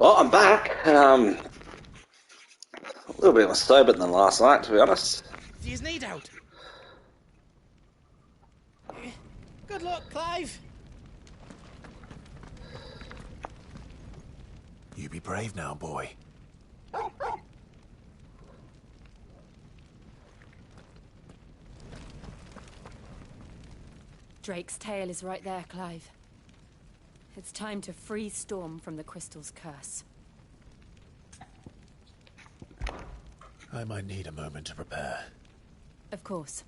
Well, I'm back. A little bit more sober than last night, to be honest. Do you need out? Good luck, Clive. You be brave now, boy. Drake's tail is right there, Clive. It's time to free Storm from the crystal's curse. I might need a moment to prepare. Of course.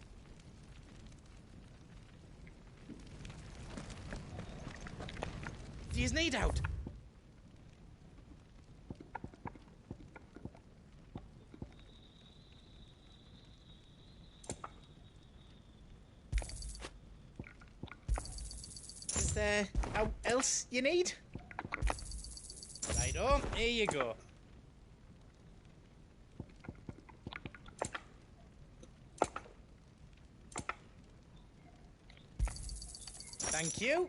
Do you need out? Is there out else you need? Righto, here you go. Thank you.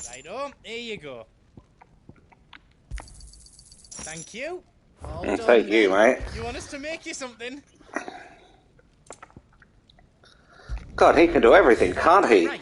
Righto, here you go. Thank you. All done. Thank you, mate. You want us to make you something? God, he can do everything, can't he? Right.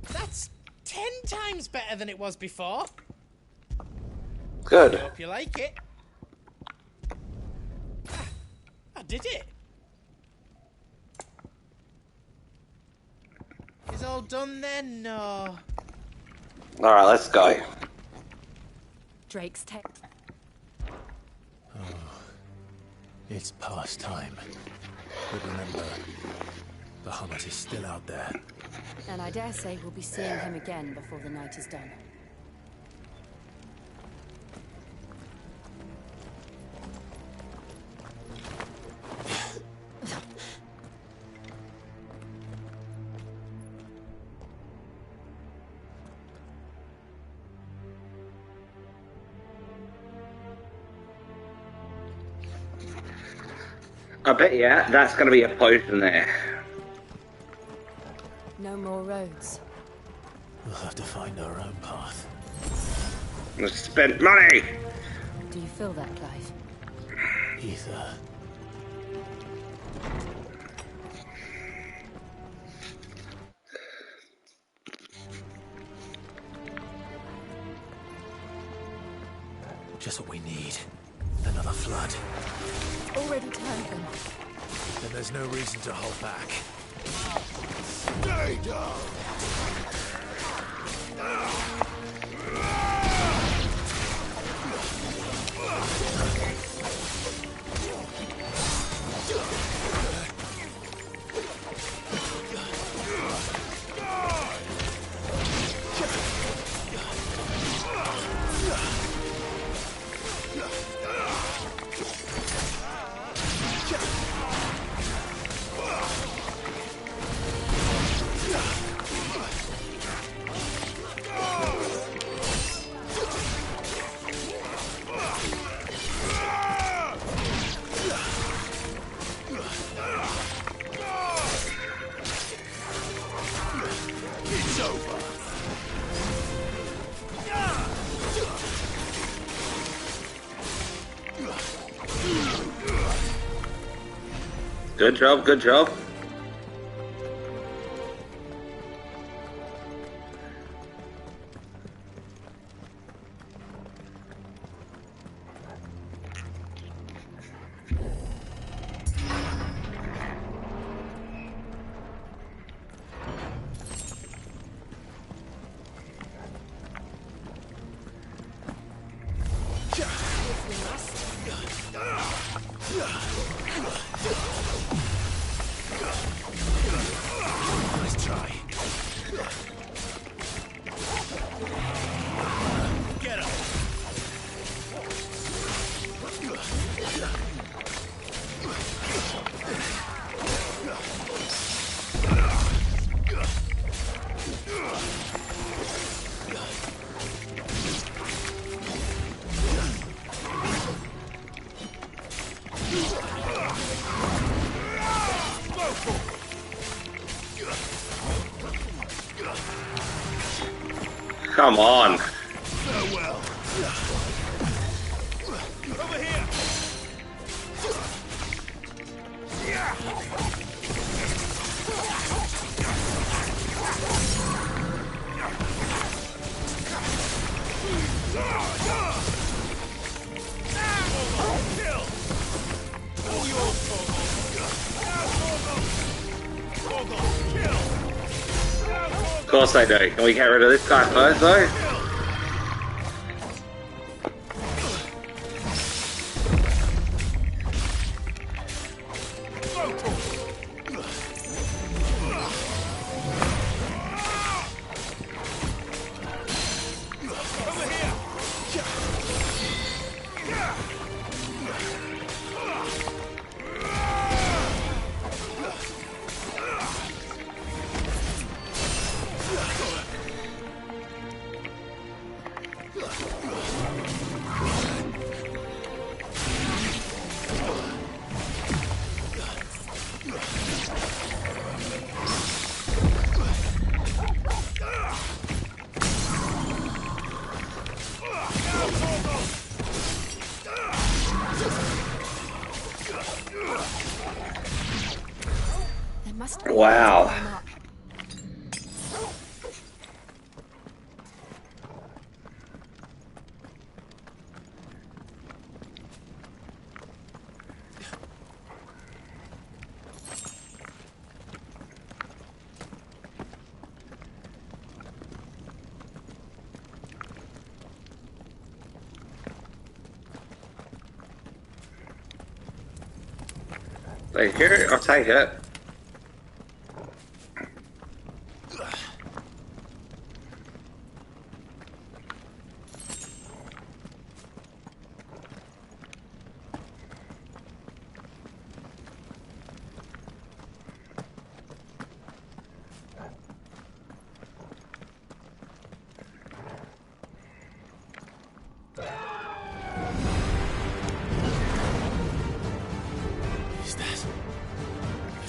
That's 10 times better than it was before. Good. Hope you like it. I did it. Is all done then? No. Alright, let's go. Drake's tail. It's past time. But remember, the Hummet is still out there. And I dare say we'll be seeing him again before the night is done. I bet that's going to be a potion there. No more roads. We'll have to find our own path. I've spent money! Do you feel that, Clive? Ether. Just what we need. Another flood. Already turned them. Then there's no reason to hold back. Stay down! Good job, good job. Nice try. Get up. Come on. Farewell. Over here. Of course they do. Can we get rid of this guy first, though? Wow. Thank you, I'll take it.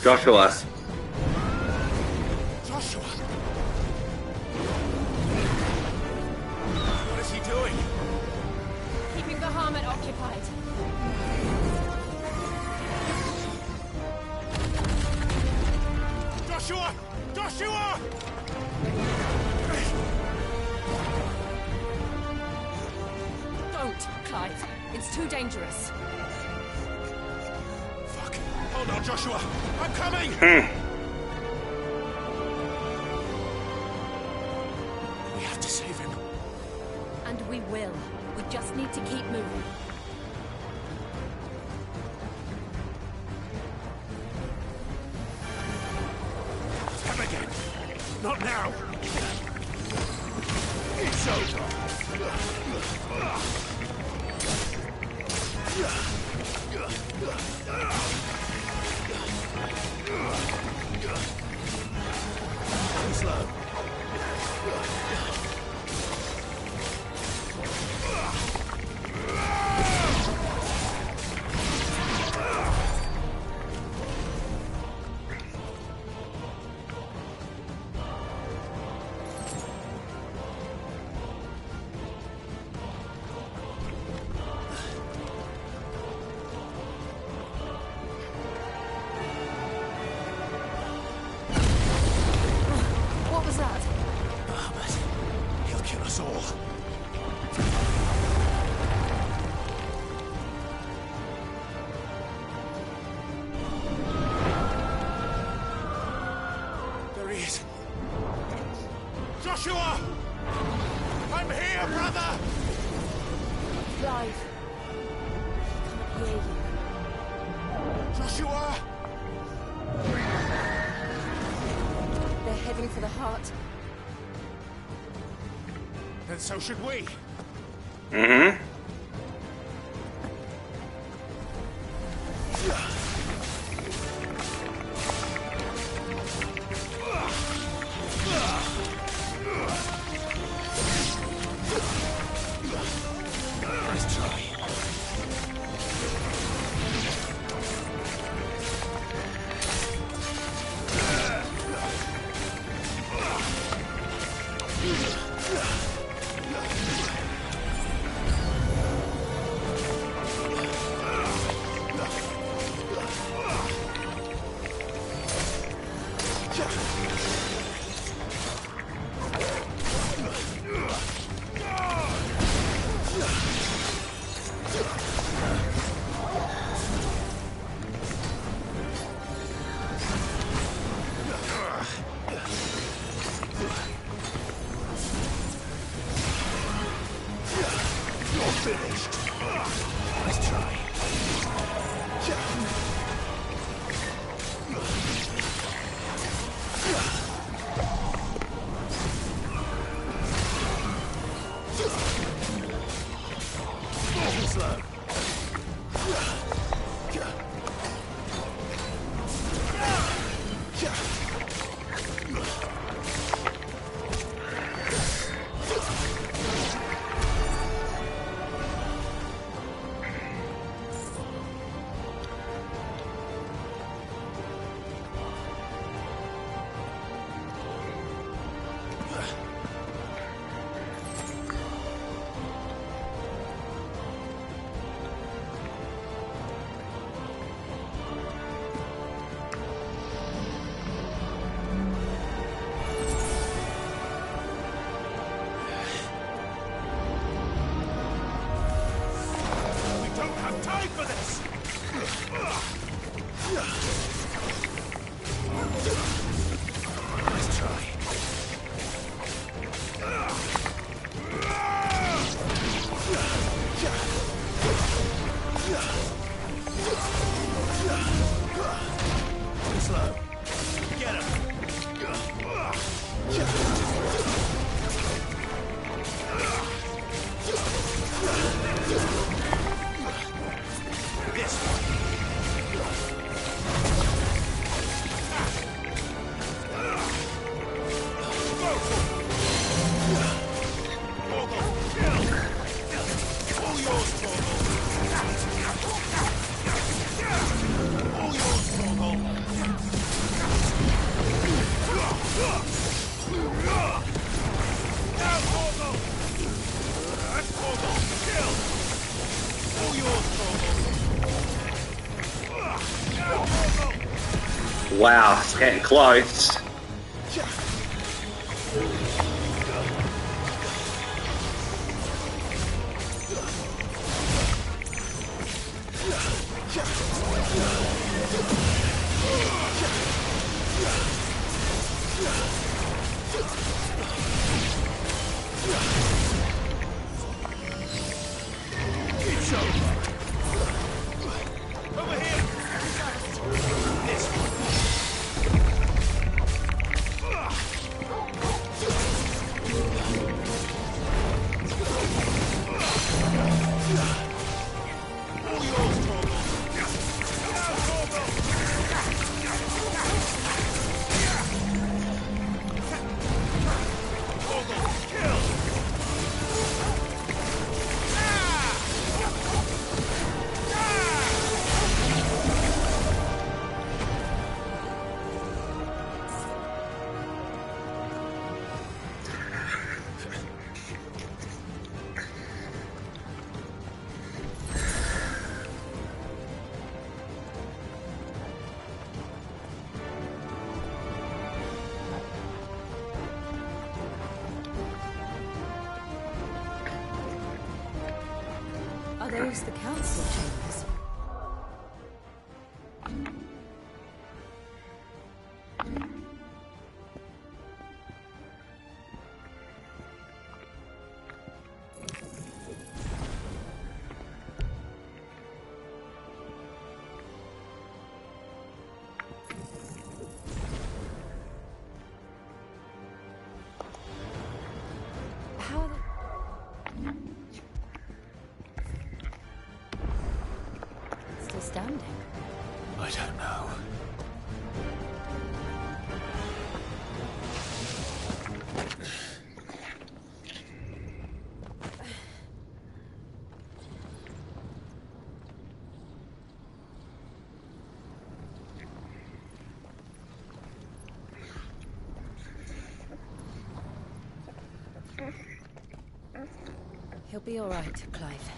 Joshua. Joshua! What is he doing? Keeping the Harmot occupied. Joshua! Joshua! Don't, Clive. It's too dangerous. Fuck. Hold on, Joshua. I'm coming! We have to save him. And we will. We just need to keep moving. Come again. Not now. It's over. Slow. What was that? Ah, but he'll kill us all. There he is. Joshua! I'm here, brother! Clive. I can't hear you. Joshua! They're heading for the heart. Then so should we. Mm-hmm. Nice try. Finished. Nice try. Slow. Wow, it's getting close. Are those the council chambers? How are they... Still standing? I don't know. He'll be all right, Clive.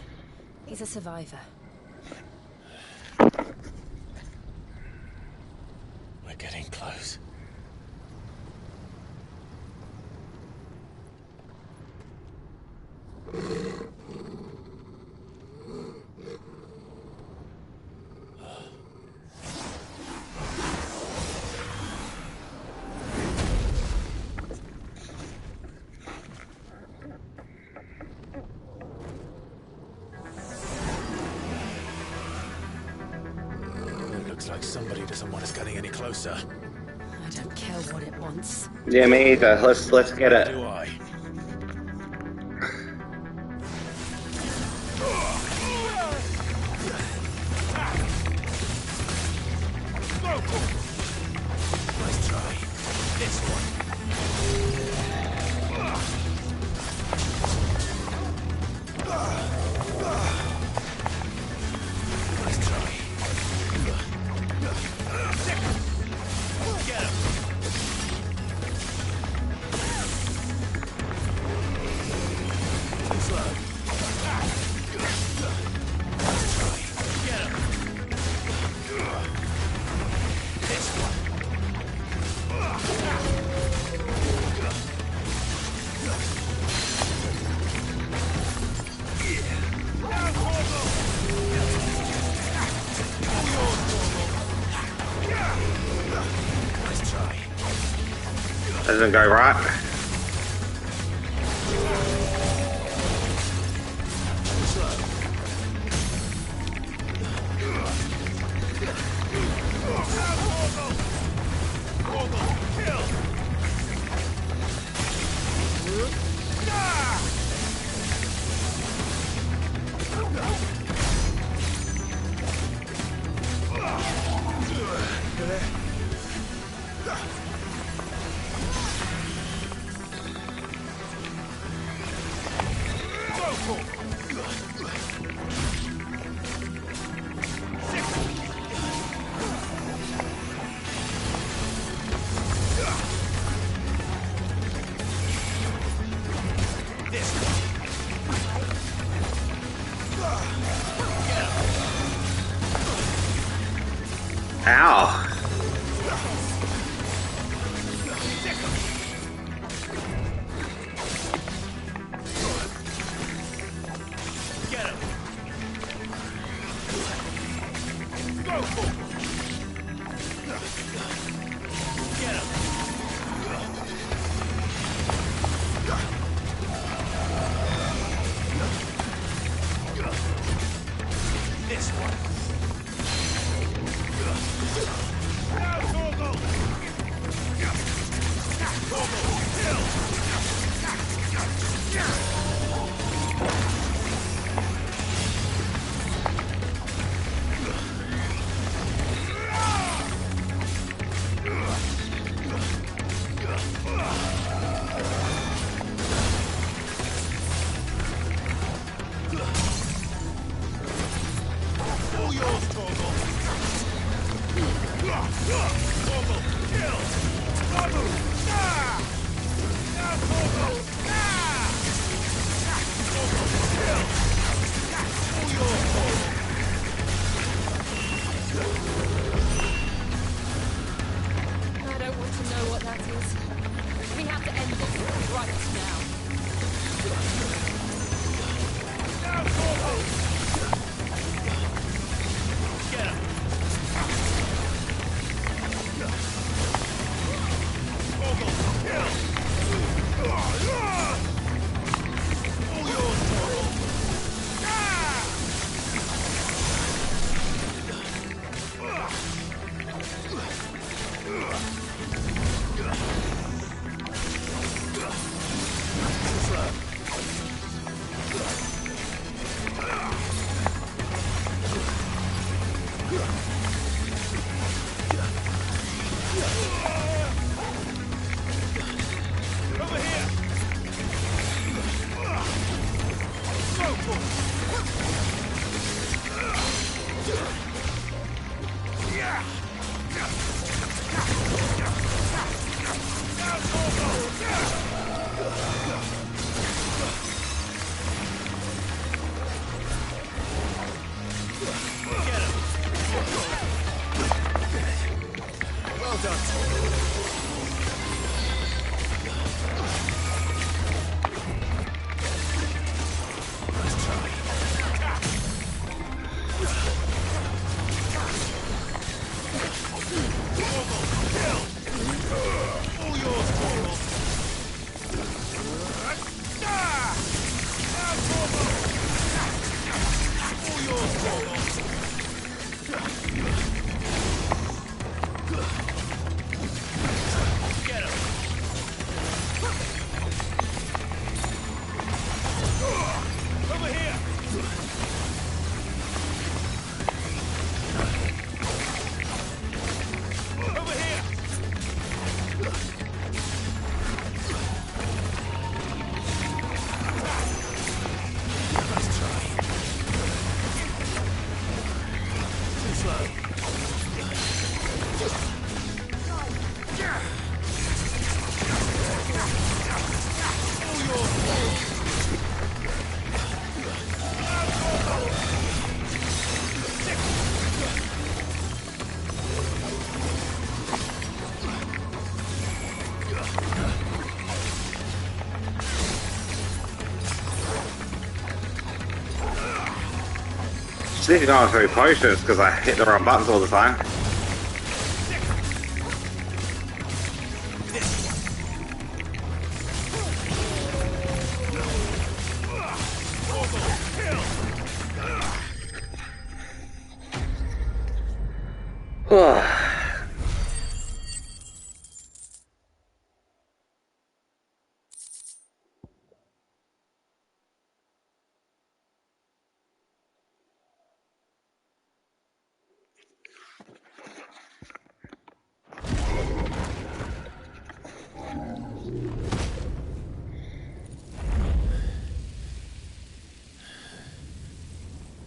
He's a survivor. We're getting close. like somebody doesn't want us getting any closer. I don't care what it wants. Yeah, me either. Let's get it. Do I? Nice try. This one. Nice try. Get him. Too slow. Nice try. Get him. This one. Nice try. Doesn't go right. Ow. Get him. Get him. This one. All yours, Torgal. Torgal, kill! Torgal, ah! Now Torgal, ah! Torgal, kill! All yours, Torgal. I don't want to know what that is. We have to end this right now. Now Torgal! Get him! Torgal, kill! All yours, Torgal! Ah! Over here! Go for it! Yeah! Now Torgal! Get him! Well done, Torgal. Nice try. Torgal, kill! All yours, Torgal. Ah! Now Torgal! All yours, Torgal. See if you know I was very poisonous because I hit the wrong buttons all the time.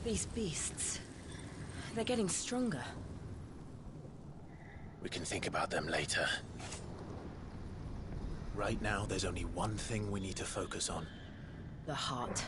These beasts, they're getting stronger. We can think about them later. Right now, there's only one thing we need to focus on. The heart.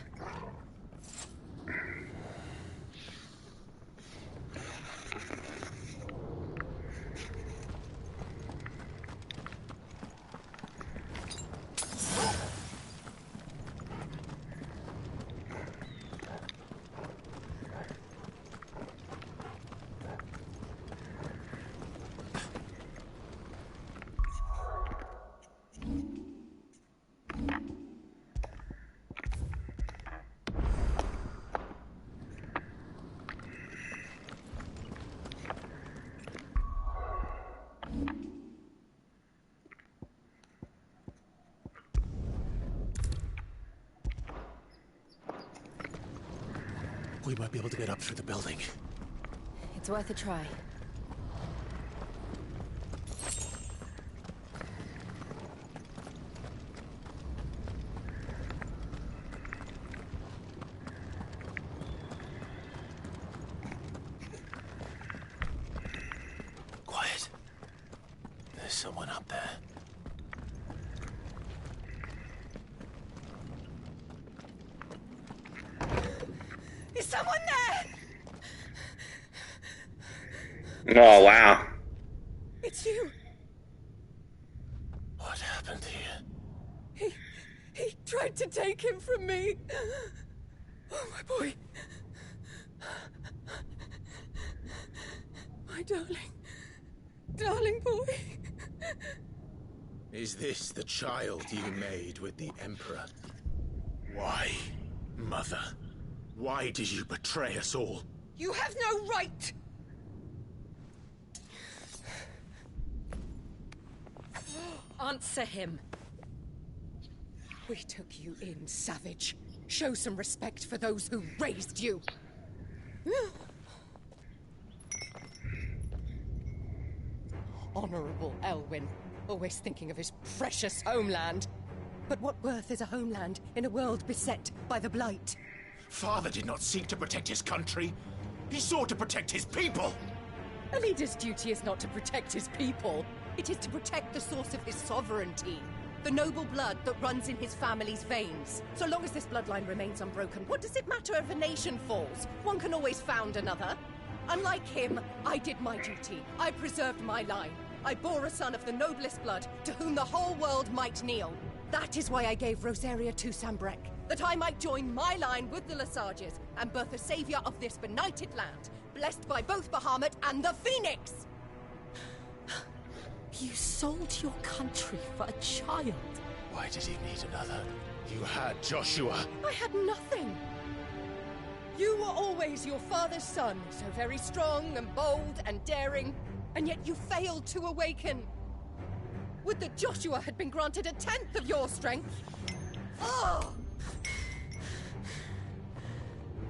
We might be able to get up through the building. It's worth a try. Quiet. There's someone up there. Is someone there? Oh, wow. It's you. What happened here? He tried to take him from me. Oh, my boy. My darling boy. Is this the child you made with the Emperor? Why, Mother? Why did you betray us all? You have no right! Answer him. We took you in, savage. Show some respect for those who raised you. Honorable Elwyn, always thinking of his precious homeland. But what worth is a homeland in a world beset by the Blight? Father did not seek to protect his country. He sought to protect his people. A leader's duty is not to protect his people. It is to protect the source of his sovereignty. The noble blood that runs in his family's veins. So long as this bloodline remains unbroken, what does it matter if a nation falls? One can always found another. Unlike him, I did my duty. I preserved my line. I bore a son of the noblest blood, to whom the whole world might kneel. That is why I gave Rosaria to Sambrek, that I might join my line with the Lesages and birth a savior of this benighted land, blessed by both Bahamut and the Phoenix! You sold your country for a child. Why did he need another? You had Joshua. I had nothing. You were always your father's son, so very strong and bold and daring, and yet you failed to awaken. Would that Joshua had been granted 1/10 of your strength? Oh!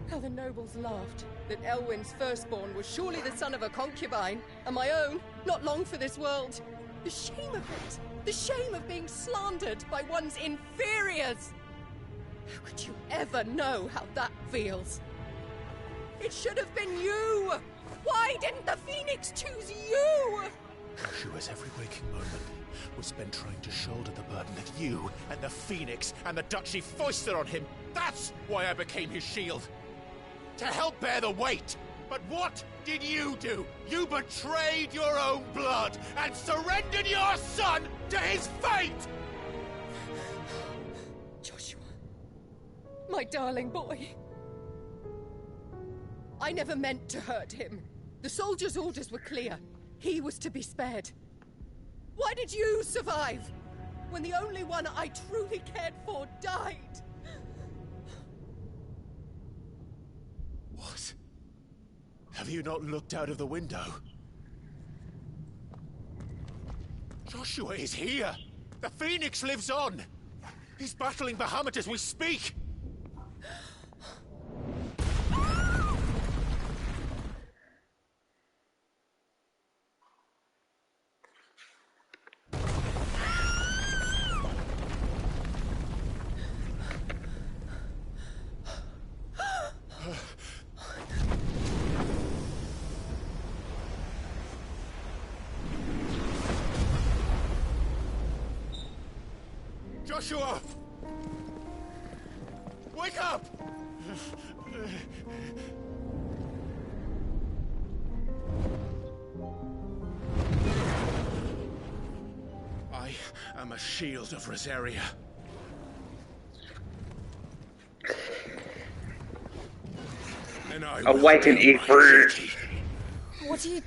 How the nobles laughed that Elwyn's firstborn was surely the son of a concubine, and my own, not long for this world. The shame of it! The shame of being slandered by one's inferiors! How could you ever know how that feels? It should have been you! Why didn't the Phoenix choose you? Joshua's every waking moment was spent trying to shoulder the burden that you and the Phoenix and the Duchy foisted on him. That's why I became his shield. To help bear the weight. But what did you do? You betrayed your own blood and surrendered your son to his fate! Joshua, my darling boy. I never meant to hurt him. The soldiers' orders were clear. He was to be spared. Why did you survive? When the only one I truly cared for died? What? Have you not looked out of the window? Joshua is here! The Phoenix lives on! He's battling Bahamut as we speak! Joshua! Wake up! I am a shield of Rosaria. And I Awaken Ifrit. What are you...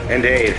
Indeed.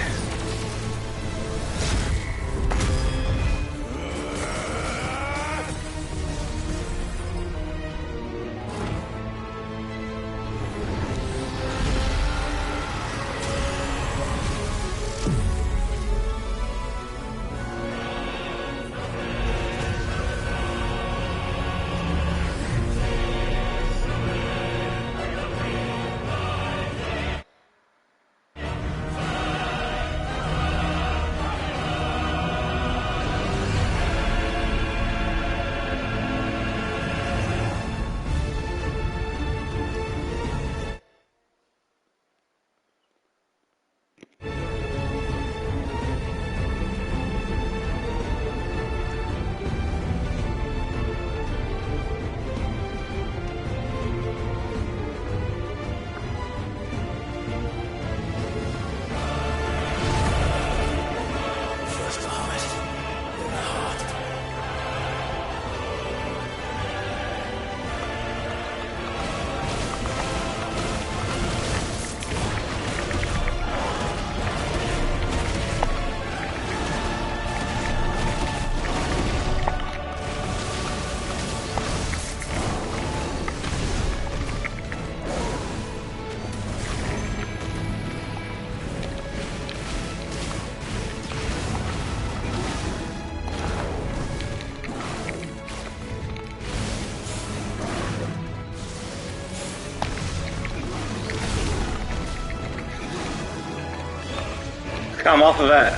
Come off of it.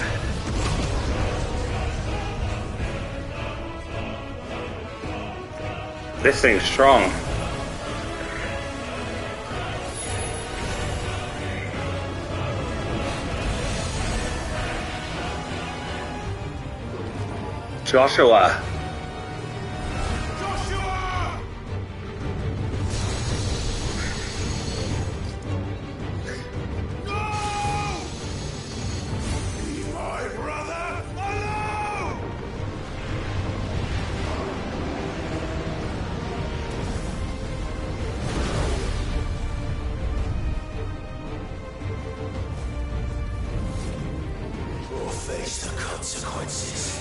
This thing's strong. Joshua. Joshua! No! Leave my brother alone! We'll face the consequences.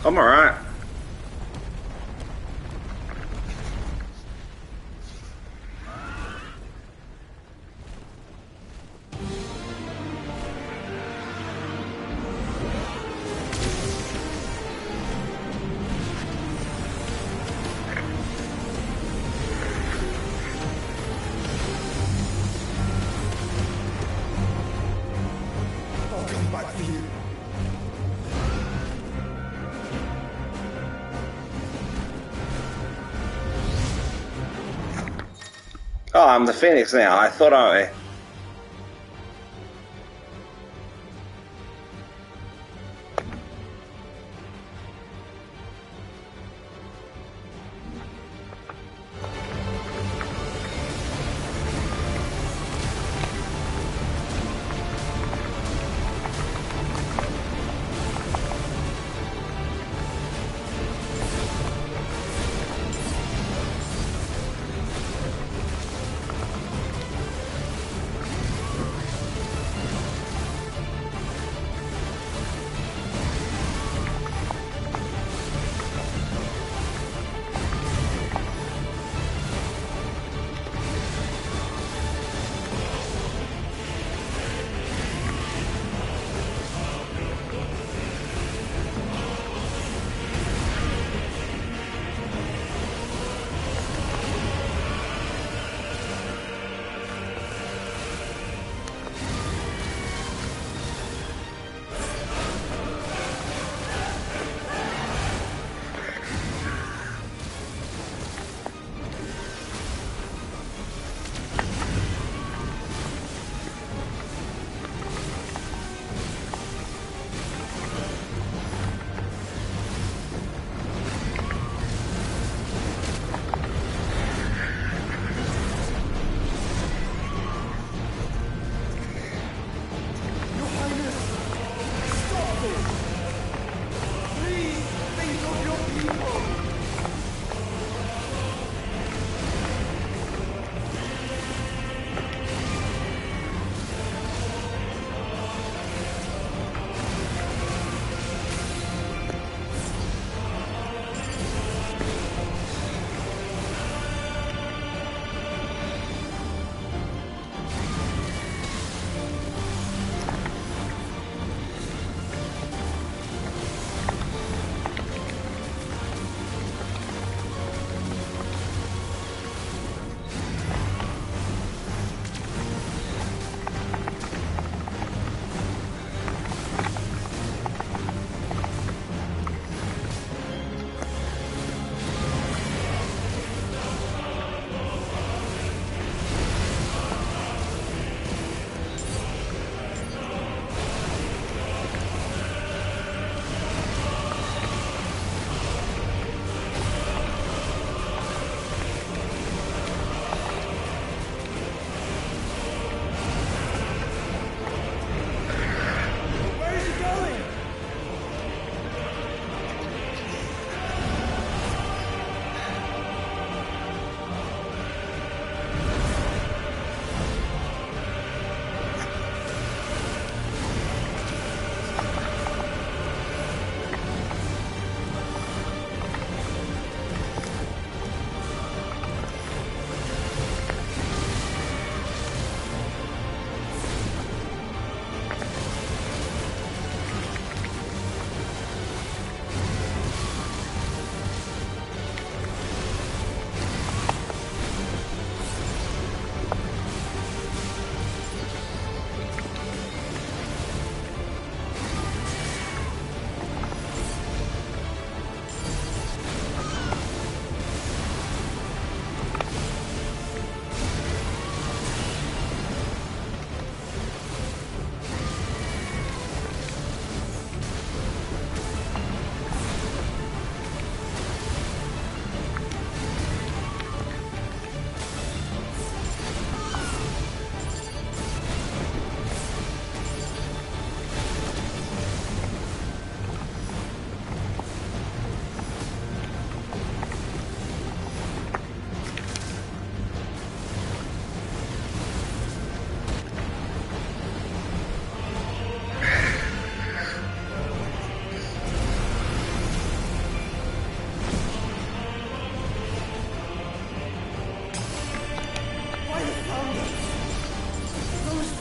I'm alright. I'll come back for you. Oh, I'm the Phoenix now. I thought I...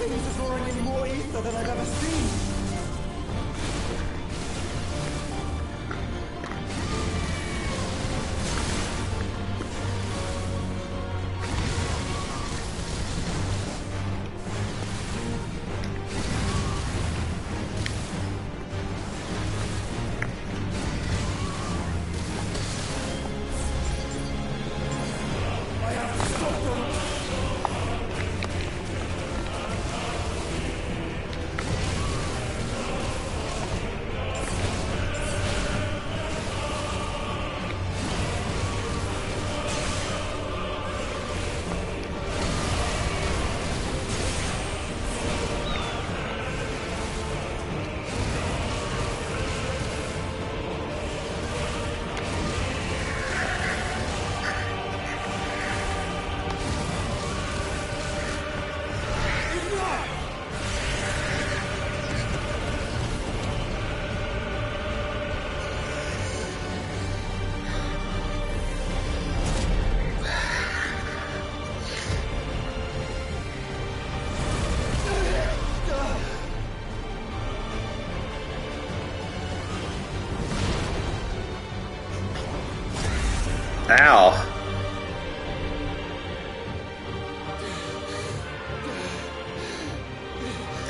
Things are soaring in more ether than I've ever seen. Ow.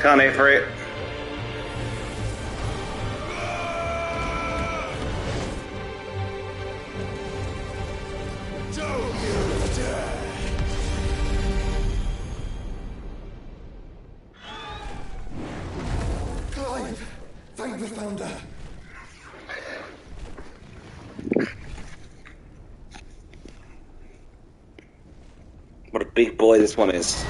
Can't aim for it. Clive! Thank the Founder! What a big boy this one is.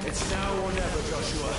It's now or never, Joshua.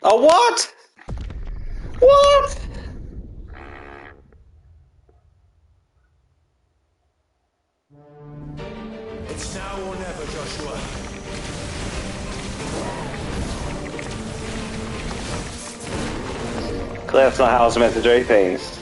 Oh, what? What? It's now or never, Joshua. Clearly that's not how I was meant to do things.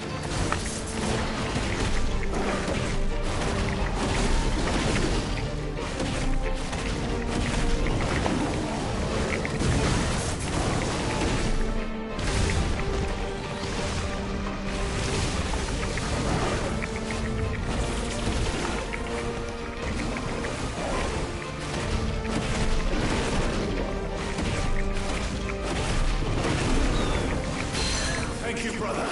brother.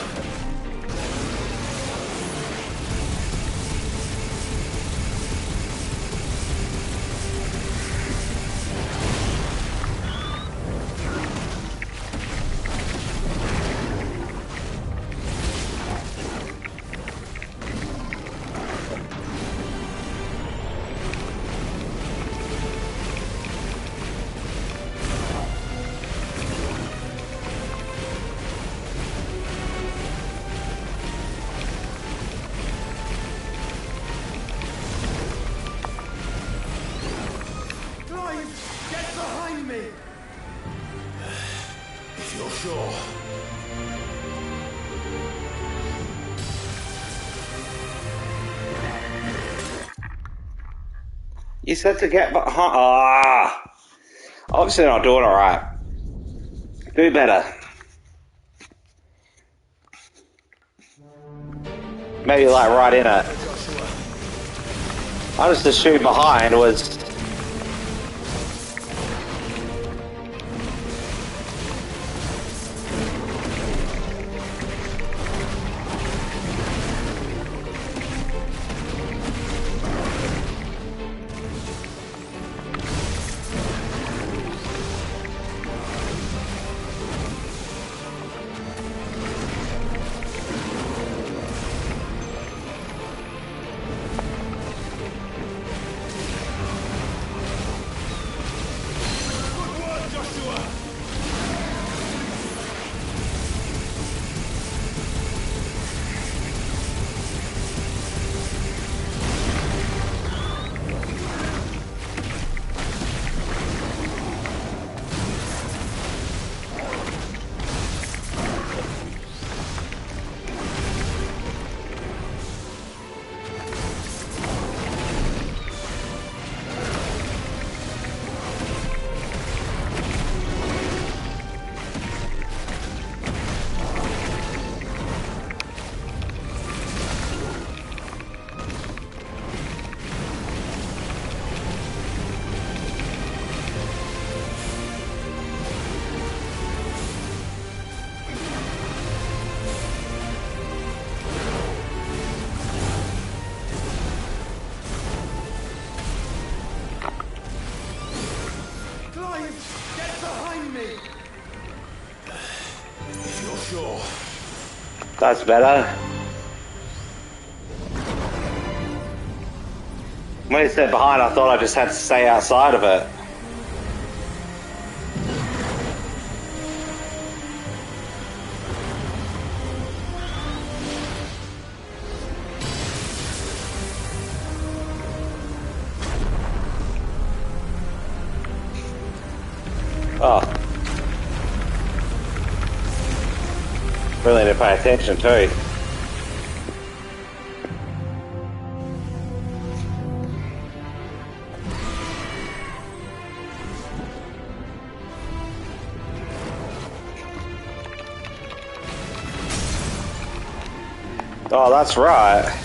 Get behind me! If you're sure. You said to get behind. Ah, obviously not doing it right. Do better. Maybe like right in it. I just assumed behind was. That's better. When he said behind, I thought I just had to stay outside of it. Oh. Really need to pay attention too. Oh, that's right.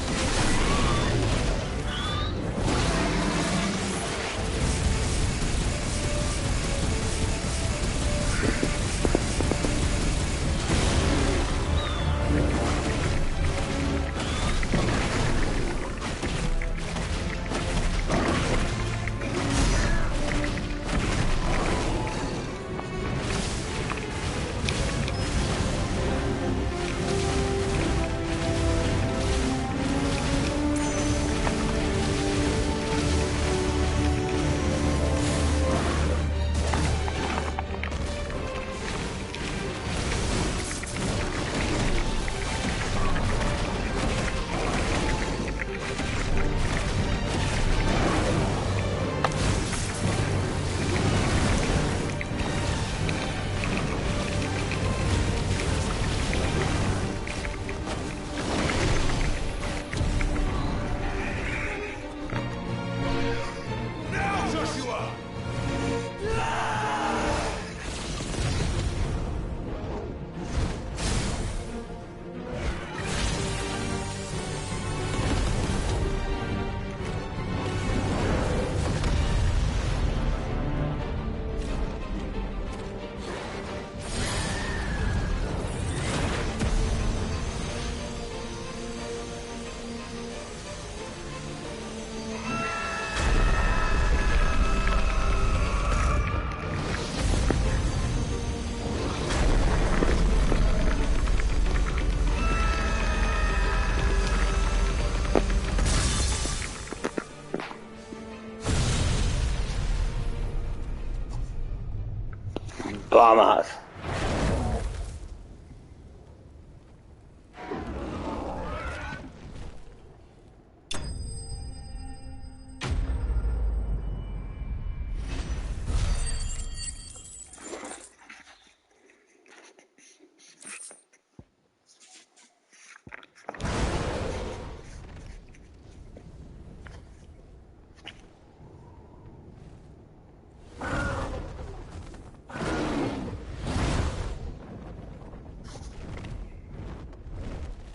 Vamos.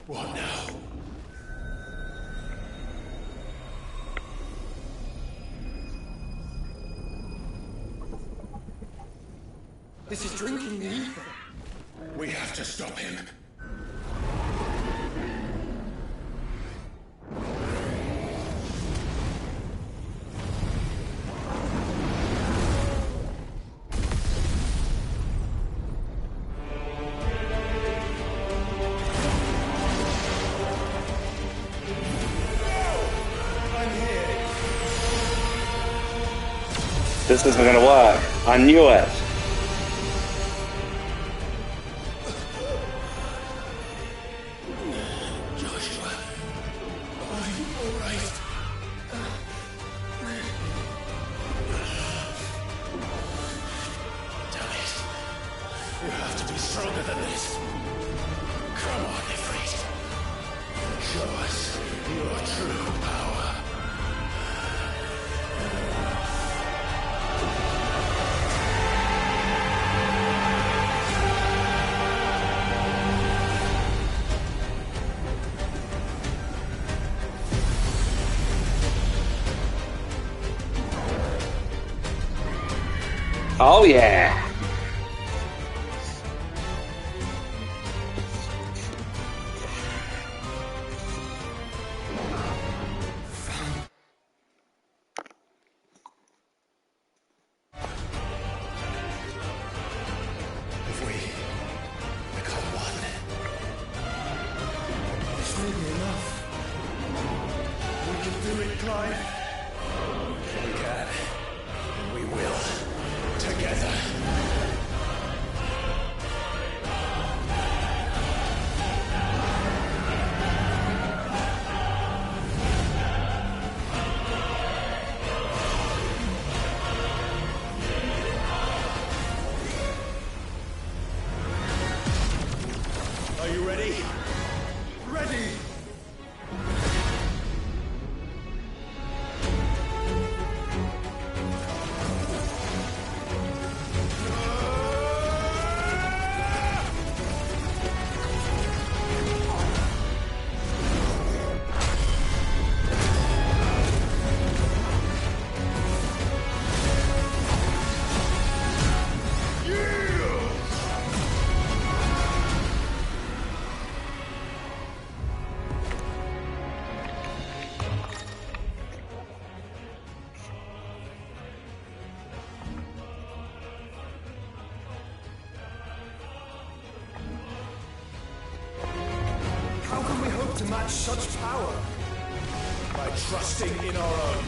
What now? This is drinking the ether. We have to stop him. This isn't gonna work. I knew it. Joshua, are you alright? Damn it. You have to be stronger than this. Come on, Ifrit. Show us your true power. Oh yeah. If we become one, This may be enough. We can do it, Clive. we can. We will. Together. Are you ready? Ready! How can we hope to match such power? By trusting in our own.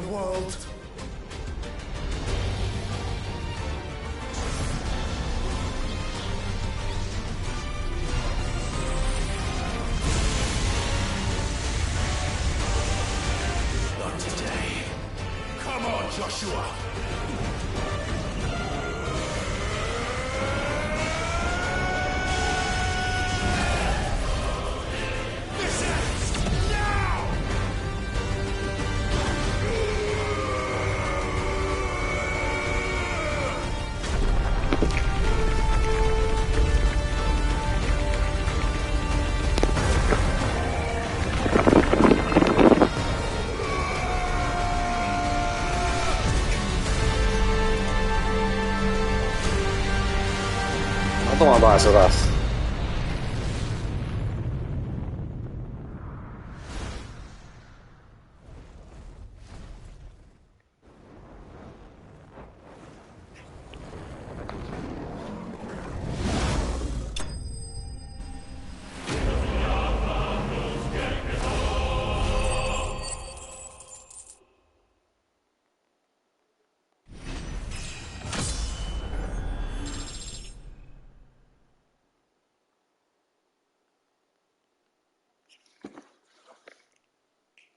the world. Not today. Come on, Joshua! This ends now! Toma basuras.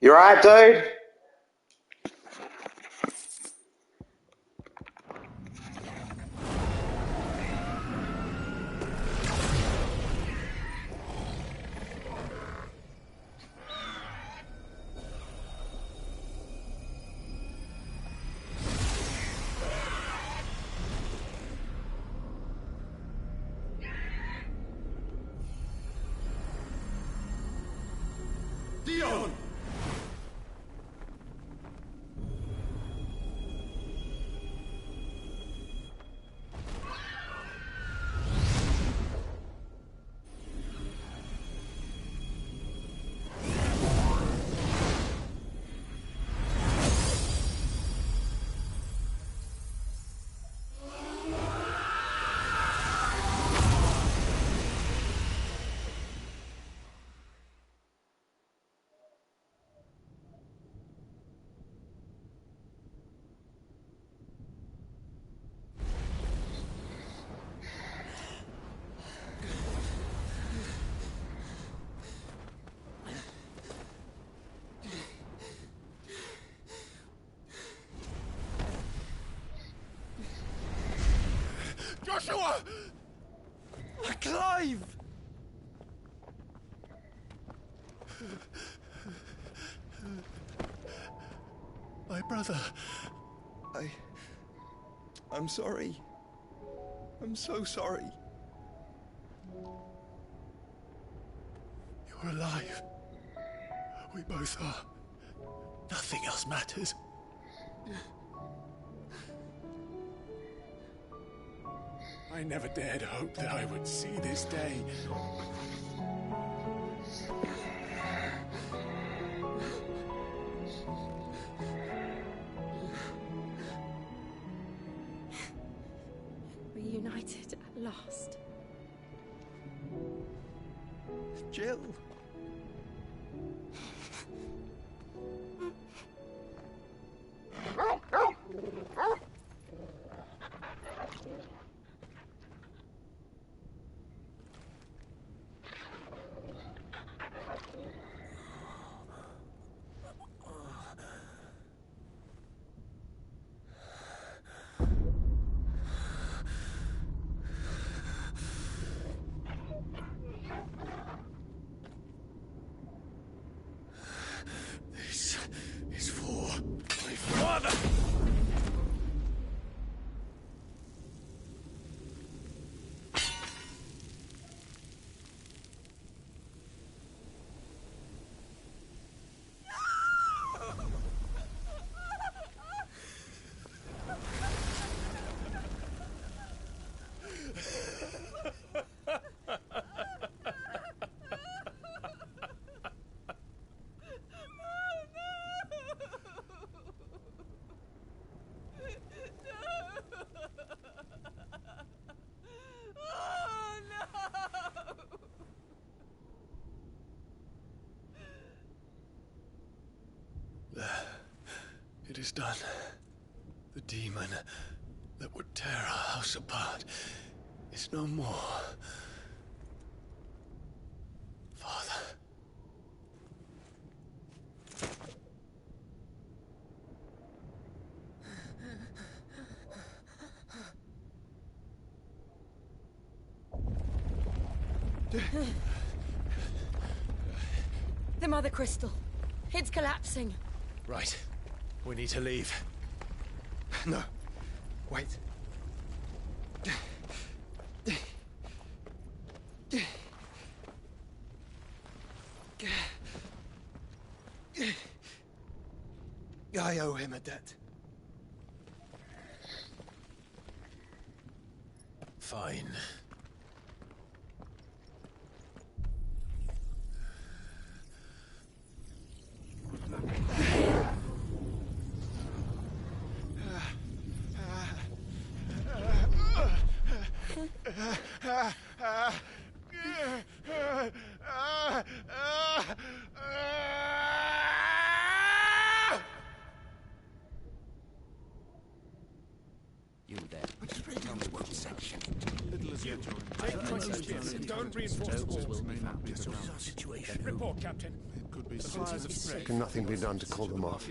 You right, dude? Dion! Joshua! Clive! My brother. I'm sorry. I'm so sorry. You're alive. We both are. Nothing else matters. I never dared hope that I would see this day. Reunited at last. Jill. is done. The demon that would tear our house apart is no more. Father. The Mother Crystal. It's collapsing. Right. We need to leave. No. Wait. I owe him a debt. Fine. You there. Tell me what section. Don't reinforce the walls. Situation. Report, Captain. Can nothing be done to call them off?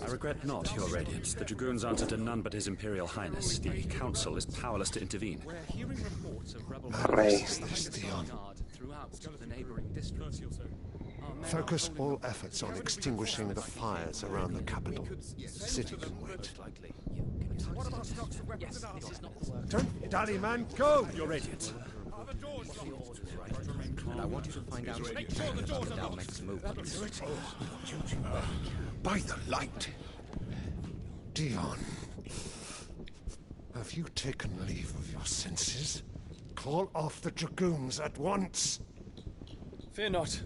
I regret not, Your Radiance. The Dragoons answer to none but His Imperial Highness. The Council is powerless to intervene. We're hearing reports of rebel Raise this, Dion. throughout the neighboring districts. Focus all efforts on extinguishing the fires around the capital. The city can wait. Don't dally, man, go! Your Radiance. And I want you to find out Make sure the doors are locked. next movements. By the light! Dion, have you taken leave of your senses? Call off the Dragoons at once! Fear not.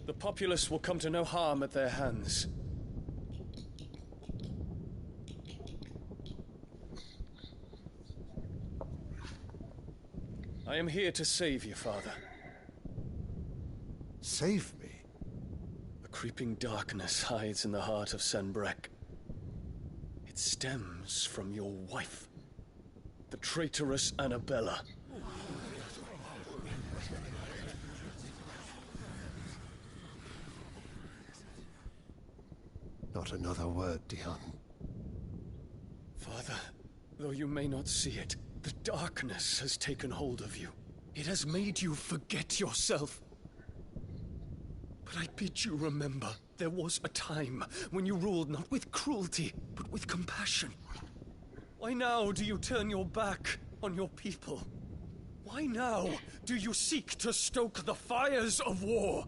The populace will come to no harm at their hands. I am here to save you, Father. Save me? A creeping darkness hides in the heart of Sanbreque. It stems from your wife, the traitorous Annabella. Not another word, Dion. Father, though you may not see it, the darkness has taken hold of you. It has made you forget yourself. But I bid you remember, there was a time when you ruled not with cruelty, but with compassion. Why now do you turn your back on your people? Why now do you seek to stoke the fires of war?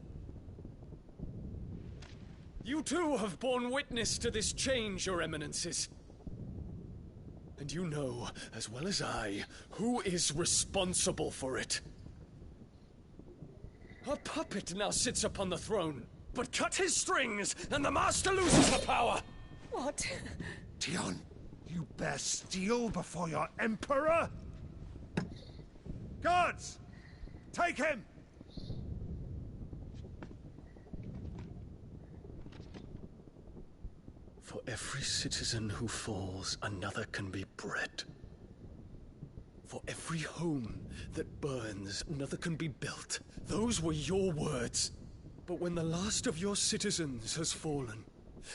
You too have borne witness to this change, Your Eminences. And you know, as well as I, who is responsible for it. A puppet now sits upon the throne, but cut his strings, and the master loses the power! What? Dion, you bear steel before your Emperor? Guards! Take him! For every citizen who falls, another can be bred. For every home that burns, another can be built. Those were your words. But when the last of your citizens has fallen,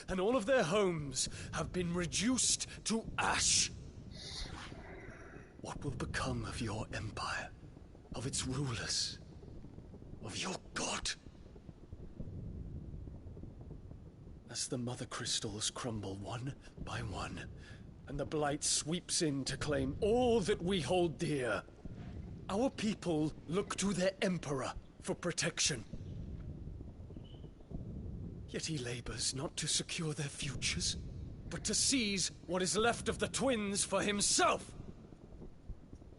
and all of their homes have been reduced to ash, what will become of your empire, of its rulers, of your god? As the Mother Crystals crumble one by one, and the Blight sweeps in to claim all that we hold dear, our people look to their Emperor for protection. Yet he labors not to secure their futures, but to seize what is left of the twins for himself.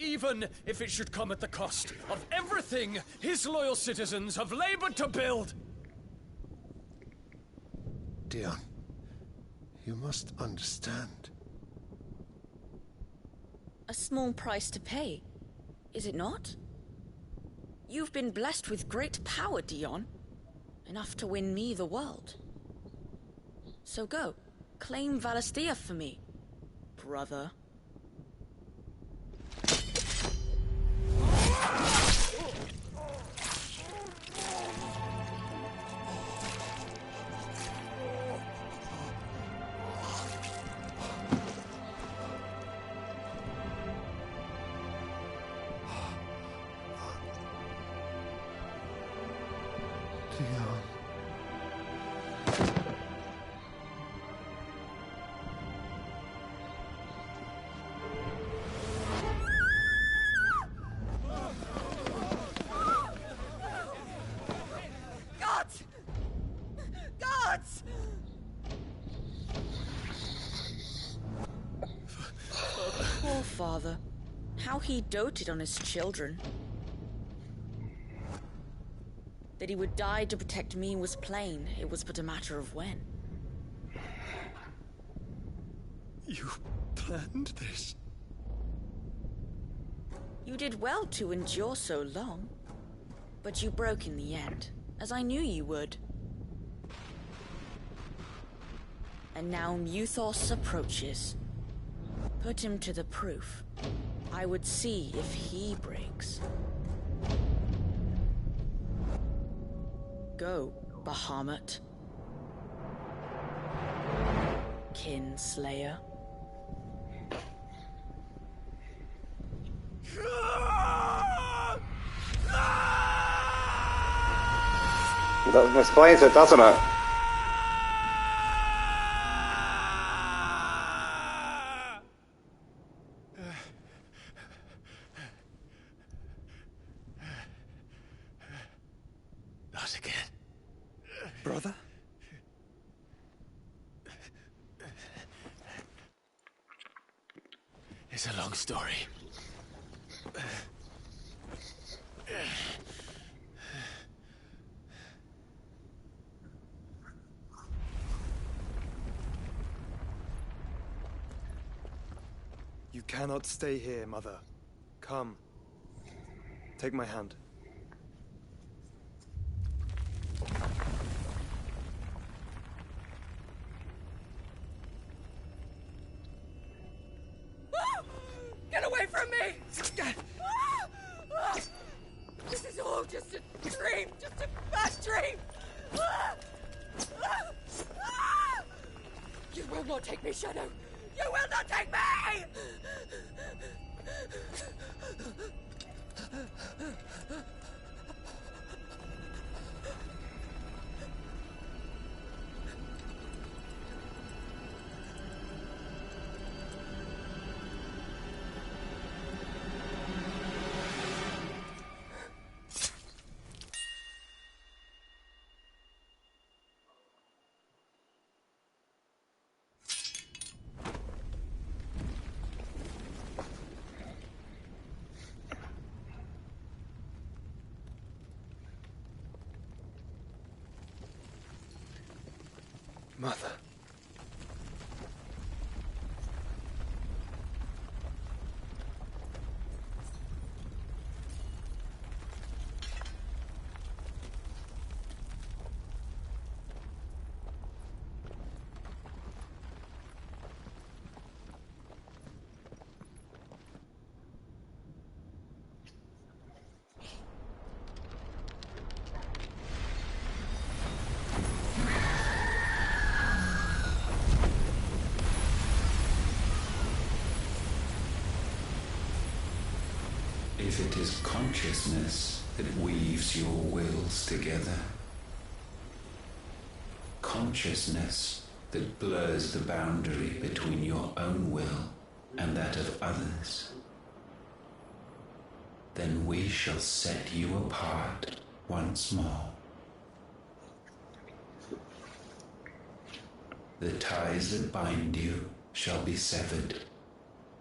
Even if it should come at the cost of everything his loyal citizens have labored to build. Dion, you must understand. A small price to pay, is it not? You've been blessed with great power, Dion. Enough to win me the world. So go, claim Valisthea for me, brother. Poor father. How he doted on his children. That he would die to protect me was plain. It was but a matter of when. You planned this? You did well to endure so long. But you broke in the end, as I knew you would. And now Muthos approaches. Put him to the proof. I would see if he breaks. Go, Bahamut. Kinslayer. That explains it, doesn't it? Not again. Brother? It's a long story. You cannot stay here, Mother. Come. Take my hand. Get away from me! This is all just a dream, just a bad dream! You will not take me, Shadow! You will not take me! Mother. If it is consciousness that weaves your wills together, consciousness that blurs the boundary between your own will and that of others, then we shall set you apart once more. The ties that bind you shall be severed,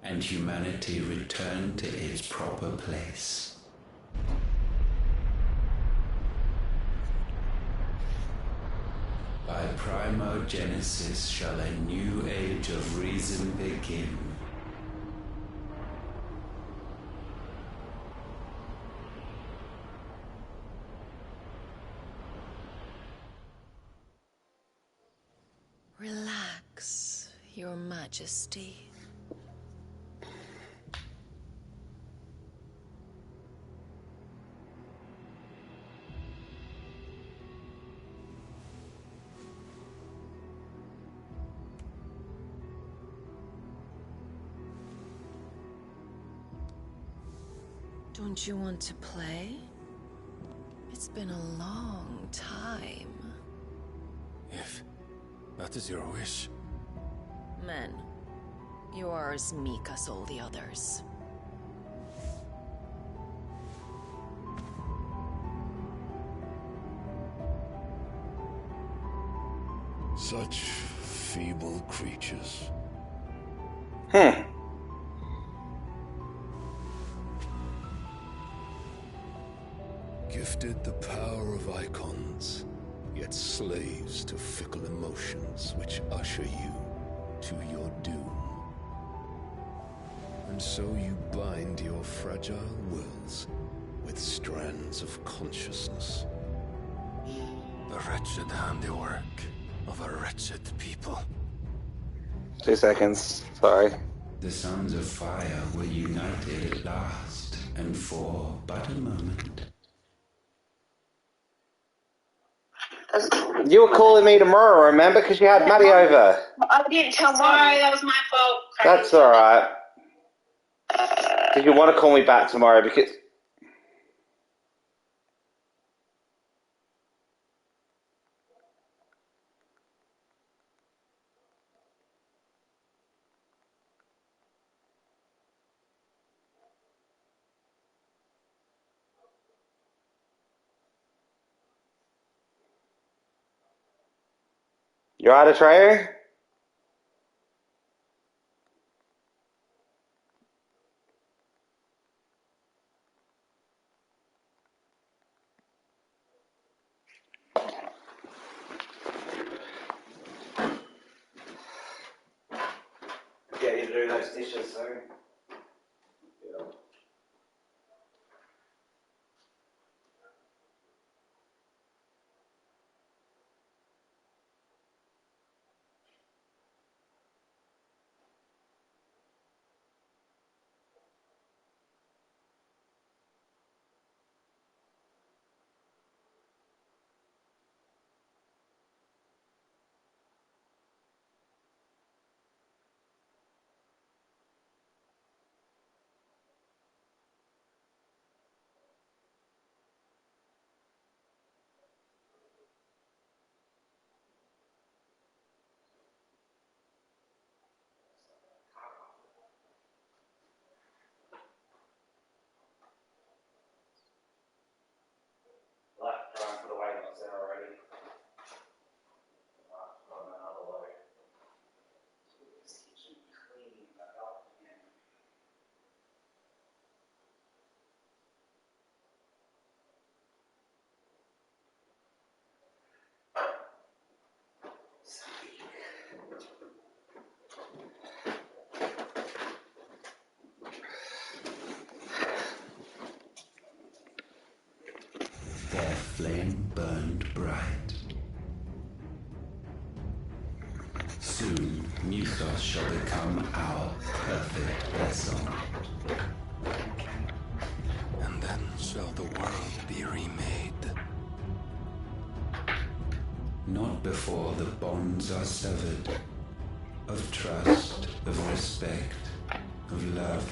and humanity return to its proper place. By primogenesis shall a new age of reason begin. Relax. Your Majesty. Don't you want to play? It's been a long time. If that is your wish. Men, you are as meek as all the others. Such feeble creatures. Gifted the power of icons, yet slaves to fickle emotions which usher you to your doom. And so you bind your fragile wills with strands of consciousness. The wretched handiwork of a wretched people. 2 seconds, sorry. The Sons of Fire were united at last, and for but a moment. You were calling me tomorrow, remember? Because you had Maddie over. I didn't tell Sorry, that was my fault. That's alright. Did you want to call me back tomorrow? Because... You alright, Atreyu? Get you to do those dishes soon. Yeah. Left, try and put away what's there already. Another load. This kitchen clean back up again. Their flame burned bright. Soon, Mythos shall become our perfect vessel. And then shall the world be remade. Not before the bonds are severed, of trust, of respect, of love.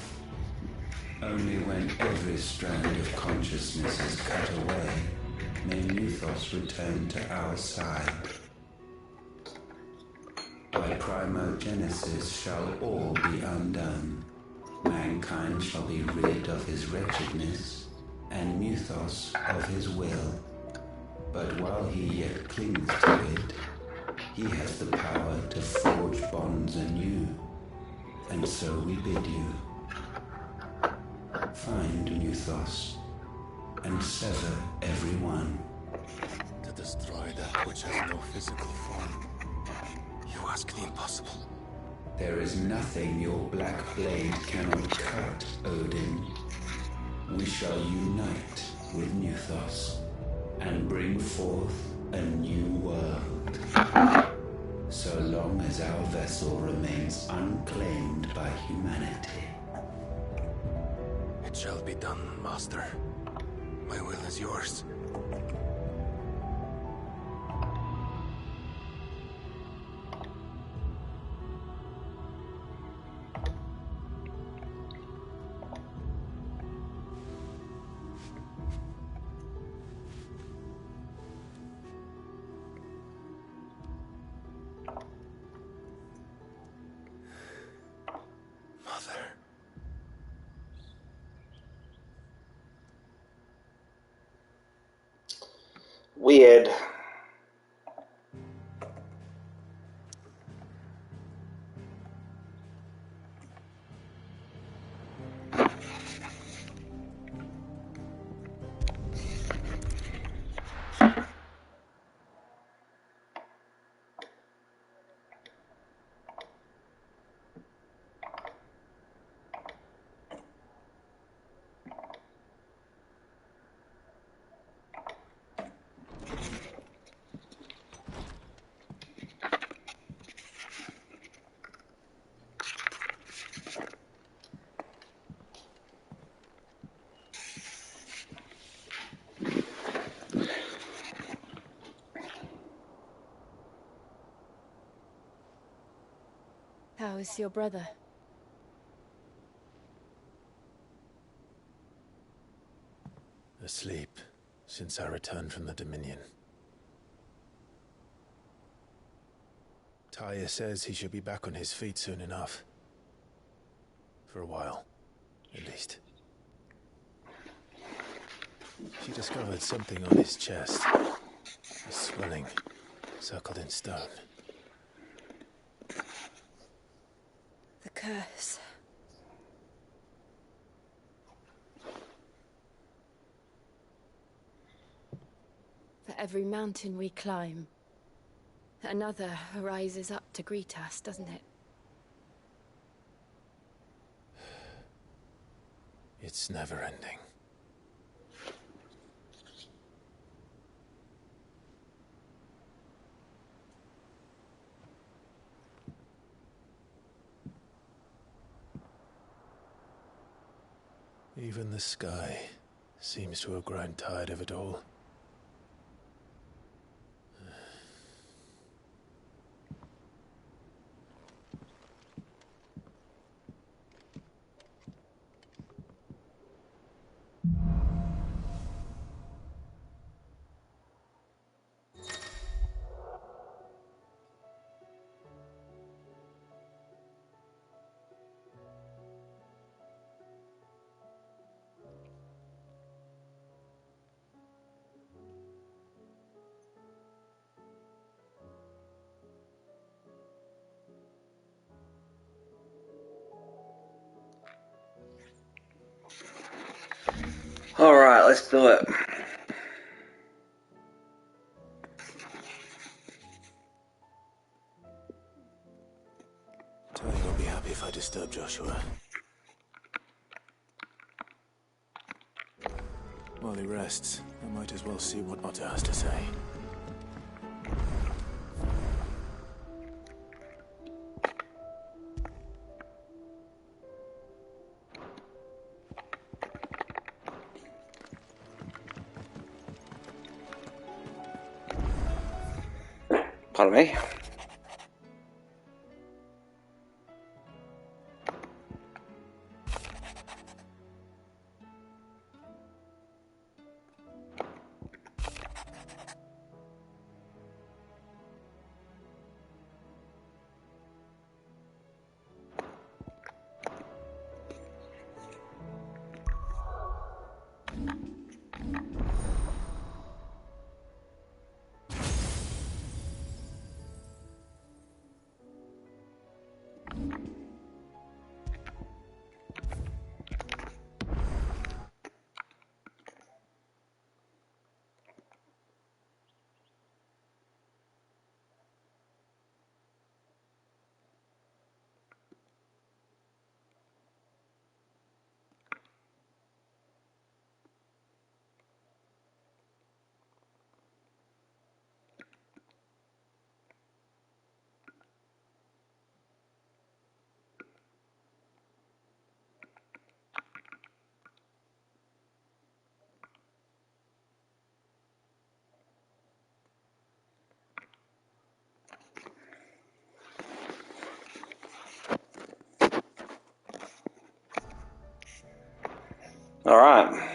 Only when every strand of consciousness is cut away, may Mythos return to our side. By primogenesis shall all be undone. Mankind shall be rid of his wretchedness, and Mythos of his will. But while he yet clings to it, he has the power to forge bonds anew. And so we bid you, find Mythos, and sever every one. To destroy that which has no physical form. You ask the impossible. There is nothing your black blade cannot cut, Odin. We shall unite with Mythos, and bring forth a new world. so long as our vessel remains unclaimed by humanity. It shall be done, Master. My will is yours. Weird. How is your brother? Asleep, since I returned from the Dominion. Taya says he should be back on his feet soon enough. For a while, at least. She discovered something on his chest. A swelling, circled in stone. The curse. For every mountain we climb, another rises up to greet us, doesn't it? It's never ending. Even the sky seems to have grown tired of it all. Alright, let's do it. Tanya will be happy if I disturb Joshua. While he rests, I might as well see what Otter has to say. Pardon me. All right.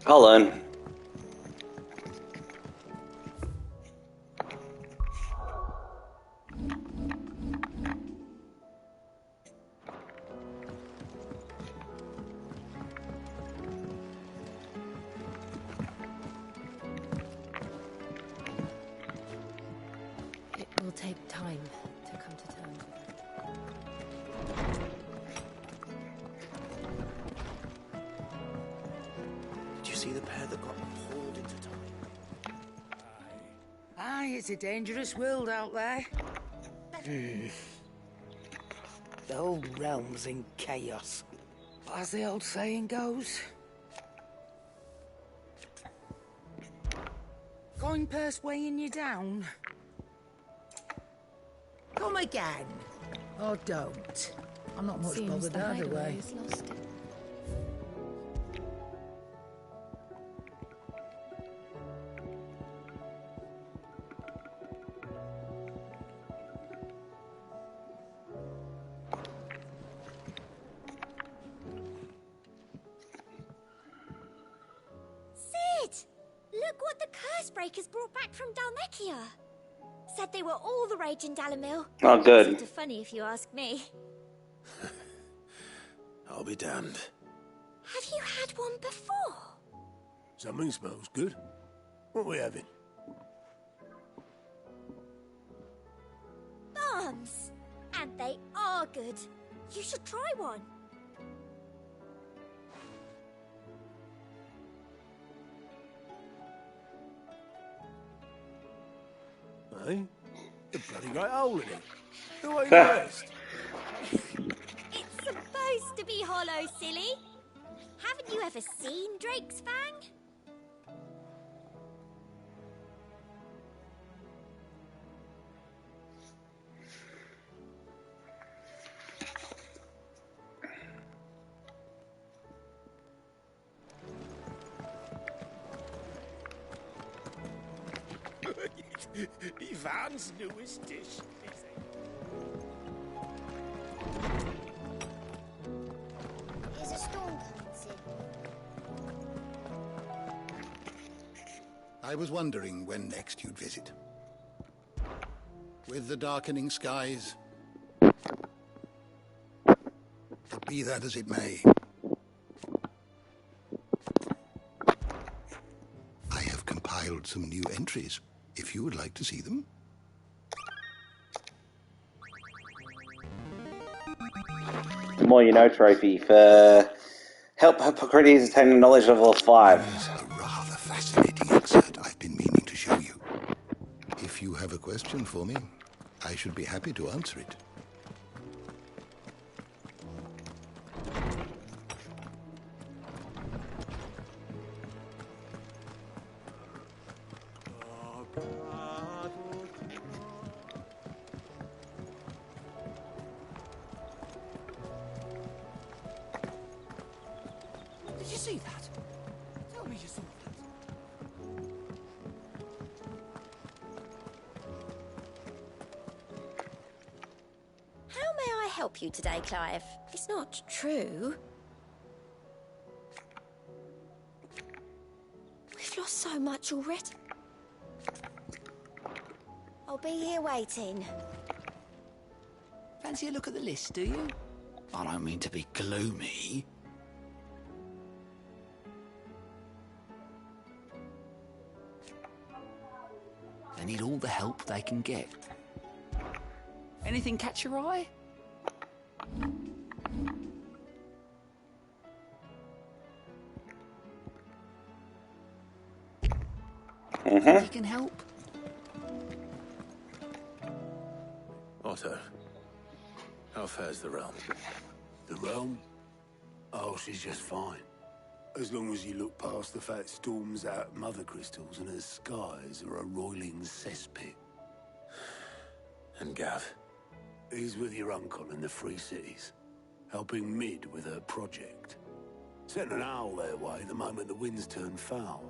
I'll learn. It will take time to come to terms with it. Did you see the pair that got pulled into time? Aye, it's a dangerous world out there. The whole realm's in chaos. But as the old saying goes, coin purse weighing you down. Come again. Or don't. I'm not much Seems bothered the either hideaway way. is lost. Sid! Look what the curse breakers brought back from Dalmekia. Said they were all the rage in Dalamil. Oh, good. Sort of funny if you ask me. I'll be damned. Have you had one before? Something smells good. What are we having? Bombs! And they are good. You should try one. Eh? The bloody great hole in it. Who ain't the rest? It's supposed to be hollow, silly. Haven't you ever seen Drake's Fang? Ivan's newest dish. Is a storm coming, Sid? I was wondering when next you'd visit. With the darkening skies, but be that as it may, I have compiled some new entries, if you would like to see them. The more you know trophy for help Harpocrates attain knowledge level 5. A rather fascinating excerpt I've been meaning to show you. If you have a question for me, I should be happy to answer it. Did you see that? Tell me you saw that. How may I help you today, Clive? It's not true. We've lost so much already. I'll be here waiting. Fancy a look at the list, do you? I don't mean to be gloomy. They need all the help they can get. Anything catch your eye? Think you can help? Otto, how fares the realm? The realm? Oh, she's just fine. As long as you look past the fat storms out mother crystals and her skies are a roiling cesspit. And Gav? He's with your uncle in the Free Cities, helping Mid with her project. Sent an owl their way the moment the winds turned foul.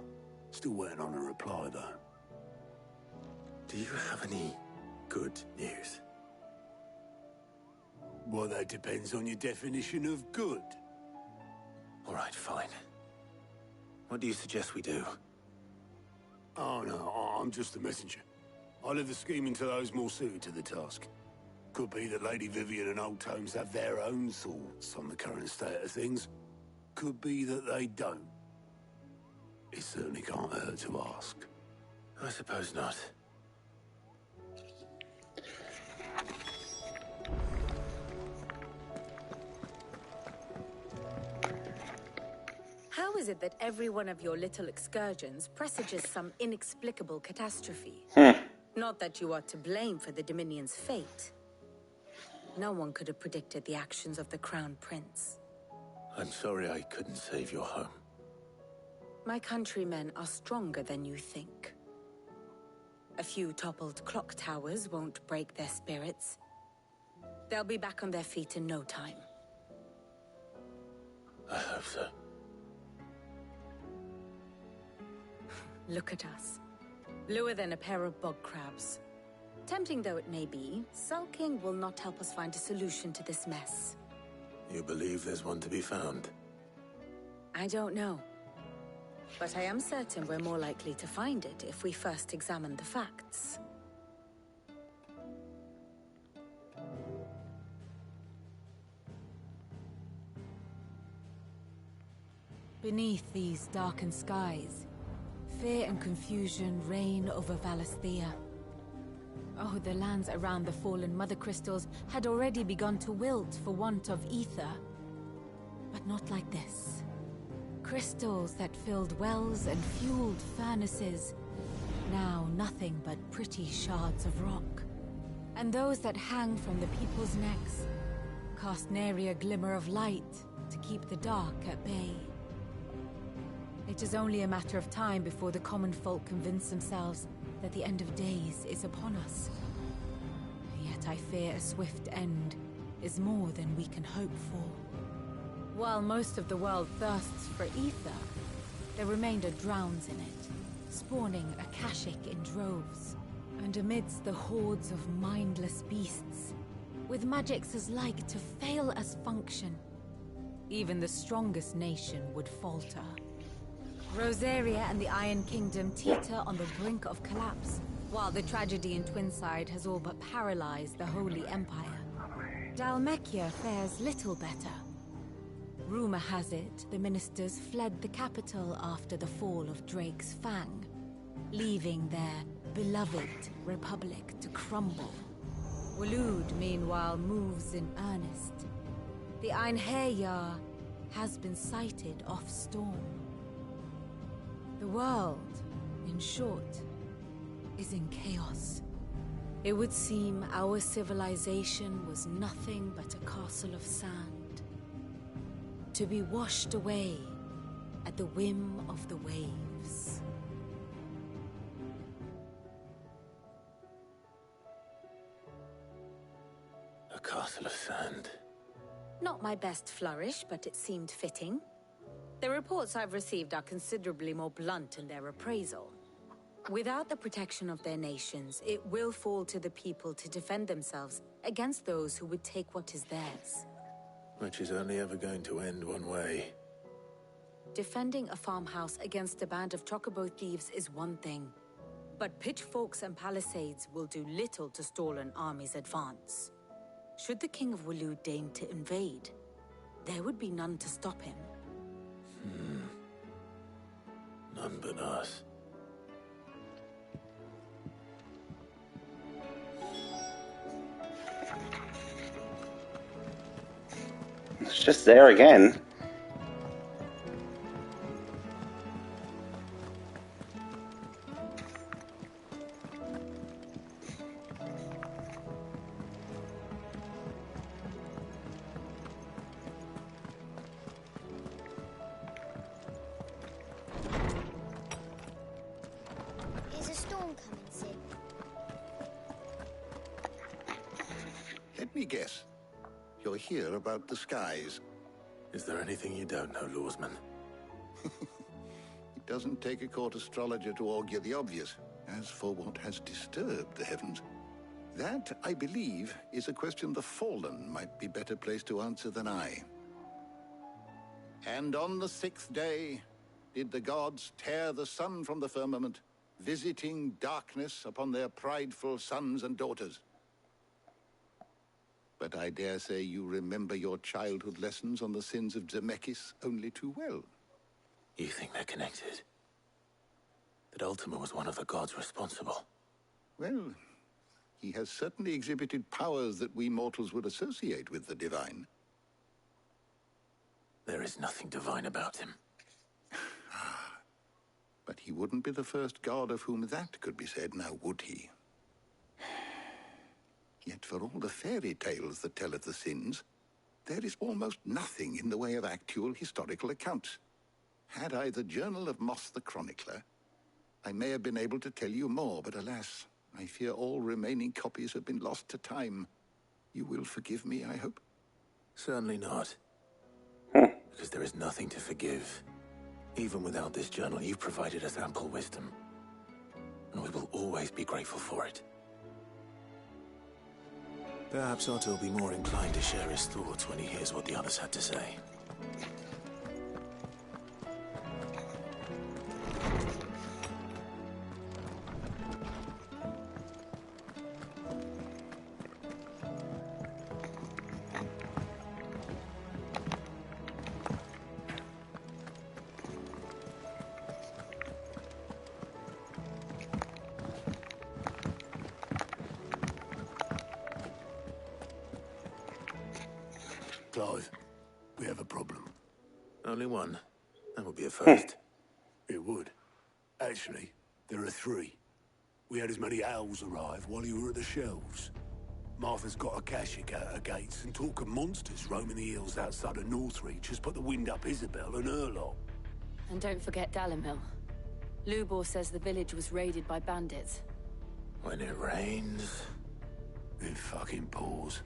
Still waiting on a reply, though. Do you have any good news? Well, that depends on your definition of good. All right, fine. What do you suggest we do? Oh, no, I'm just a messenger. I leave the scheming to those more suited to the task. Could be that Lady Vivian and Old Tomes have their own thoughts on the current state of things. Could be that they don't. It certainly can't hurt to ask. I suppose not. How is it that every one of your little excursions presages some inexplicable catastrophe? Not that you are to blame for the Dominion's fate. No one could have predicted the actions of the Crown Prince. I'm sorry I couldn't save your home. My countrymen are stronger than you think. A few toppled clock towers won't break their spirits. They'll be back on their feet in no time. I hope so. Look at us. Bluer than a pair of bog crabs. Tempting though it may be, sulking will not help us find a solution to this mess. You believe there's one to be found? I don't know. But I am certain we're more likely to find it if we first examine the facts. Beneath these darkened skies, fear and confusion reign over Valisthea. Oh, the lands around the fallen mother crystals had already begun to wilt for want of ether. But not like this. Crystals that filled wells and fueled furnaces. Now nothing but pretty shards of rock. And those that hang from the people's necks cast nary a glimmer of light to keep the dark at bay. It is only a matter of time before the common folk convince themselves that the end of days is upon us. Yet I fear a swift end is more than we can hope for. While most of the world thirsts for ether, the remainder drowns in it, spawning Akashic in droves. And amidst the hordes of mindless beasts, with magics as like to fail as function, even the strongest nation would falter. Rosaria and the Iron Kingdom teeter on the brink of collapse, while the tragedy in Twinside has all but paralyzed the Holy Empire. Dhalmekia fares little better. Rumor has it the ministers fled the capital after the fall of Drake's Fang, leaving their beloved republic to crumble. Waloed, meanwhile, moves in earnest. The Einherjar has been sighted off-storm. The world, in short, is in chaos. It would seem our civilization was nothing but a castle of sand, to be washed away at the whim of the waves. A castle of sand. Not my best flourish, but it seemed fitting. The reports I've received are considerably more blunt in their appraisal. Without the protection of their nations, it will fall to the people to defend themselves against those who would take what is theirs. Which is only ever going to end one way. Defending a farmhouse against a band of chocobo thieves is one thing, but pitchforks and palisades will do little to stall an army's advance. Should the King of Waloed deign to invade, there would be none to stop him. None but us. just there again. Is a storm coming, Sid? Let me guess. You're here about the skies. Is there anything you don't know, Lawsman? It doesn't take a court astrologer to augur the obvious. As for what has disturbed the heavens, that, I believe, is a question the Fallen might be better placed to answer than I. And on the 6th day did the gods tear the sun from the firmament, visiting darkness upon their prideful sons and daughters. But I dare say you remember your childhood lessons on the sins of Zemeckis only too well. You think they're connected? That Ultima was one of the gods responsible? Well, he has certainly exhibited powers that we mortals would associate with the divine. There is nothing divine about him. But he wouldn't be the first god of whom that could be said, now would he? Yet for all the fairy tales that tell of the sins, there is almost nothing in the way of actual historical accounts. Had I the Journal of Moss the Chronicler, I may have been able to tell you more, but alas, I fear all remaining copies have been lost to time. You will forgive me, I hope? Certainly not. Because there is nothing to forgive. Even without this journal, you've provided us ample wisdom. And we will always be grateful for it. Perhaps Otto will be more inclined to share his thoughts when he hears what the others had to say. Clive, we have a problem. Only one. That would be a first. It would. Actually, there are 3. We had as many owls arrive while you were at the shelves. Martha's got a Akashic out her gates, and talk of monsters roaming the hills outside of Northreach has put the wind up Isabel and her lot. And don't forget Dalimil. Lubor says the village was raided by bandits. When it rains... It fucking pours.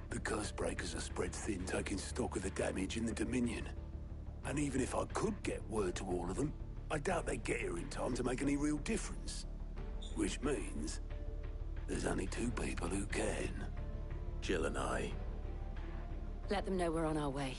The curse breakers are spread thin, taking stock of the damage in the Dominion. And even if I could get word to all of them, I doubt they'd get here in time to make any real difference. Which means there's only 2 people who can. Jill and I. Let them know we're on our way.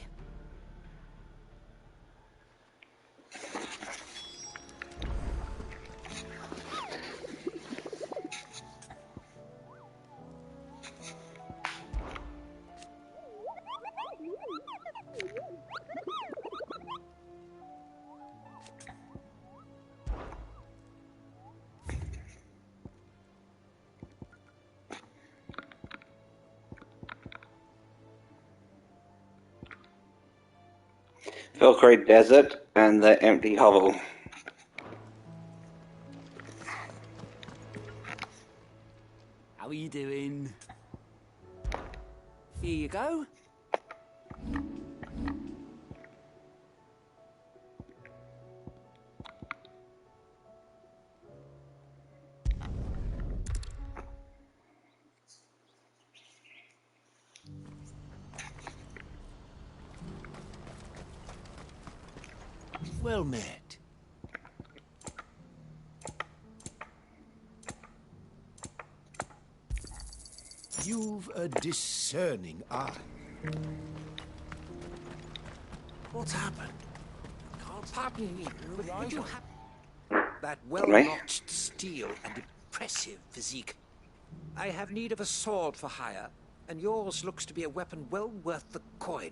Valkyrie Desert and the empty hovel. How are you doing? Here you go. Well met. You've a discerning eye. What's happened? Can't pardon me. Did you That well-notched steel and impressive physique. I have need of a sword for hire, and yours looks to be a weapon well worth the coin.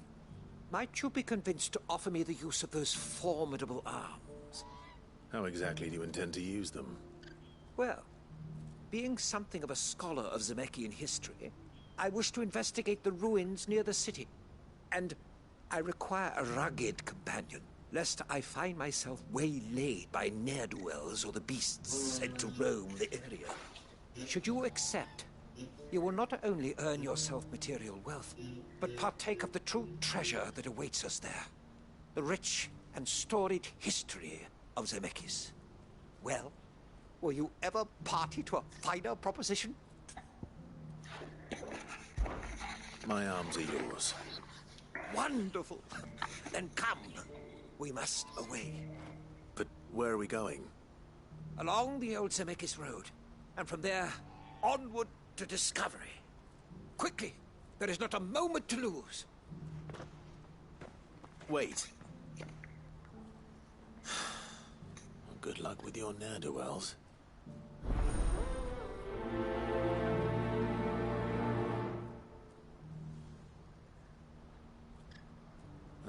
Might you be convinced to offer me the use of those formidable arms? How exactly do you intend to use them? Well, being something of a scholar of Zemeckis history, I wish to investigate the ruins near the city. And I require a rugged companion, lest I find myself waylaid by ne'er-do-wells or the beasts sent to roam the area. Should you accept, you will not only earn yourself material wealth, but partake of the true treasure that awaits us there. The rich and storied history of Zemeckis. Well, were you ever party to a finer proposition? My arms are yours. Wonderful. Then come. We must away. But where are we going? Along the old Zemeckis Road, and from there, onward to discovery. Quickly! There is not a moment to lose. Wait. Good luck with your ne'er-do-wells.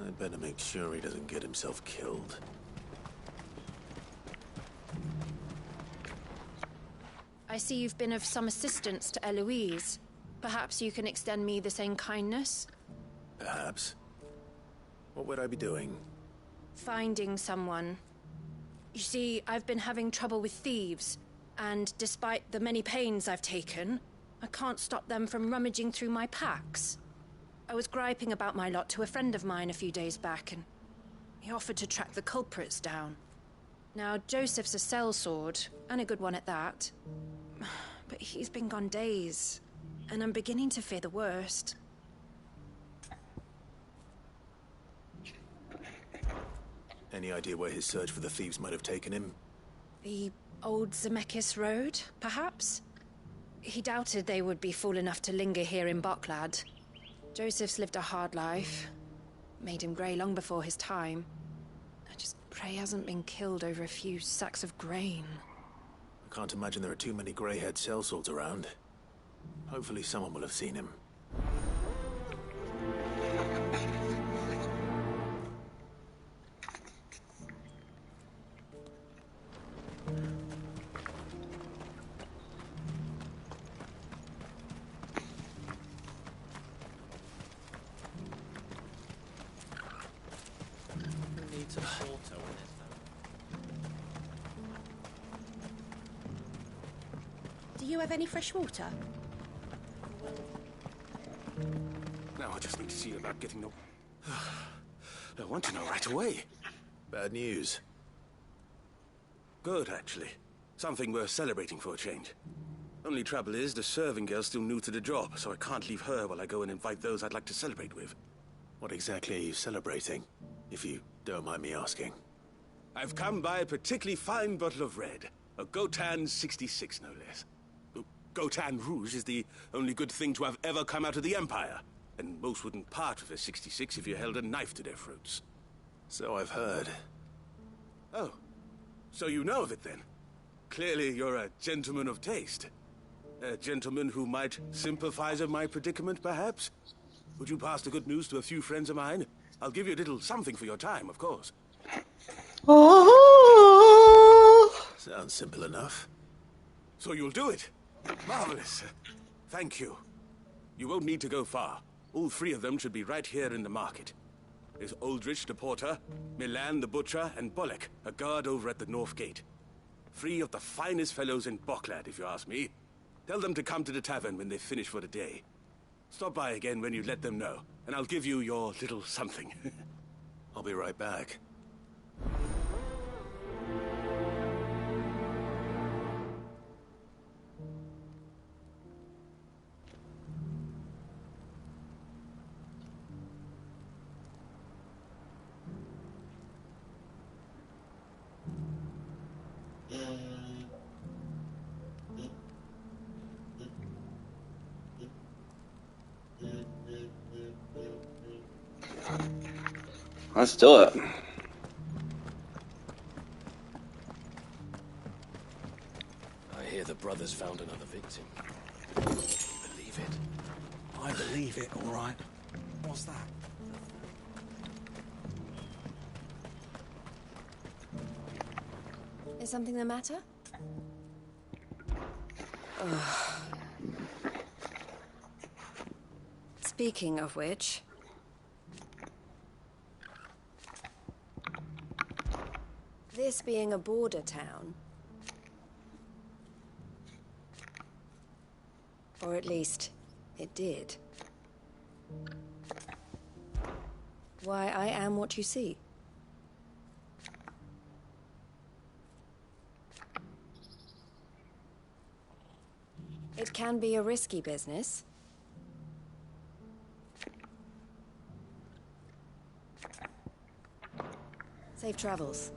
I'd better make sure he doesn't get himself killed. I see you've been of some assistance to Eloise. Perhaps you can extend me the same kindness? Perhaps. What would I be doing? Finding someone. You see, I've been having trouble with thieves, and despite the many pains I've taken, I can't stop them from rummaging through my packs. I was griping about my lot to a friend of mine a few days back, and he offered to track the culprits down. Now, Joseph's a sellsword, and a good one at that. But he's been gone days, and I'm beginning to fear the worst. Any idea where his search for the thieves might have taken him? The old Zemeckis Road, perhaps? He doubted they would be fool enough to linger here in Boklad. Joseph's lived a hard life. Made him grey long before his time. I just pray he hasn't been killed over a few sacks of grain. I can't imagine there are too many grey-haired sellswords around. Hopefully someone will have seen him. Do you have any fresh water? Now I just need to see about getting the... I want to know right away. Bad news. Good, actually. Something worth celebrating for a change. Only trouble is, the serving girl's still new to the job, so I can't leave her while I go and invite those I'd like to celebrate with. What exactly are you celebrating, if you don't mind me asking? I've come by a particularly fine bottle of red. A Gotan 66, no less. Gotan Rouge is the only good thing to have ever come out of the Empire. And most wouldn't part with a 66 if you held a knife to their throats. So I've heard. Oh, so you know of it then? Clearly you're a gentleman of taste. A gentleman who might sympathize with my predicament, perhaps? Would you pass the good news to a few friends of mine? I'll give you a little something for your time, of course. Oh! Sounds simple enough. So you'll do it? Marvelous. Thank you. You won't need to go far. All three of them should be right here in the market. There's Aldrich the porter, Milan the butcher, and Bolek, a guard over at the north gate. Three of the finest fellows in Boklad, if you ask me. Tell them to come to the tavern when they finish for the day. Stop by again when you let them know, and I'll give you your little something. I'll be right back. Let's do it. I hear the brothers found another victim. Believe it? I believe it, all right. What's that? Is something the matter? Speaking of which... This being a border town, or at least it did. Why, I am what you see. It can be a risky business. Safe travels.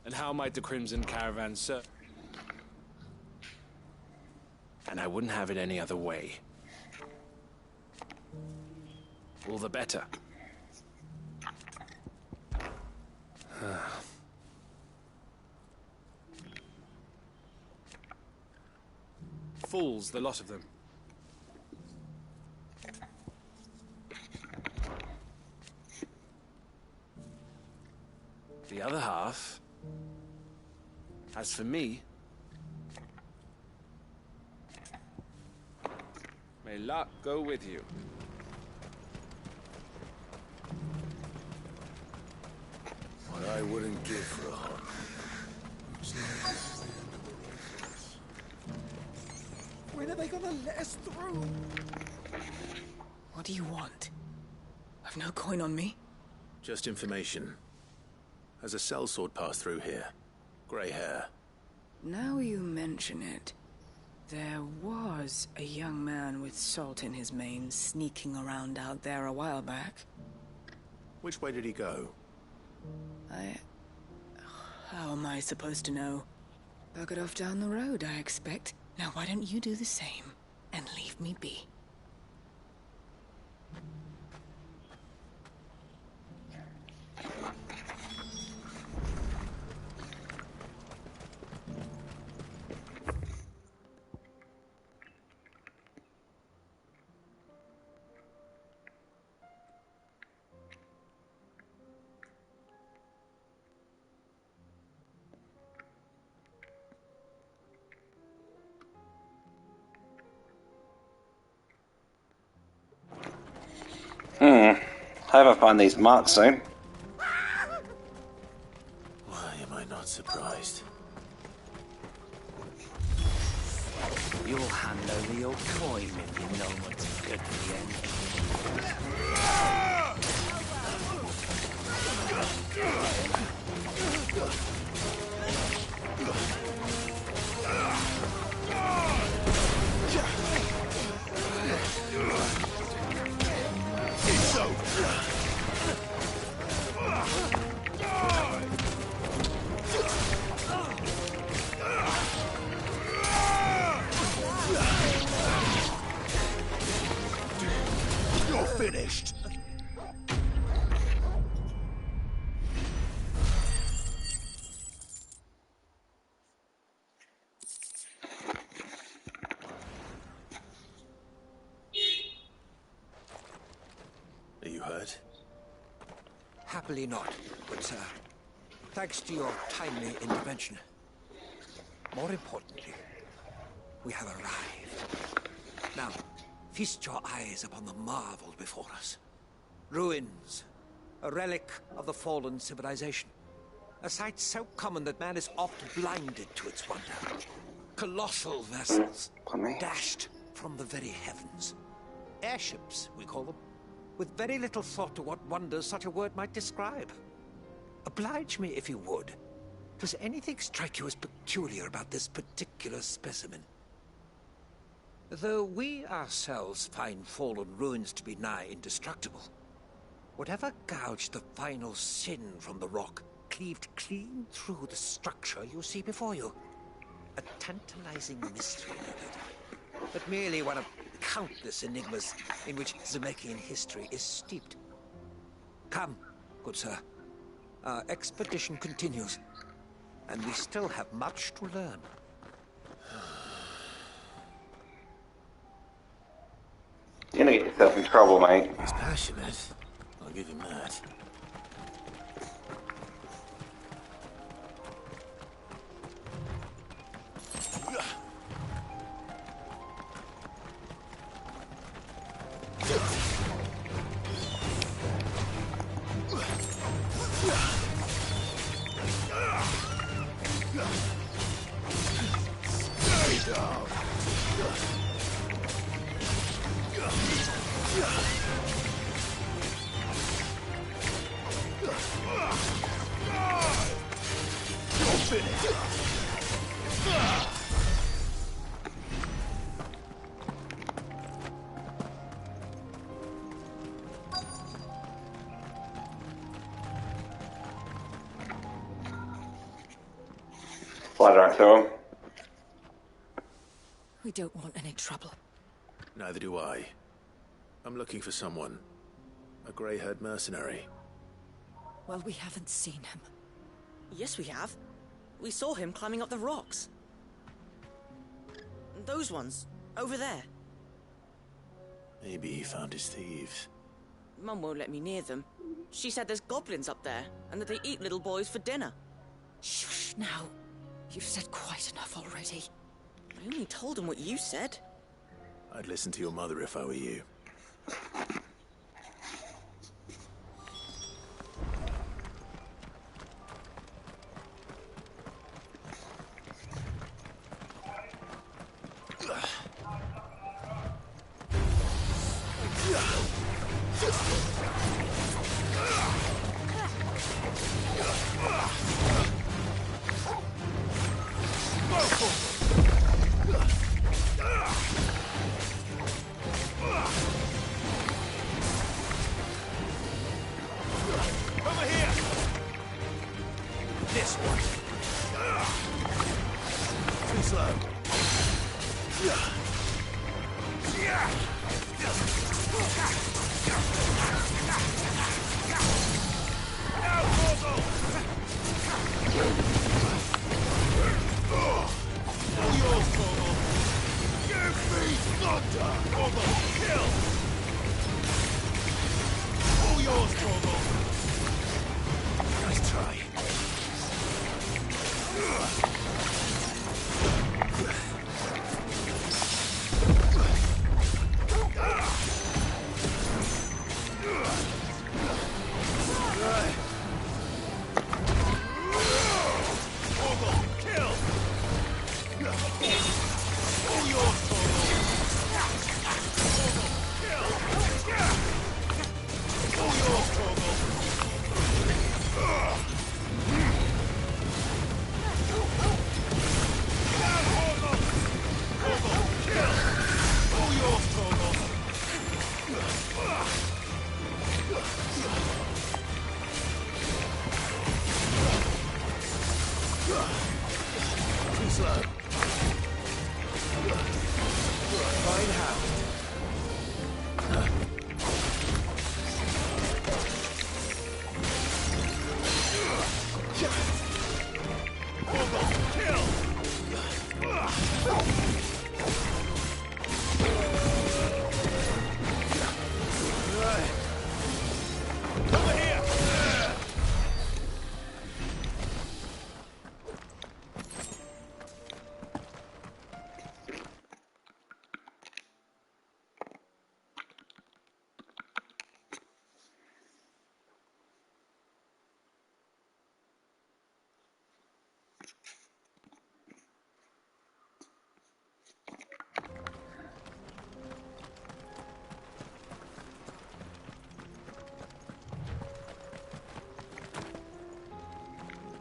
And how might the Crimson Caravan serve? And I wouldn't have it any other way. All the better. Fools, the lot of them. The other half, as for me, may luck go with you. What I wouldn't give for a heart. When are they gonna let us through? What do you want? I've no coin on me. Just information. Has a sellsword passed through here? Grey hair. Now you mention it, there was a young man with salt in his mane sneaking around out there a while back. Which way did he go? How am I supposed to know? Buggered off down the road, I expect. Now why don't you do the same and leave me be? I hope I find these marks soon. Why am I not surprised? You'll hand over your coin if you know what's good for the end. You're finished. Are you hurt? Happily not, good sir. Thanks to your timely intervention. More importantly, we have arrived. Now, feast your eyes upon the marvel before us. Ruins, a relic of the fallen civilization. A sight so common that man is oft blinded to its wonder. Colossal vessels, dashed from the very heavens. Airships, we call them, with very little thought to what wonders such a word might describe. Oblige me if you would. Does anything strike you as peculiar about this particular specimen? Though we ourselves find fallen ruins to be nigh indestructible, whatever gouged the final sin from the rock cleaved clean through the structure you see before you. A tantalizing mystery, no doubt, but merely one of countless enigmas in which Zemeckis history is steeped. Come, good sir. Our expedition continues, and we still have much to learn. You're gonna get yourself in trouble, mate. He's passionate. I'll give him that. Fly right through him. We don't want any trouble. Neither do I. I'm looking for someone. A grey-haired mercenary. Well, we haven't seen him. Yes, we have. We saw him climbing up the rocks. Those ones, over there. Maybe he found his thieves. Mum won't let me near them. She said there's goblins up there, and that they eat little boys for dinner. Shush now. You've said quite enough already. I only told him what you said. I'd listen to your mother if I were you.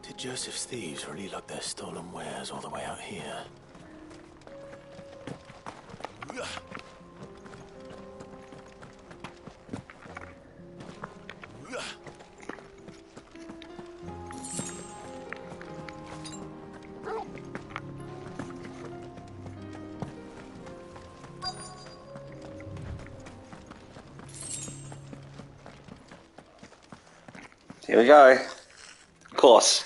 Did Joseph's thieves really lug their stolen wares all the way out here? Here we go. Of course.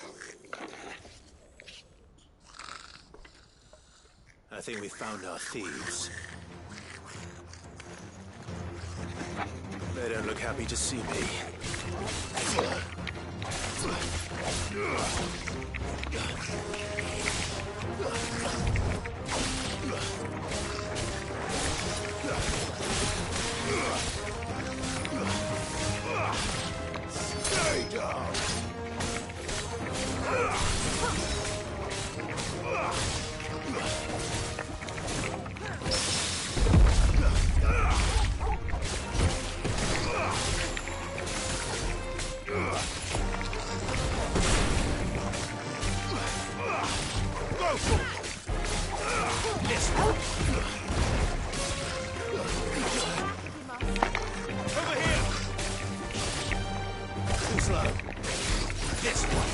I think we found our thieves. They don't look happy to see me. Stay down. this! Over here! Too slow. This one.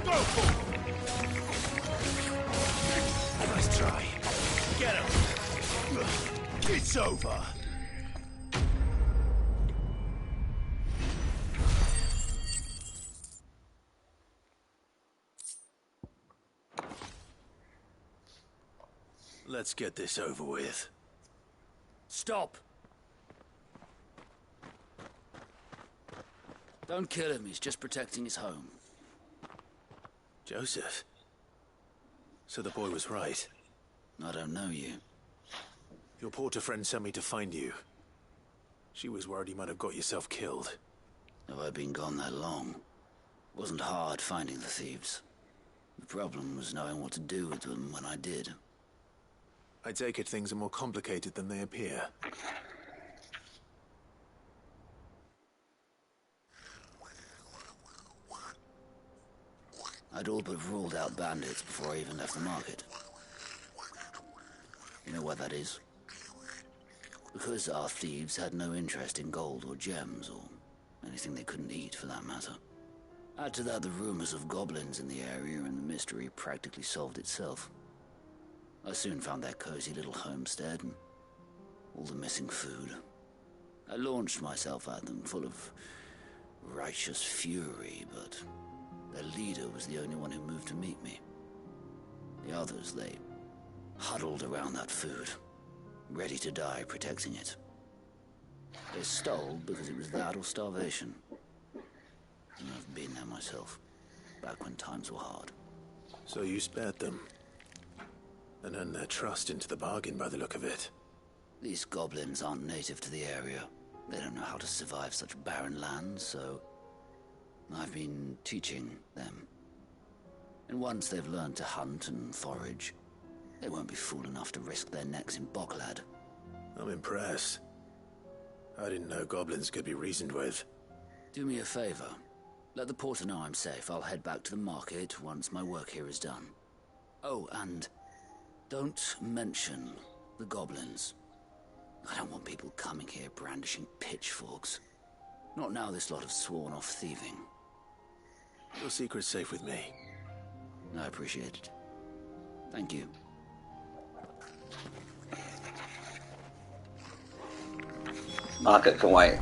Go for it! Nice try. Get him! It's over! Let's get this over with. Stop! Don't kill him, he's just protecting his home. Joseph? So the boy was right. I don't know you. Your porter friend sent me to find you. She was worried you might have got yourself killed. Have I been gone that long? It wasn't hard finding the thieves. The problem was knowing what to do with them when I did. I take it things are more complicated than they appear. I'd all but ruled out bandits before I even left the market. You know why that is? Because our thieves had no interest in gold or gems, or anything they couldn't eat for that matter. Add to that the rumors of goblins in the area, and the mystery practically solved itself. I soon found their cozy little homestead, and all the missing food. I launched myself at them, full of righteous fury, but their leader was the only one who moved to meet me. The others, they huddled around that food, ready to die protecting it. They stole because it was that or starvation. And I've been there myself, back when times were hard. So you spared them? And earned their trust into the bargain by the look of it. These goblins aren't native to the area. They don't know how to survive such barren lands, so I've been teaching them. And once they've learned to hunt and forage, they won't be fool enough to risk their necks in Bocklad. I'm impressed. I didn't know goblins could be reasoned with. Do me a favor. Let the porter know I'm safe. I'll head back to the market once my work here is done. Oh, and don't mention the goblins. I don't want people coming here brandishing pitchforks. Not now this lot have sworn off thieving. Your secret's safe with me. I appreciate it. Thank you. Market can wait.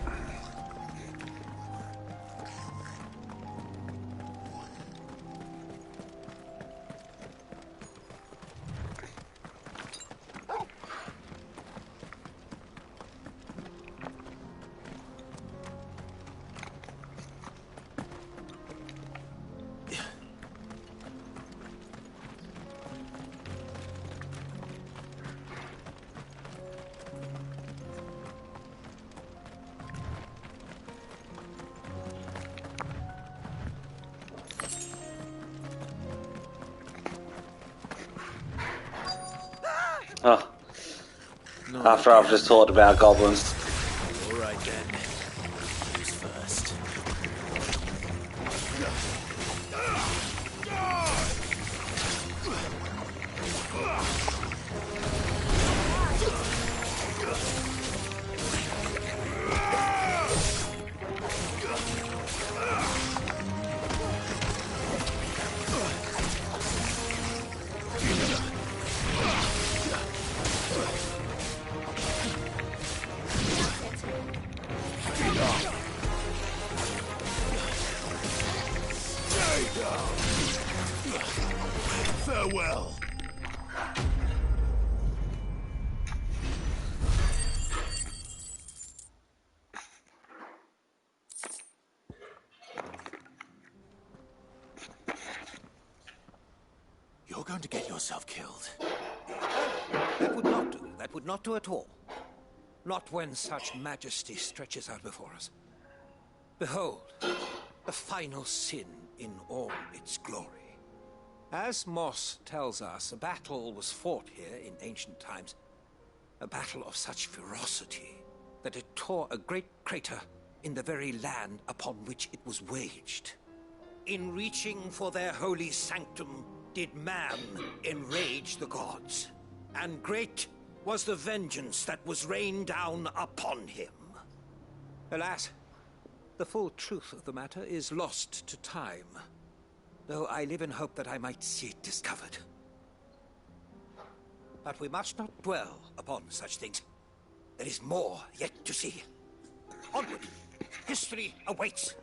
Oh. No, After I've just talked about goblins. Alright then. Who's first? Farewell. You're going to get yourself killed. That would not do. That would not do at all. Not when such majesty stretches out before us. Behold, the final sin in all its glory. As Moss tells us, a battle was fought here in ancient times. A battle of such ferocity that it tore a great crater in the very land upon which it was waged. In reaching for their holy sanctum did man enrage the gods, and great was the vengeance that was rained down upon him. Alas, the full truth of the matter is lost to time, though I live in hope that I might see it discovered. But we must not dwell upon such things. There is more yet to see. Onward! History awaits!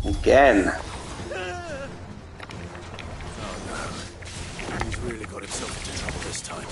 Again. Oh no. He's really got himself into trouble this time.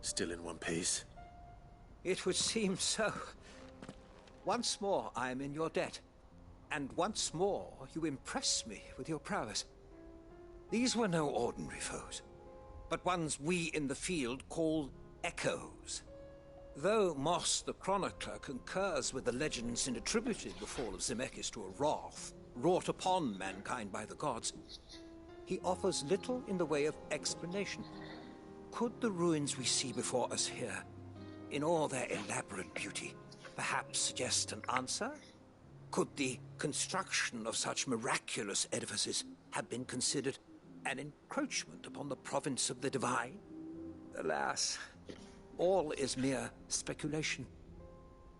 Still in one piece? It would seem so. Once more I am in your debt, and once more you impress me with your prowess. These were no ordinary foes, but ones we in the field call echoes. Though Moss the Chronicler concurs with the legends in attributing the fall of Zemeckis to a wrath wrought upon mankind by the gods, he offers little in the way of explanation. Could the ruins we see before us here, in all their elaborate beauty, perhaps suggest an answer? Could the construction of such miraculous edifices have been considered an encroachment upon the province of the divine? Alas, all is mere speculation.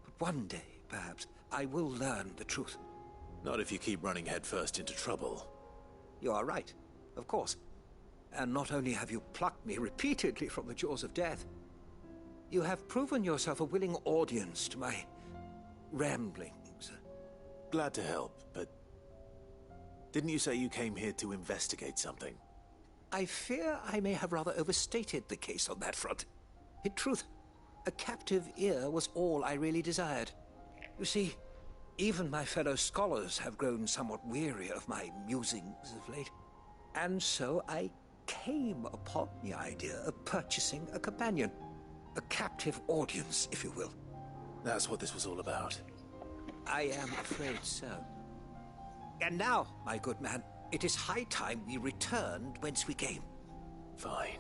But one day, perhaps, I will learn the truth. Not if you keep running headfirst into trouble. You are right, of course. And not only have you plucked me repeatedly from the jaws of death, you have proven yourself a willing audience to my ramblings. Glad to help, but didn't you say you came here to investigate something? I fear I may have rather overstated the case on that front. In truth, a captive ear was all I really desired. You see, even my fellow scholars have grown somewhat weary of my musings of late, and so I came upon the idea of purchasing a companion. A captive audience, if you will. That's what this was all about. I am afraid so. And now, my good man, it is high time we returned whence we came. Fine.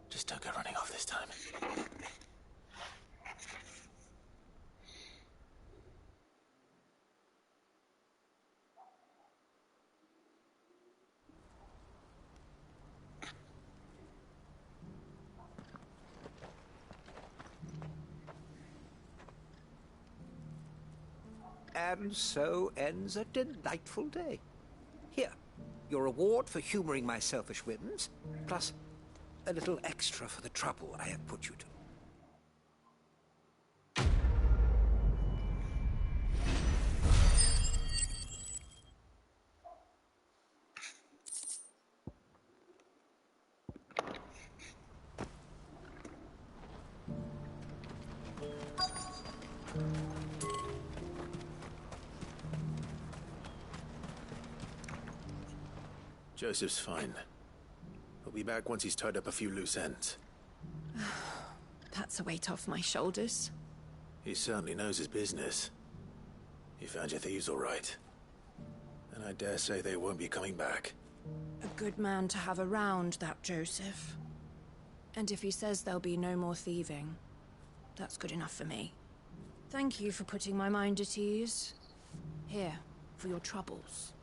Just don't go running off this time. And so ends a delightful day. Here, your reward for humoring my selfish whims, plus a little extra for the trouble I have put you to. Joseph's fine. He'll be back once he's tied up a few loose ends. That's a weight off my shoulders. He certainly knows his business. You found your thieves all right. And I dare say they won't be coming back. A good man to have around, that Joseph. And if he says there'll be no more thieving, that's good enough for me. Thank you for putting my mind at ease. Here, for your troubles.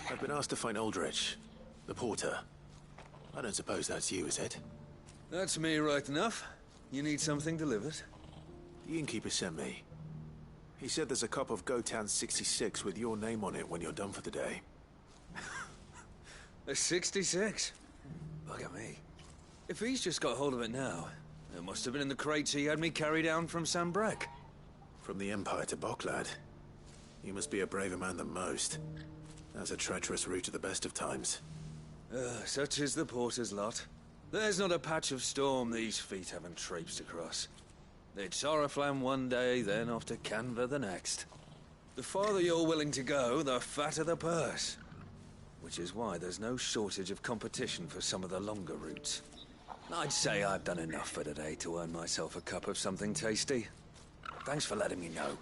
I've been asked to find Aldrich, the porter. I don't suppose that's you, is it? That's me, right enough. You need something delivered? The innkeeper sent me. He said there's a cup of Gotown 66 with your name on it when you're done for the day. A 66? Bugger me. If he's just got hold of it now, it must have been in the crates he had me carry down from Sambrec. From the Empire to Boklad. You must be a braver man than most. That's a treacherous route at the best of times. Such is the porter's lot. There's not a patch of storm these feet haven't traipsed across. It's Oriflamme one day, then off to Canva the next. The farther you're willing to go, the fatter the purse. Which is why there's no shortage of competition for some of the longer routes. I'd say I've done enough for today to earn myself a cup of something tasty. Thanks for letting me know.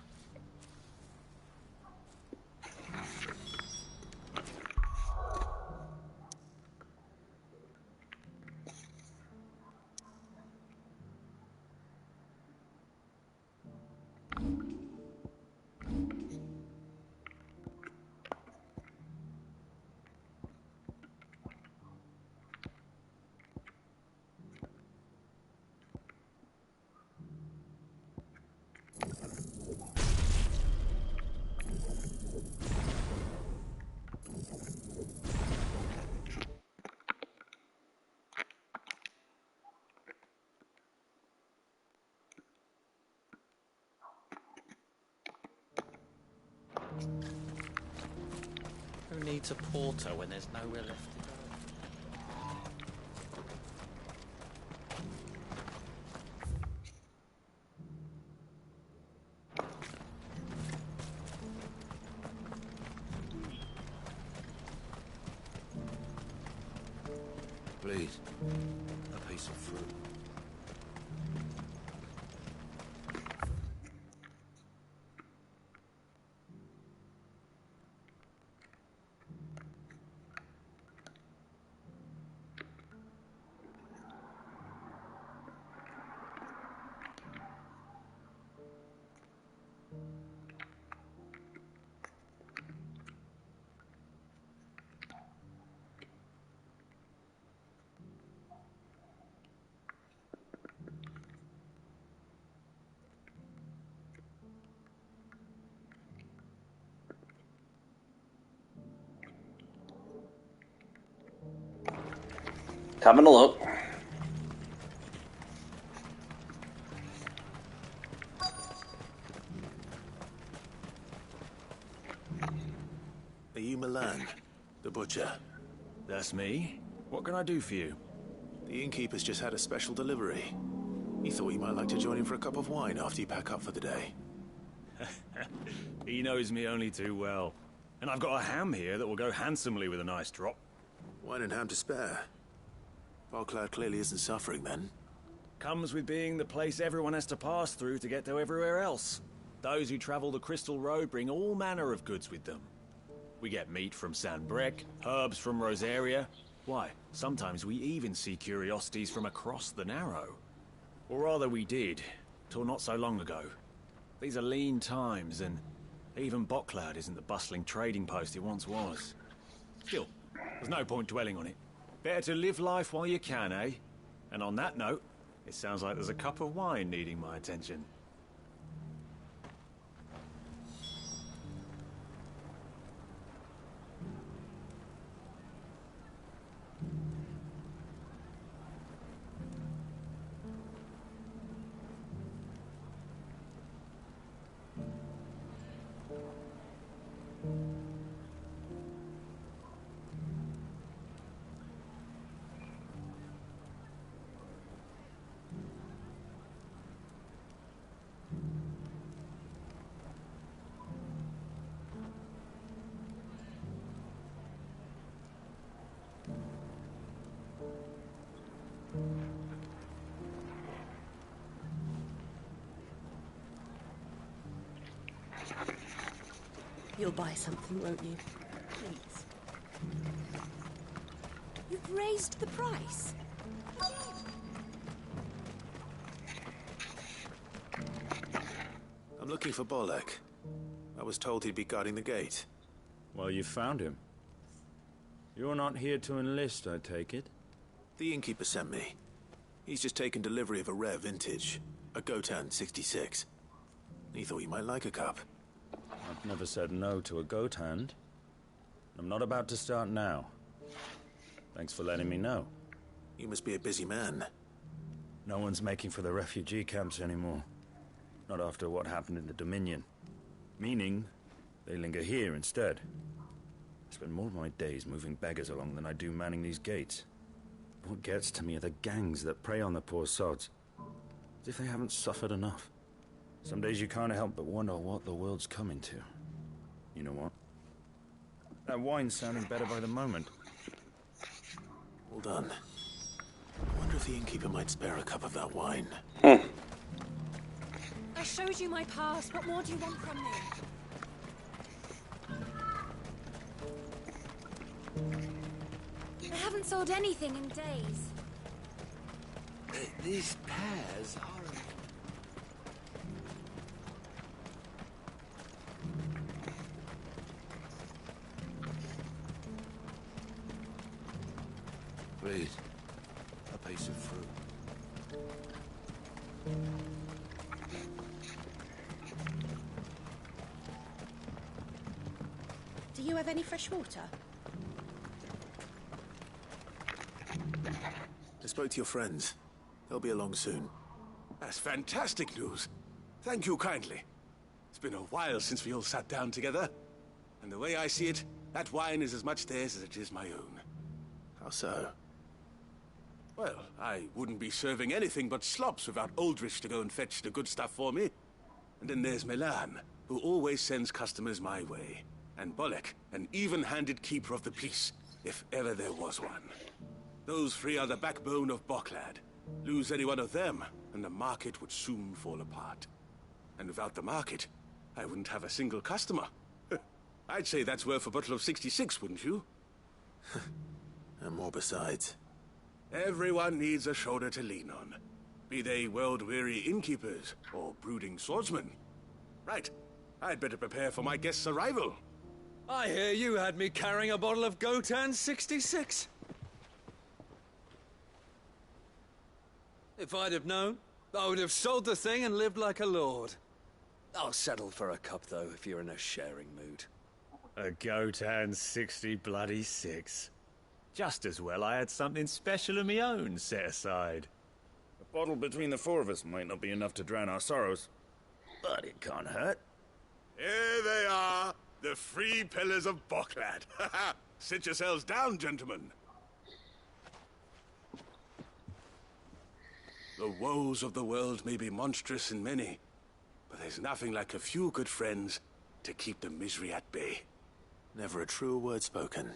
Who needs a porter when there's nowhere left to go? Please, a piece of fruit. Having a look. Are you Milan, the butcher? That's me. What can I do for you? The The innkeeper's just had a special delivery. He thought you might like to join him for a cup of wine after you pack up for the day. He knows me only too well. And I've got a ham here that will go handsomely with a nice drop. Wine and ham to spare. Barclad clearly isn't suffering then. Comes with being the place everyone has to pass through to get to everywhere else. Those who travel the Crystal Road bring all manner of goods with them. We get meat from San Brec, herbs from Rosaria. Why, sometimes we even see curiosities from across the Narrow. Or rather we did, till not so long ago. These are lean times, and even Barclad isn't the bustling trading post it once was. Still, there's no point dwelling on it. Better to live life while you can, eh? And on that note, it sounds like there's a cup of wine needing my attention. You'll buy something, won't you? Please. You've raised the price. I'm looking for Bolek. I was told he'd be guarding the gate. Well, you found him. You're not here to enlist, I take it? The innkeeper sent me. He's just taken delivery of a rare vintage, a Gotan 66. He thought you might like a cup. I've never said no to a goat hand. I'm not about to start now. Thanks for letting me know. You must be a busy man. No one's making for the refugee camps anymore. Not after what happened in the Dominion. Meaning, they linger here instead. I spend more of my days moving beggars along than I do manning these gates. What gets to me are the gangs that prey on the poor sods. As if they haven't suffered enough. Some days you can't help but wonder what the world's coming to. You know what? That wine's sounding better by the moment. Well done. I wonder if the innkeeper might spare a cup of that wine. I showed you my pass. What more do you want from me? I haven't sold anything in days. These pears are... Please, a piece of fruit. Do you have any fresh water? I spoke to your friends. They'll be along soon. That's fantastic news. Thank you kindly. It's been a while since we all sat down together. And the way I see it, that wine is as much theirs as it is my own. How so? Well, I wouldn't be serving anything but slops without Aldrich to go and fetch the good stuff for me. And then there's Milan, who always sends customers my way. And Bolek, an even-handed keeper of the peace, if ever there was one. Those three are the backbone of Barclad. Lose any one of them, and the market would soon fall apart. And without the market, I wouldn't have a single customer. I'd say that's worth a bottle of 66, wouldn't you? And more besides. Everyone needs a shoulder to lean on. Be they world-weary innkeepers or brooding swordsmen. Right. I'd better prepare for my guest's arrival. I hear you had me carrying a bottle of Gotan 66. If I'd have known, I would have sold the thing and lived like a lord. I'll settle for a cup, though, if you're in a sharing mood. A Gotan 66. Just as well I had something special of my own set aside. A bottle between the four of us might not be enough to drown our sorrows, but it can't hurt. Here they are, the three pillars of Barclad. Sit yourselves down, gentlemen. The woes of the world may be monstrous and many, but there's nothing like a few good friends to keep the misery at bay. Never a truer word spoken.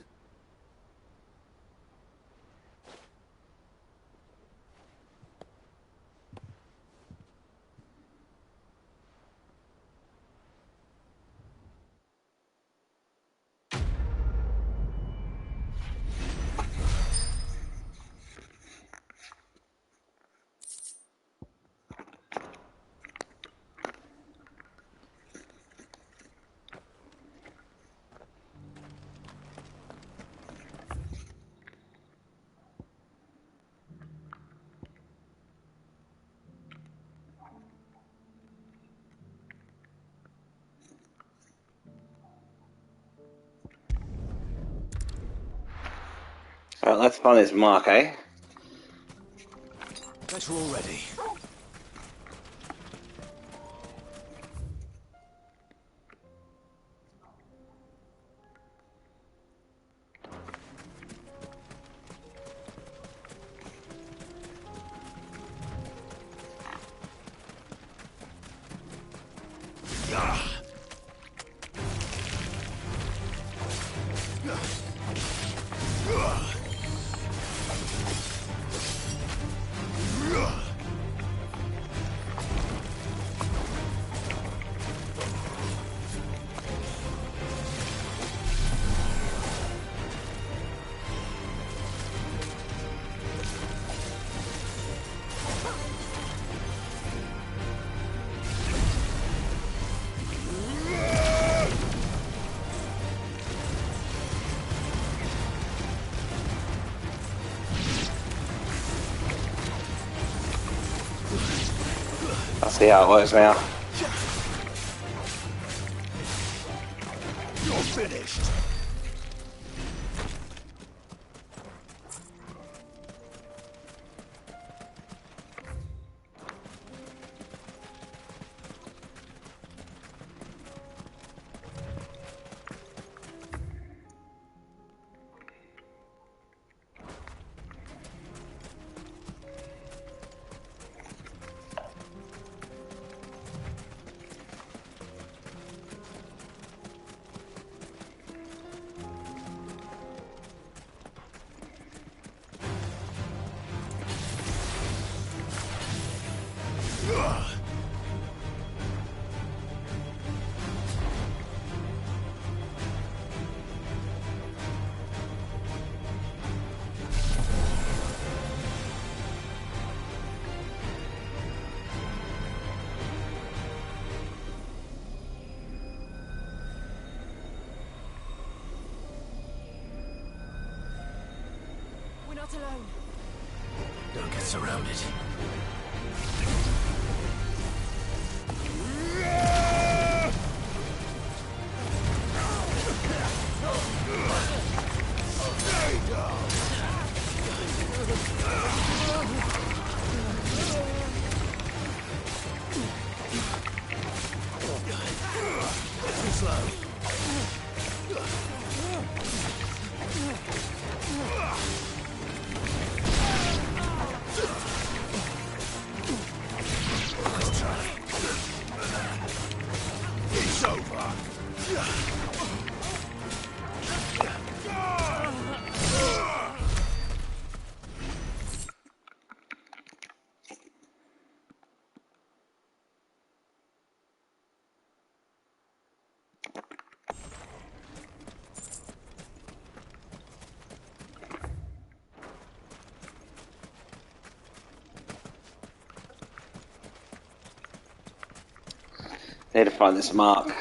Alright, let's find this mark, eh? Bet we're all ready. I'll see how it works now. You're finished. Not alone. Don't get surrounded. Too slow. Need to find this mark.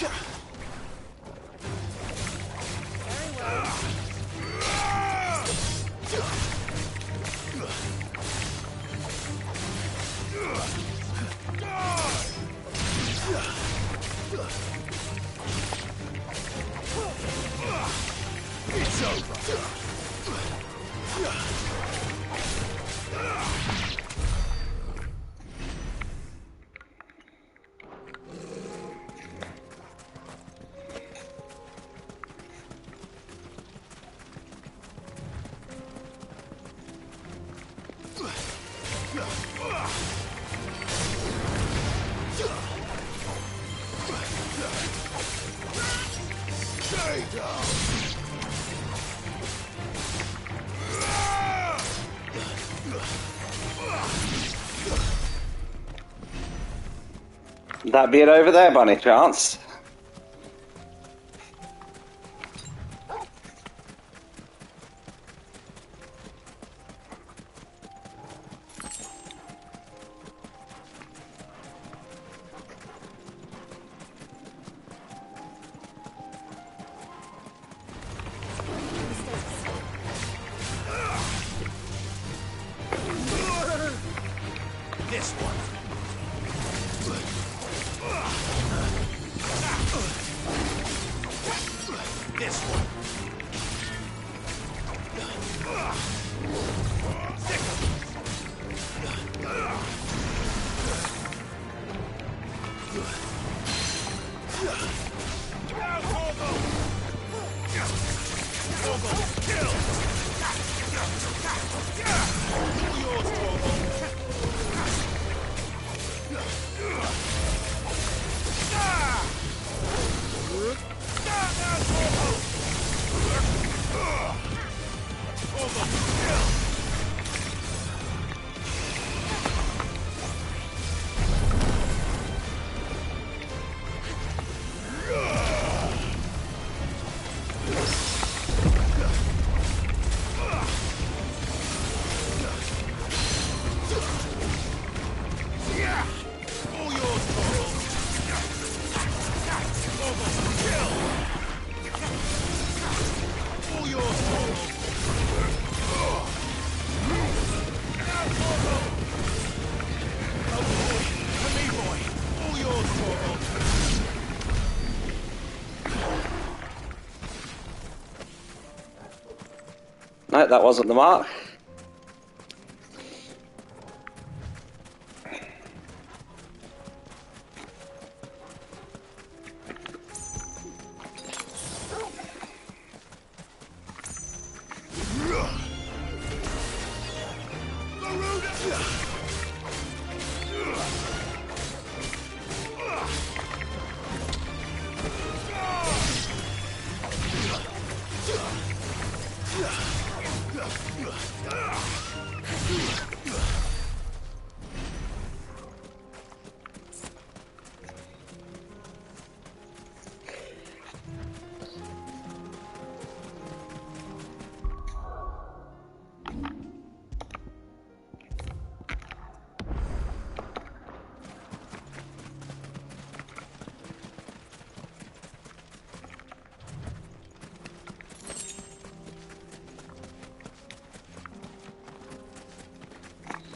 It's over. That be it over there by any chance? This one. This one. No, that wasn't the mark.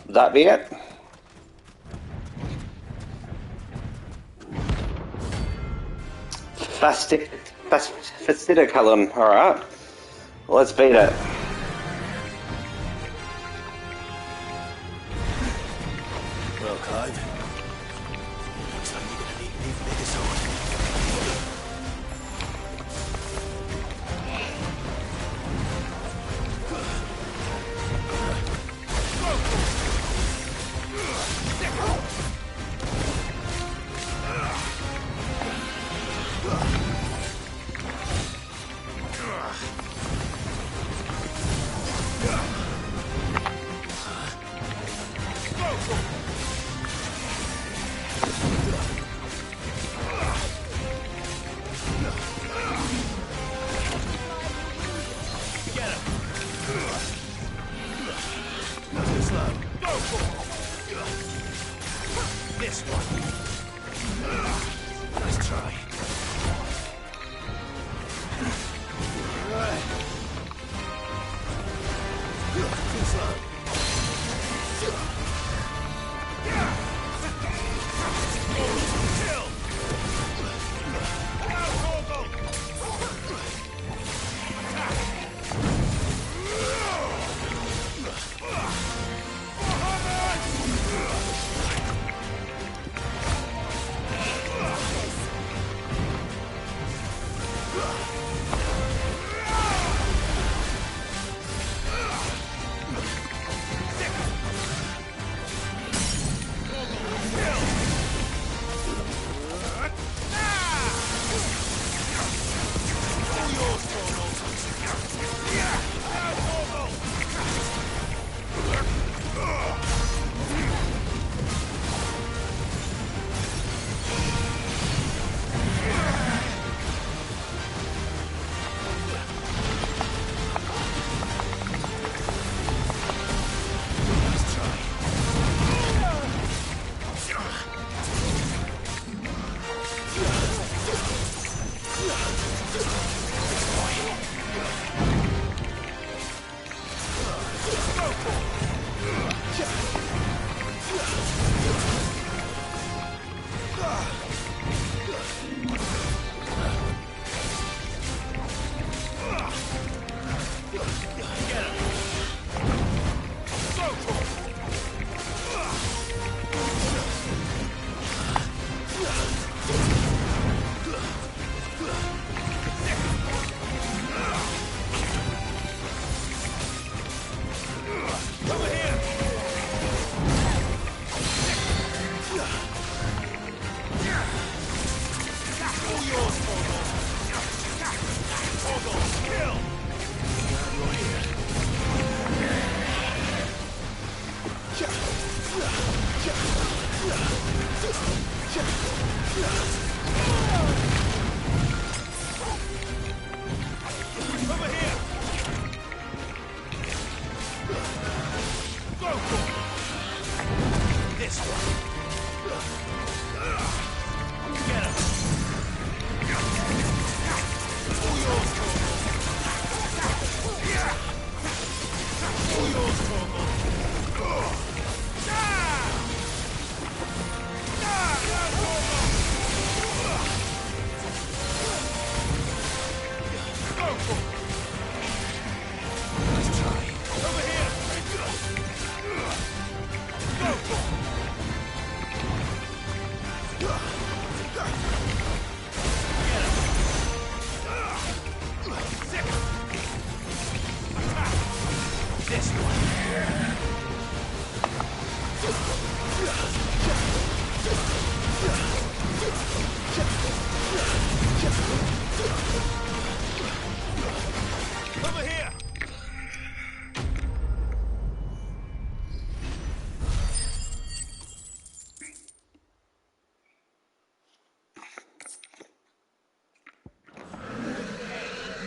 That be it? Fastidiculum, alright. Let's beat it. Well, Clive, looks like you're gonna need an even bigger sword. This one. Nice try.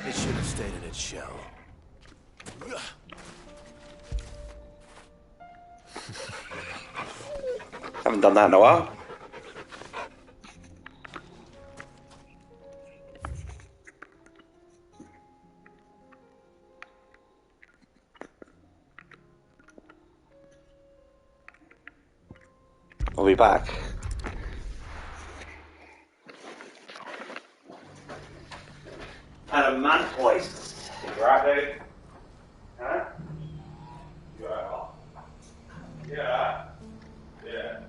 It should have stayed in its shell. Haven't done that in a while. I'll be back. And a man voice. You right, dude? Huh? You right? Yeah. Yeah.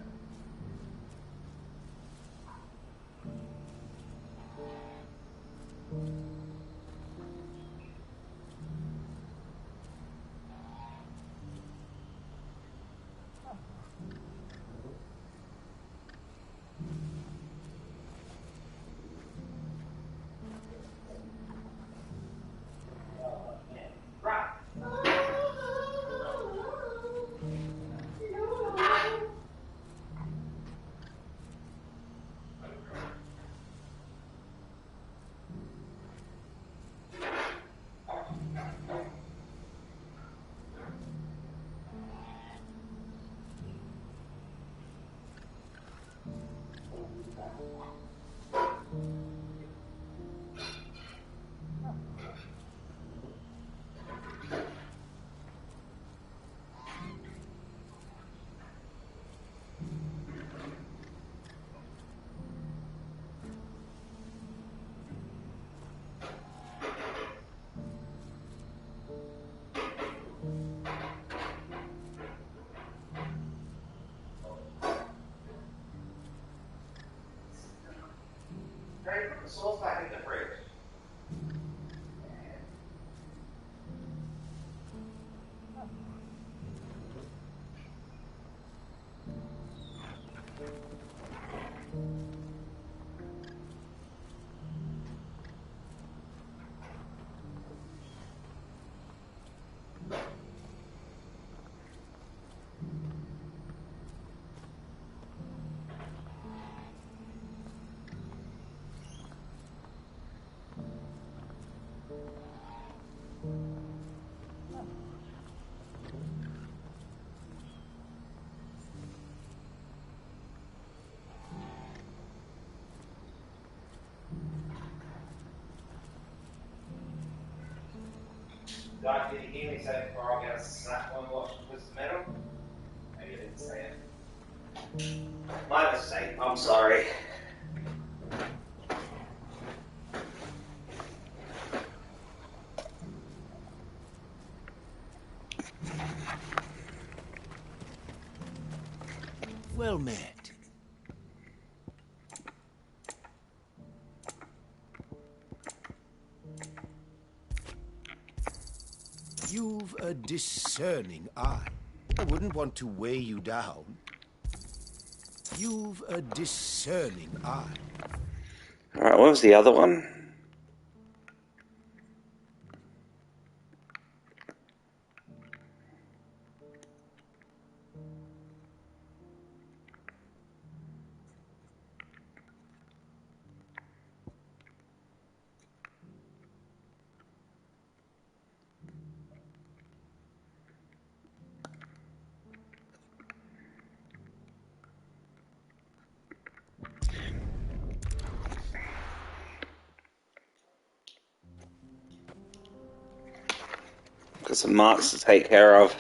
the sauce back in the fridge. Doc, did you hear me say before I get a snap on what was the middle? Maybe I didn't say it. My mistake, I'm sorry. Well met. You've a discerning eye. I wouldn't want to weigh you down. You've a discerning eye. Alright, what was the other one? Got some marks to take care of.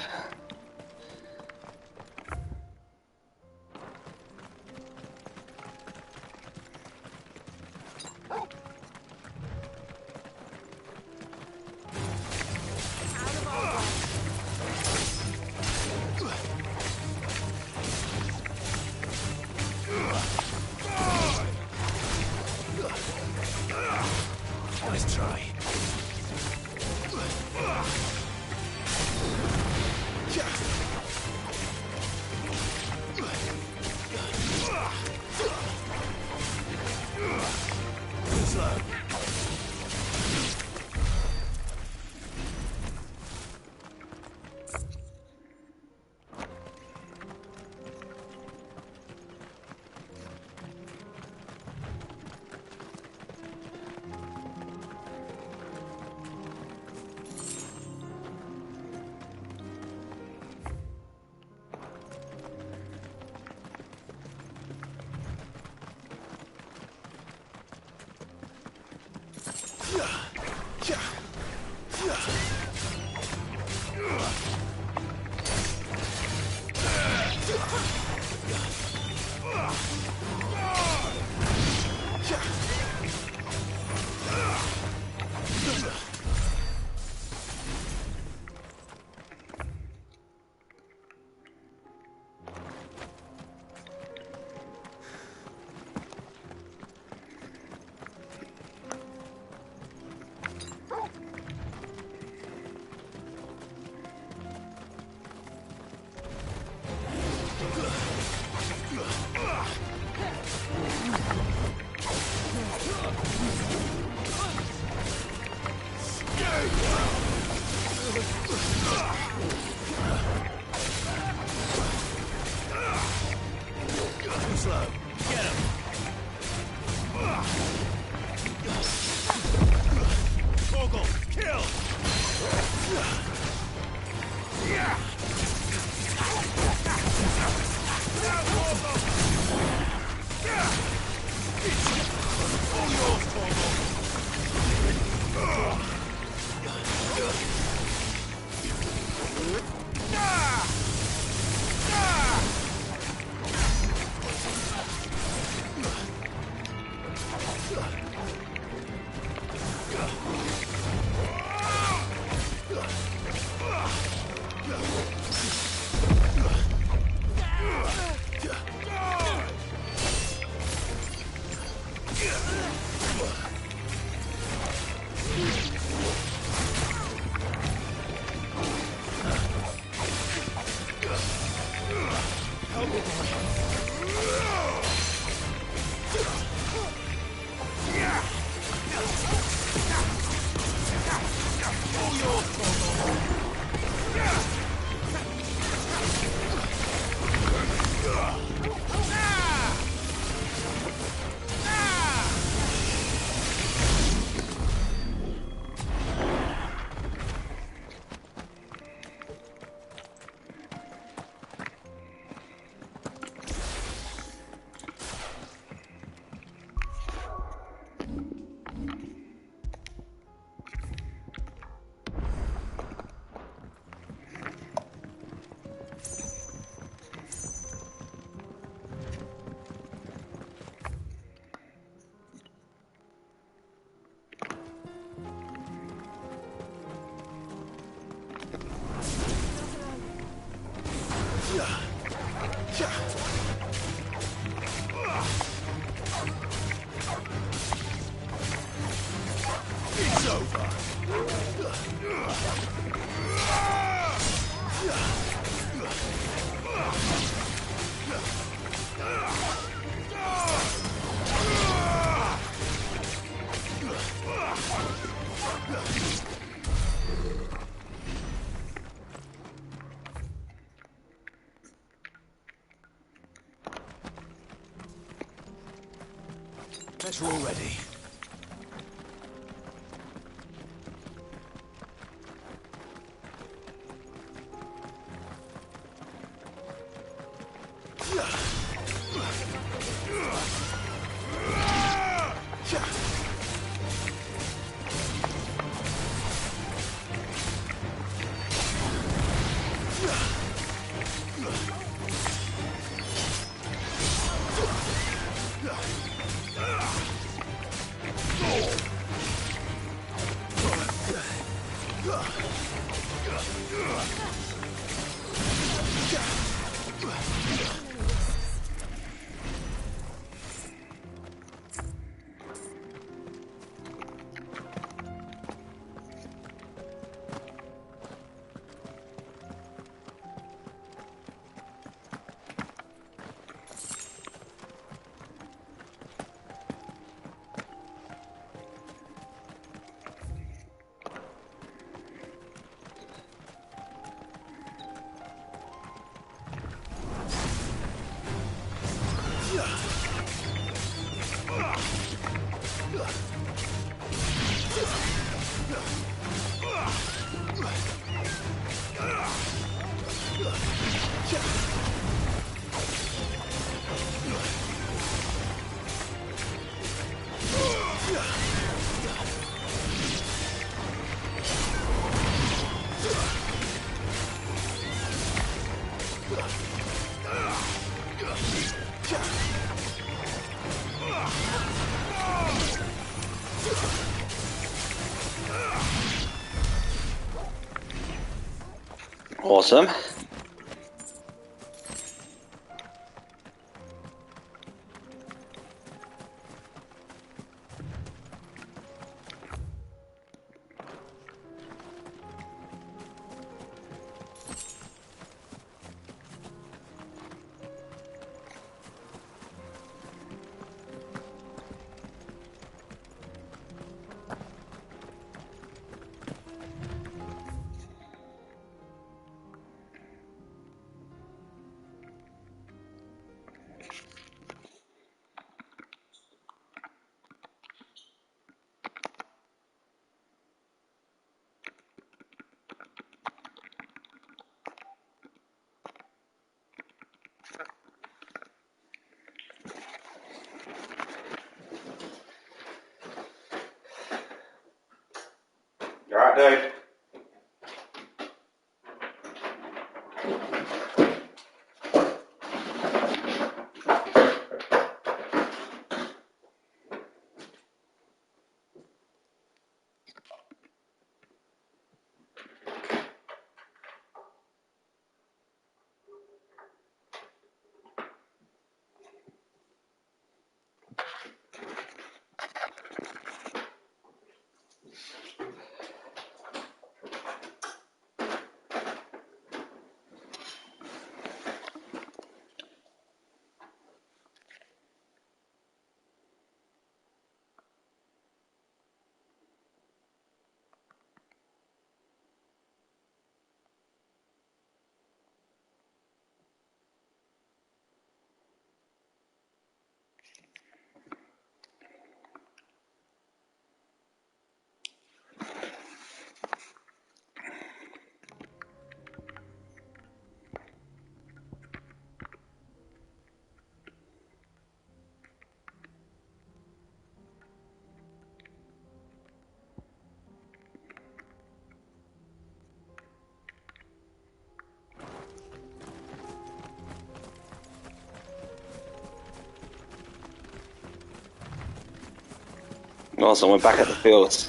Nice try. Better already. Awesome. You alright, dude? Awesome, we're back at the fields.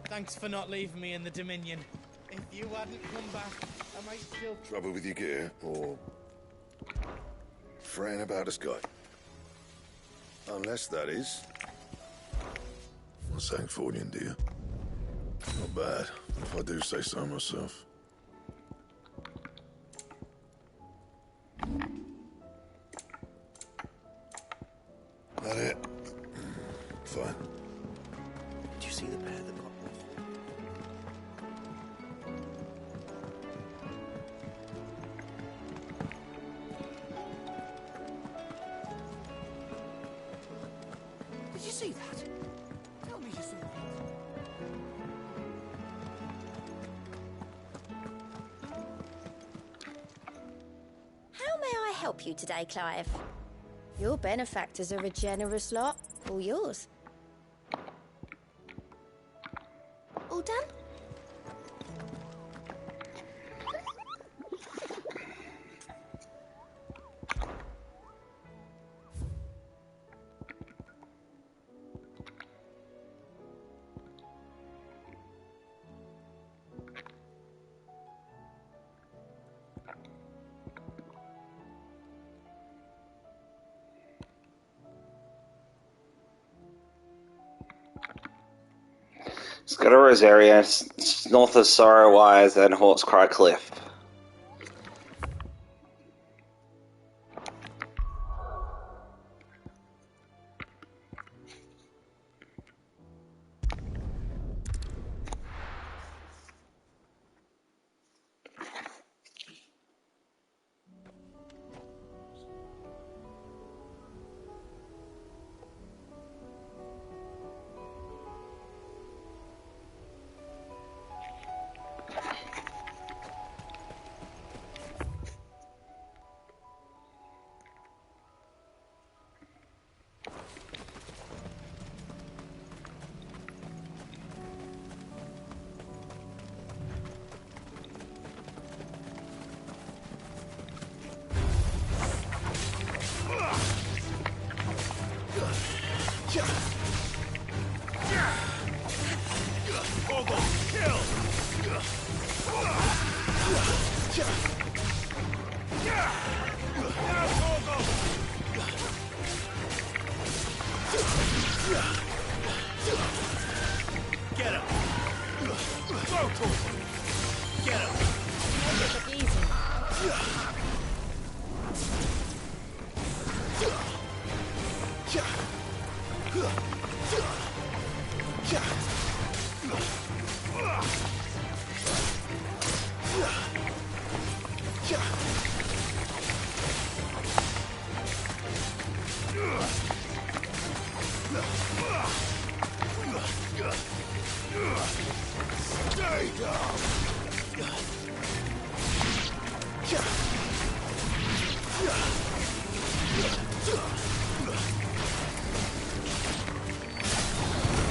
Thanks for not leaving me in the Dominion. If you hadn't come back, I might still... Trouble with your gear, or... fretting about a sky? Unless that is... What's Sancfordian, do you? Not bad, if I do say so myself. That it? Fine. Do you see the pair that got left? Did you see that? Tell me you saw that. How may I help you today, Clive? Your benefactors are a generous lot. All yours. All done? It's got a Rosaria, it's north of Sorrow Wires and Hawk's Cry Cliff.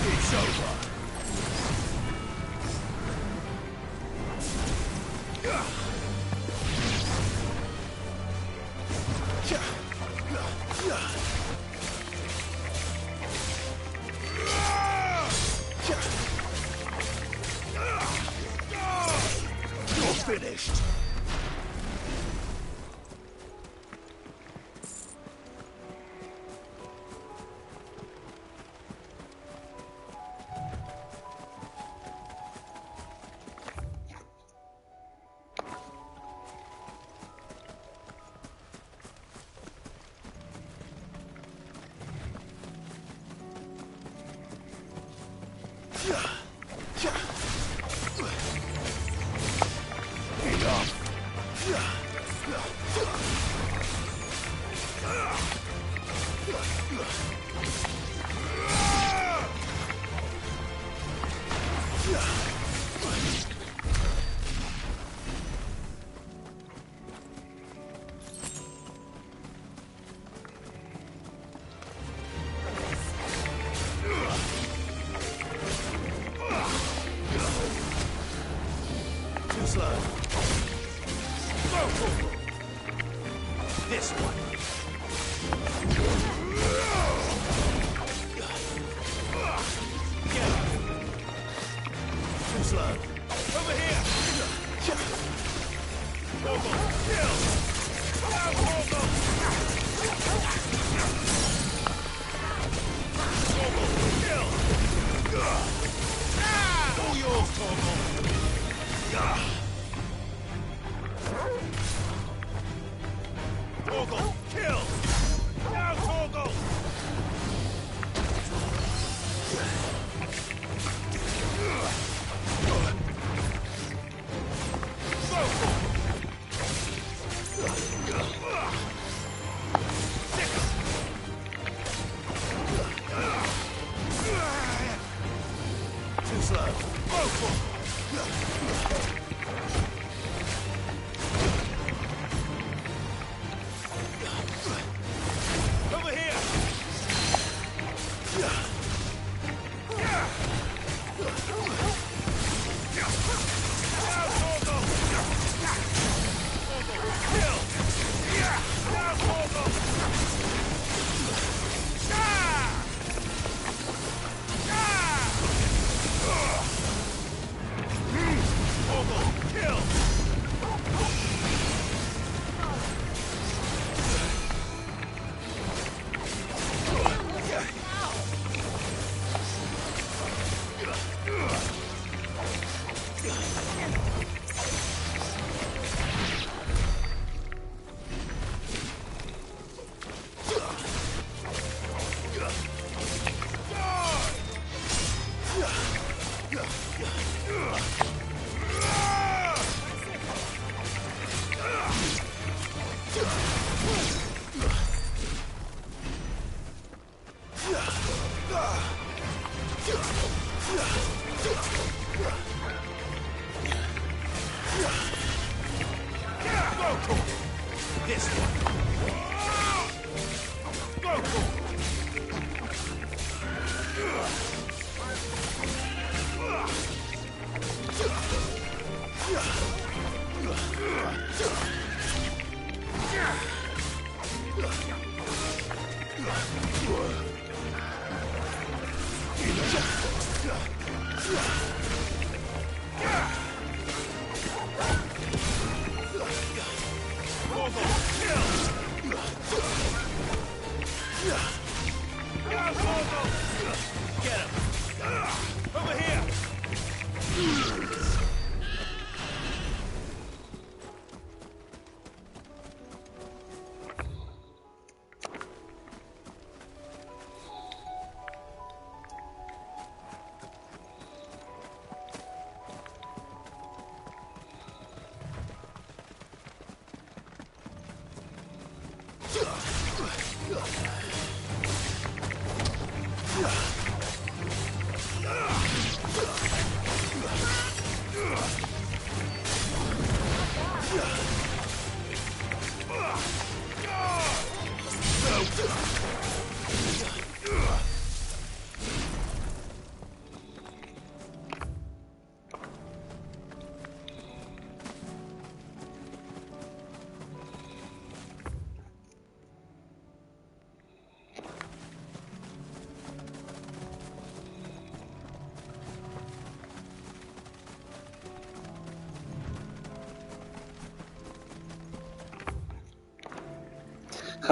It's over.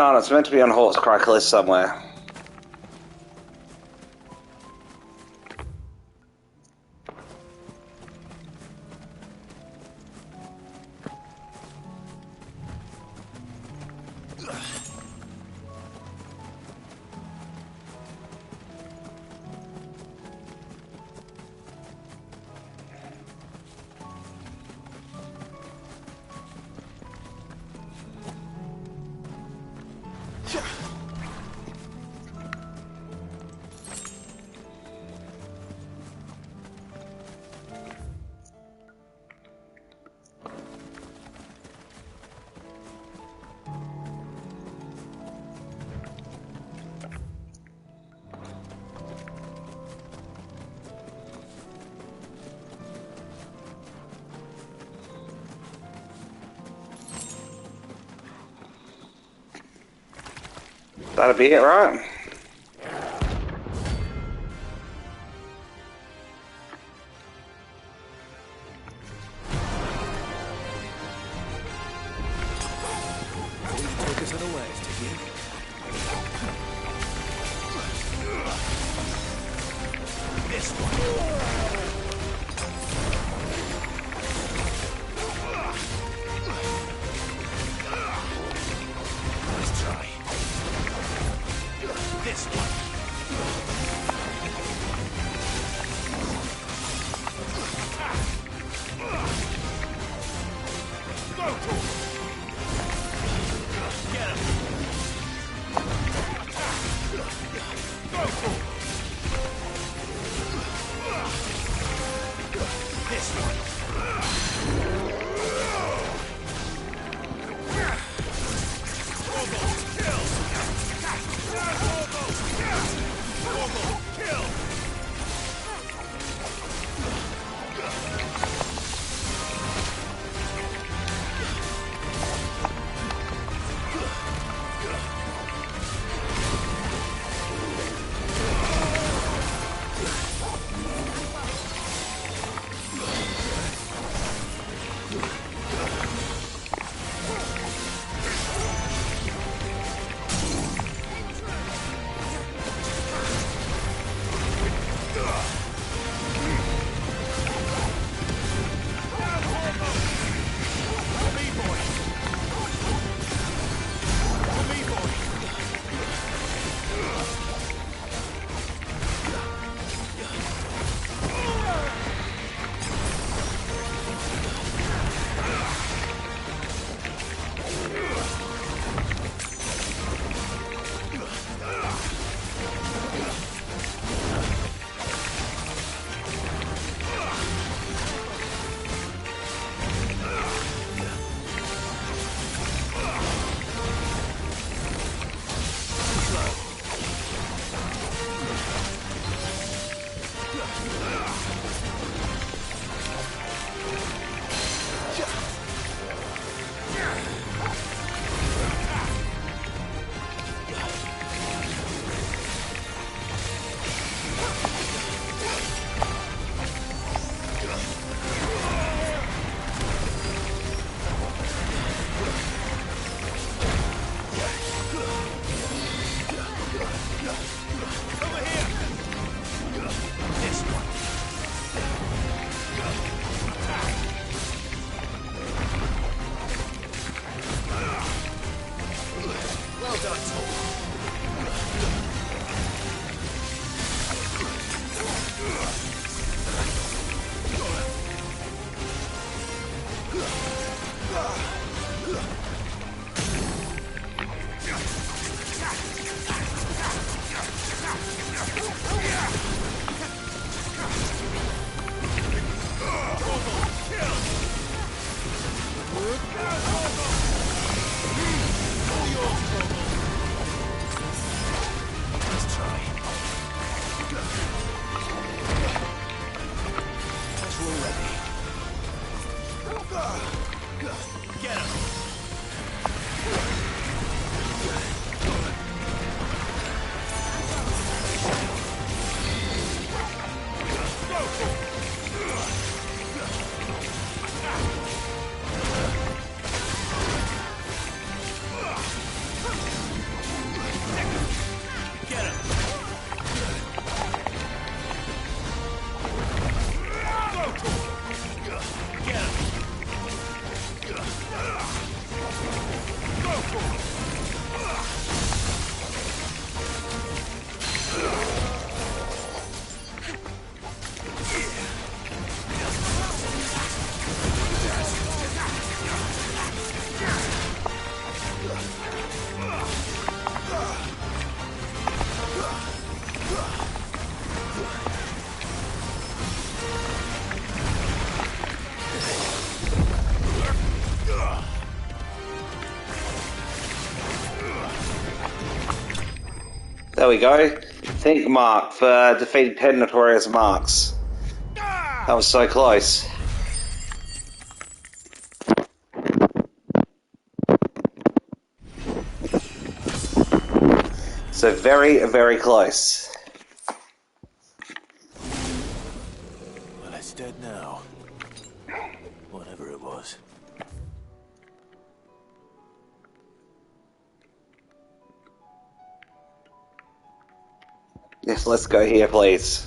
Can't, it's meant to be on Horse Cracklist somewhere. That'll be it, right? Take us unawares, Tiggy. This one. Let's try. This one. Go to him. Get him. Go to him. This one. Almost kill. Almost kill. There we go. Think mark for defeating 10 notorious marks. That was so close. So very, very close. Well, it's dead now. Whatever it was. Yes, let's go here, please.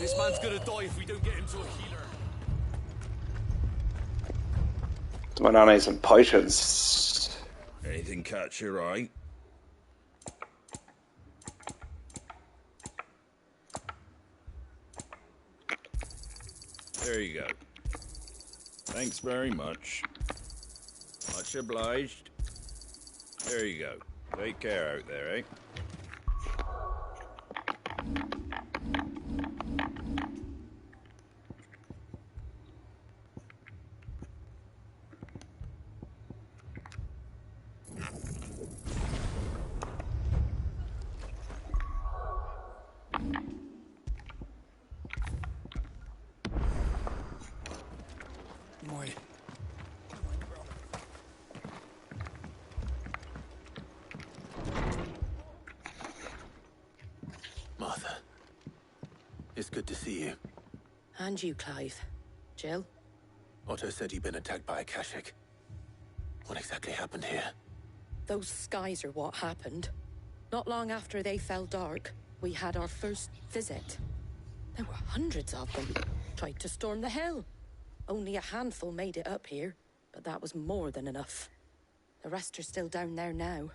This man's gonna die if we don't get him to a healer. Someone I need some potions. Anything catch your eye? There you go. Thanks very much. Much obliged. There you go. Take care out there, eh? Martha, it's good to see you. And you, Clive. Jill? Otto said you'd been attacked by a Kashik. What exactly happened here? Those skies are what happened. Not long after they fell dark, we had our first visit. There were hundreds of them. Tried to storm the hill. Only a handful made it up here, but that was more than enough. The rest are still down there now.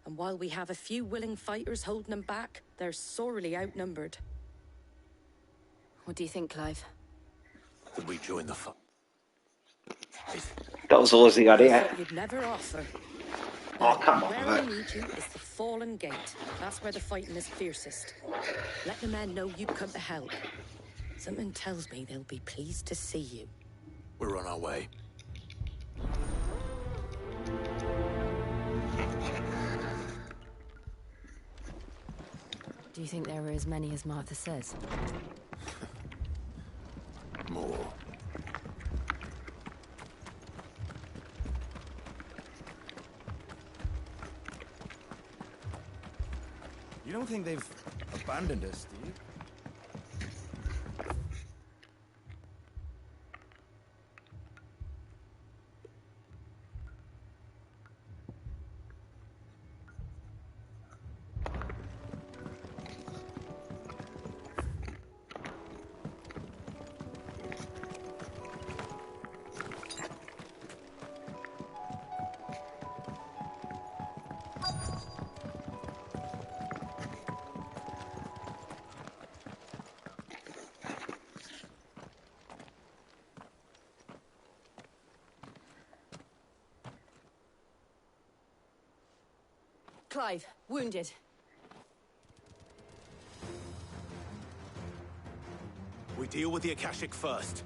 And while we have a few willing fighters holding them back, they're sorely outnumbered. What do you think, Clive? That we join the fight. That was always the I idea. thought you'd never offer. Oh, come on. Where I need you is the Fallen Gate. That's where the fighting is fiercest. Let the men know you've come to help. Something tells me they'll be pleased to see you. We're on our way. Do you think there were as many as Martha says? More. You don't think they've abandoned us, do you? Clive, wounded. We deal with the Akashic first.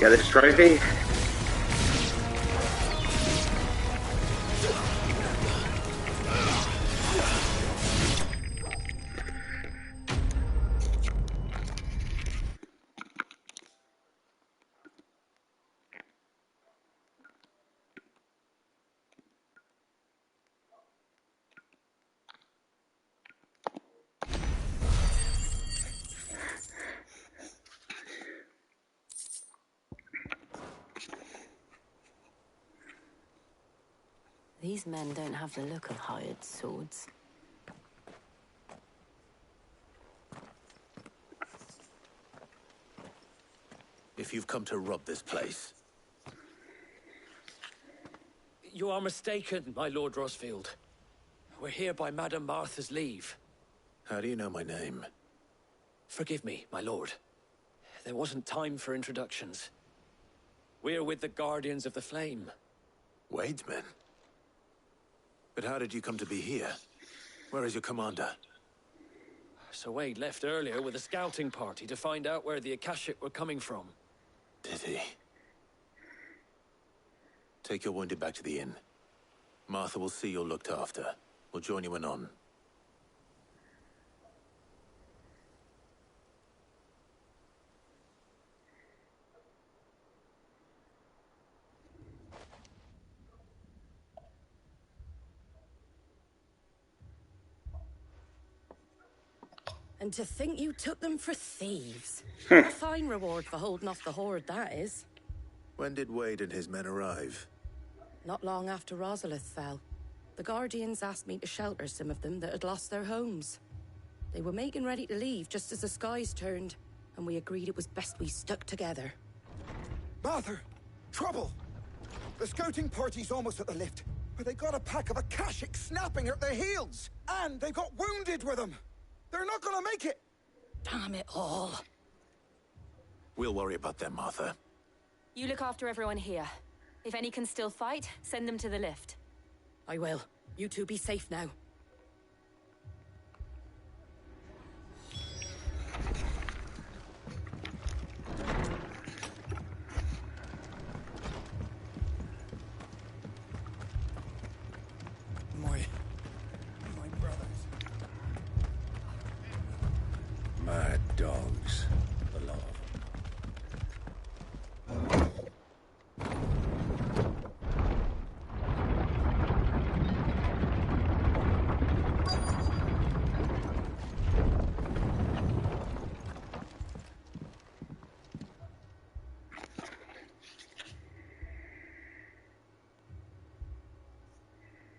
Get this trophy. These men don't have the look of hired swords. If you've come to rob this place. You are mistaken, my Lord Rosfield. We're here by Madame Martha's leave. How do you know my name? Forgive me, my lord. There wasn't time for introductions. We're with the Guardians of the Flame. Wade's men? But how did you come to be here? Where is your commander? Sir Wade left earlier with a scouting party to find out where the Akashic were coming from. Did he? Take your wounded back to the inn. Martha will see you're looked after. We'll join you anon. And to think you took them for thieves. A fine reward for holding off the horde, that is. When did Wade and his men arrive? Not long after Rosalith fell. The Guardians asked me to shelter some of them that had lost their homes. They were making ready to leave just as the skies turned, and we agreed it was best we stuck together. Martha! Trouble! The scouting party's almost at the lift, but they got a pack of Akashic snapping at their heels! And they've got wounded with them! They're not gonna make it! Damn it all. We'll worry about them, Martha. You look after everyone here. If any can still fight, send them to the lift. I will. You two be safe now. My brothers. Mad dogs. The lot of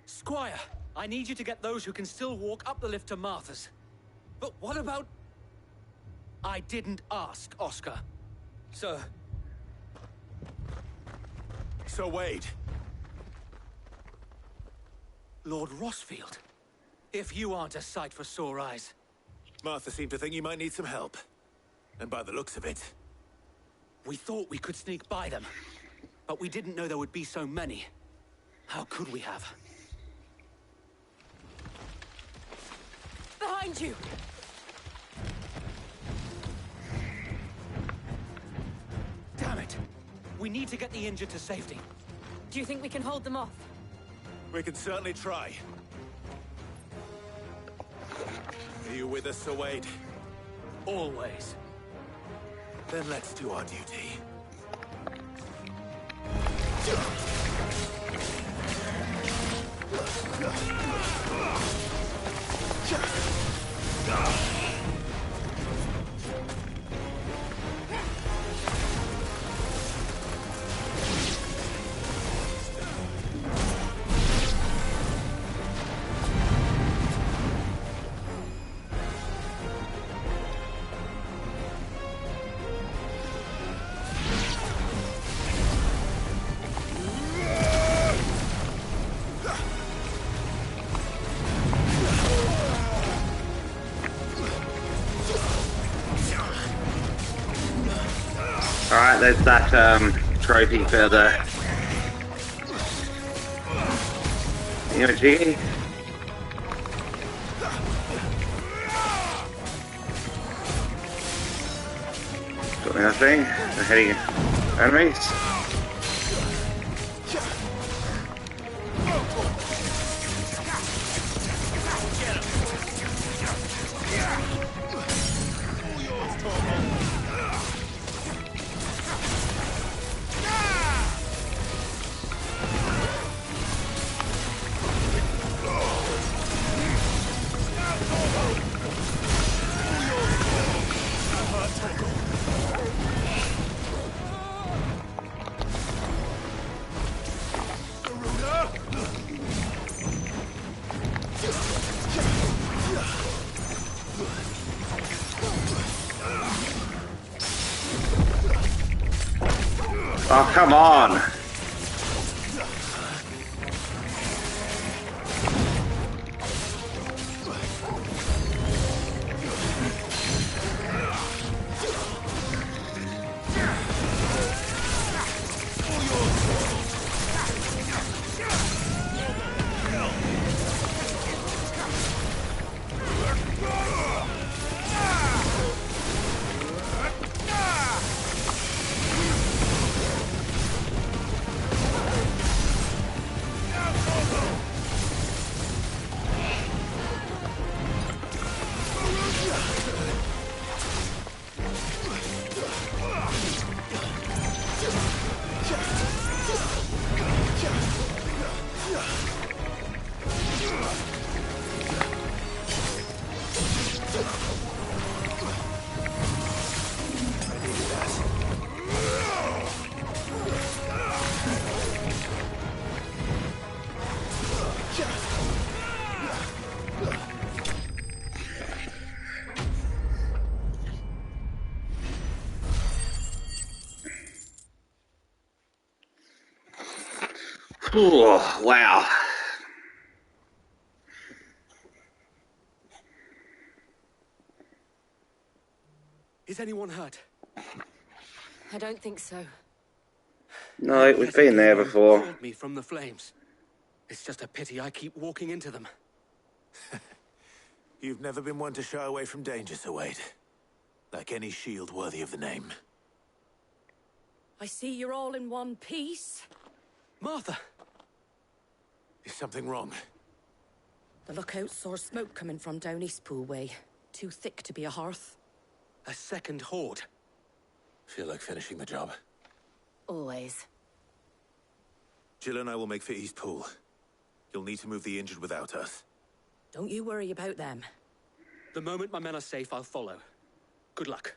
Squire, I need you to get those who can still walk up the lift to Martha's. But what about... I didn't ask, Oscar. Sir. Sir Wade. Lord Rosfield. If you aren't a sight for sore eyes. Martha seemed to think you might need some help. And by the looks of it... We thought we could sneak by them. But we didn't know there would be so many. How could we have? Behind you! Damn it! We need to get the injured to safety. Do you think we can hold them off? We can certainly try. Are you with us, Sir Wade? Always. Then let's do our duty. Alright, there's that trophy for the Jiggy. Got nothing. We're heading Enemies? Oh, come on! Ooh, wow. Is anyone hurt? I don't think so. No, we've been there before. Pulled me from the flames. It's just a pity I keep walking into them. You've never been one to shy away from danger, Sir Wade. Like any shield worthy of the name. I see you're all in one piece. Martha! Is something wrong? The lookout saw smoke coming from down Eastpool way. Too thick to be a hearth. A second horde. Feel like finishing the job? Always. Jill and I will make for Eastpool. You'll need to move the injured without us. Don't you worry about them. The moment my men are safe, I'll follow. Good luck.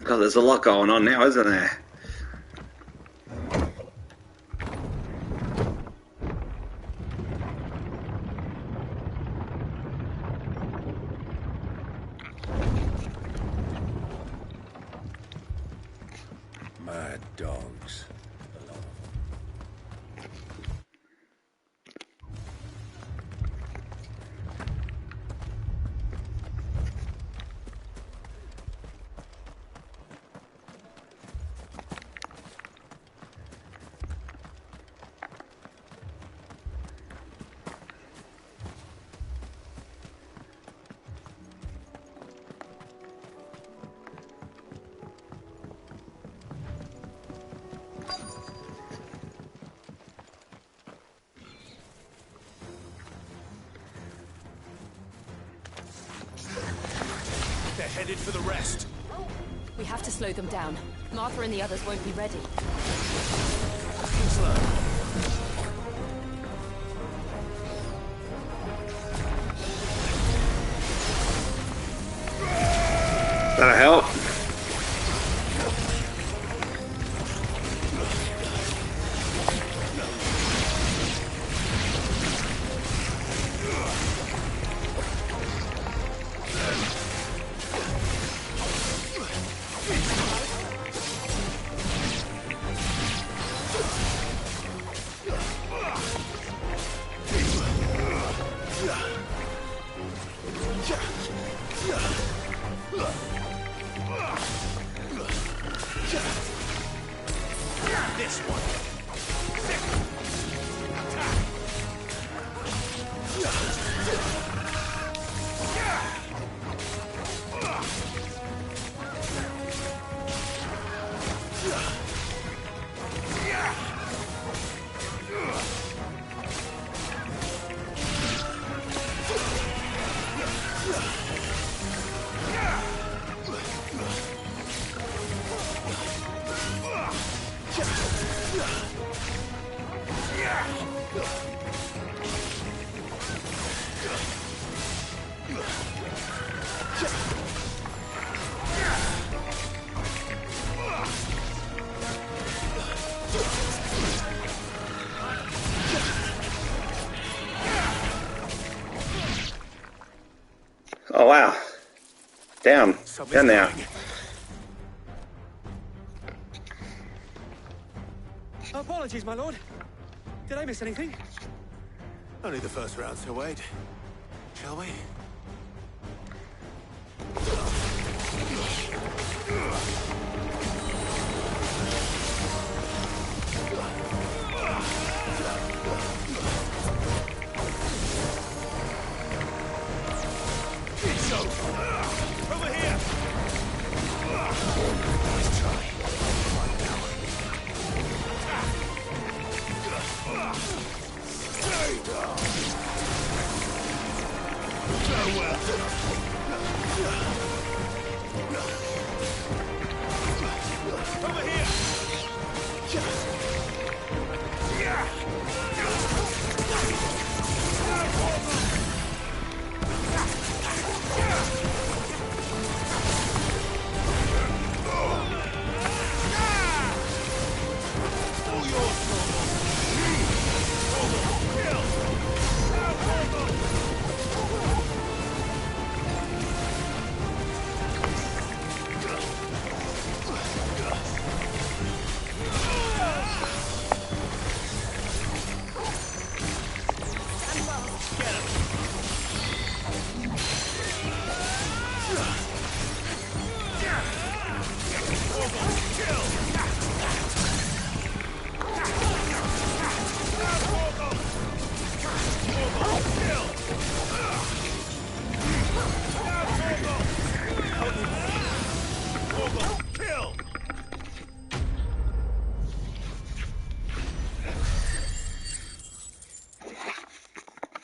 God, there's a lot going on now, isn't there? Mad dogs. They're headed for the rest. We have to slow them down. Martha and the others won't be ready. Slow. That'll help. This one. Oh wow. Down now. Apologies, my lord. Did I miss anything? Only the first round, so wait. Shall we? Over here! Nice try. Over here!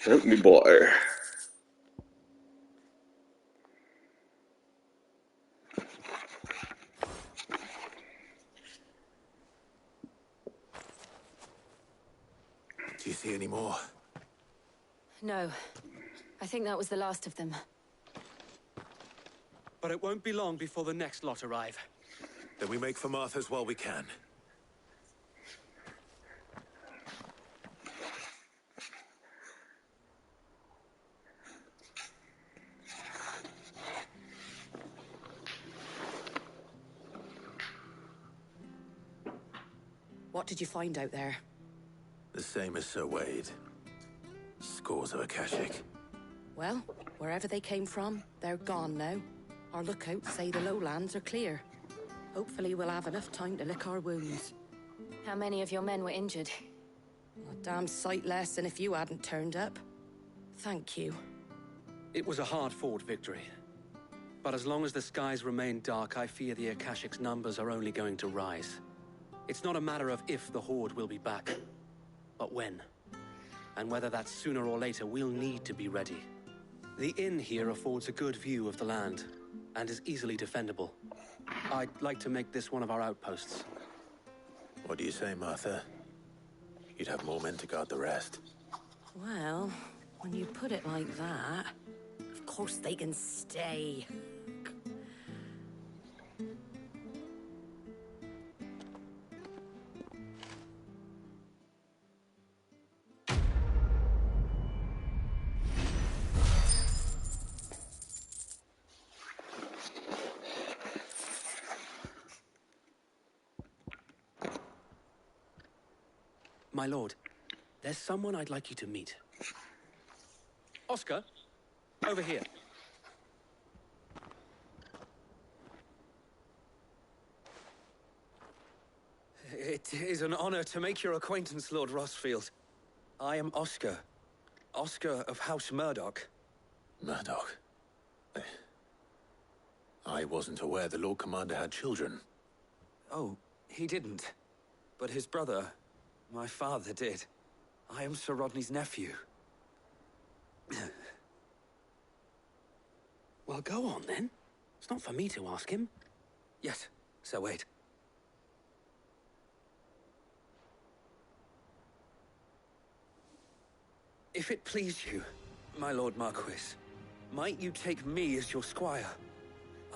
Help me, boy. Do you see any more? No. I think that was the last of them. But it won't be long before the next lot arrive. Then we make for Martha's while we can. What did you find out there? The same as Sir Wade. Scores of Akashic. Well, wherever they came from, they're gone now. Our lookouts say the lowlands are clear. Hopefully we'll have enough time to lick our wounds. How many of your men were injured? A damn sight less than if you hadn't turned up. Thank you. It was a hard-fought victory. But as long as the skies remain dark, I fear the Akashic's numbers are only going to rise. It's not a matter of if the Horde will be back, but when. And whether that's sooner or later, we'll need to be ready. The inn here affords a good view of the land, and is easily defendable. I'd like to make this one of our outposts. What do you say, Martha? You'd have more men to guard the rest. Well, when you put it like that, of course they can stay. My lord, there's someone I'd like you to meet. Oscar, over here. It is an honor to make your acquaintance, Lord Rossfield. I am Oscar. Oscar of House Murdoch. Murdoch? I wasn't aware the Lord Commander had children. Oh, he didn't. But his brother, my father, did. I am Sir Rodney's nephew. Well, go on, then. It's not for me to ask him. Yes, Sir Wade. If it please you, my Lord Marquis, might you take me as your squire?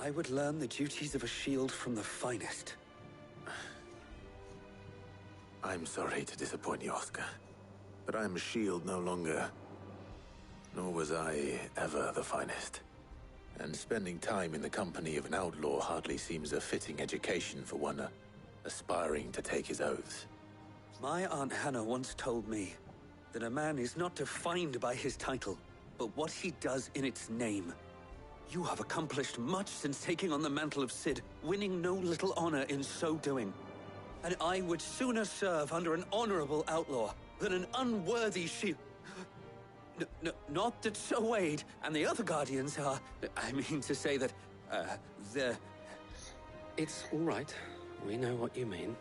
I would learn the duties of a shield from the finest. I'm sorry to disappoint you, Oscar, but I'm a shield no longer. Nor was I ever the finest. And spending time in the company of an outlaw hardly seems a fitting education for one aspiring to take his oaths. My Aunt Hannah once told me that a man is not defined by his title, but what he does in its name. You have accomplished much since taking on the mantle of Cid, winning no little honor in so doing. And I would sooner serve under an honorable outlaw than an unworthy shield. Not that Sir Wade and the other Guardians are... I mean to say that, they're... It's all right. We know what you mean.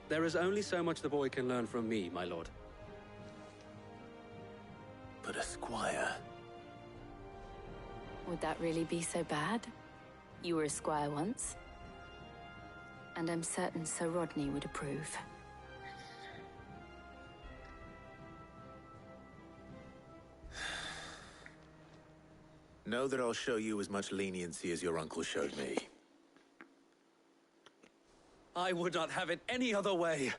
There is only so much the boy can learn from me, my lord. But a squire... Would that really be so bad? You were a squire once. And I'm certain Sir Rodney would approve. Know that I'll show you as much leniency as your uncle showed me. I would not have it any other way.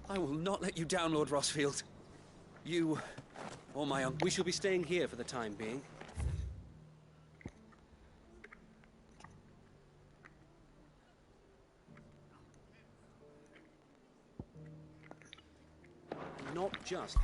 I will not let you down, Lord Rossfield. You, or my uncle. We shall be staying here for the time being. Not just...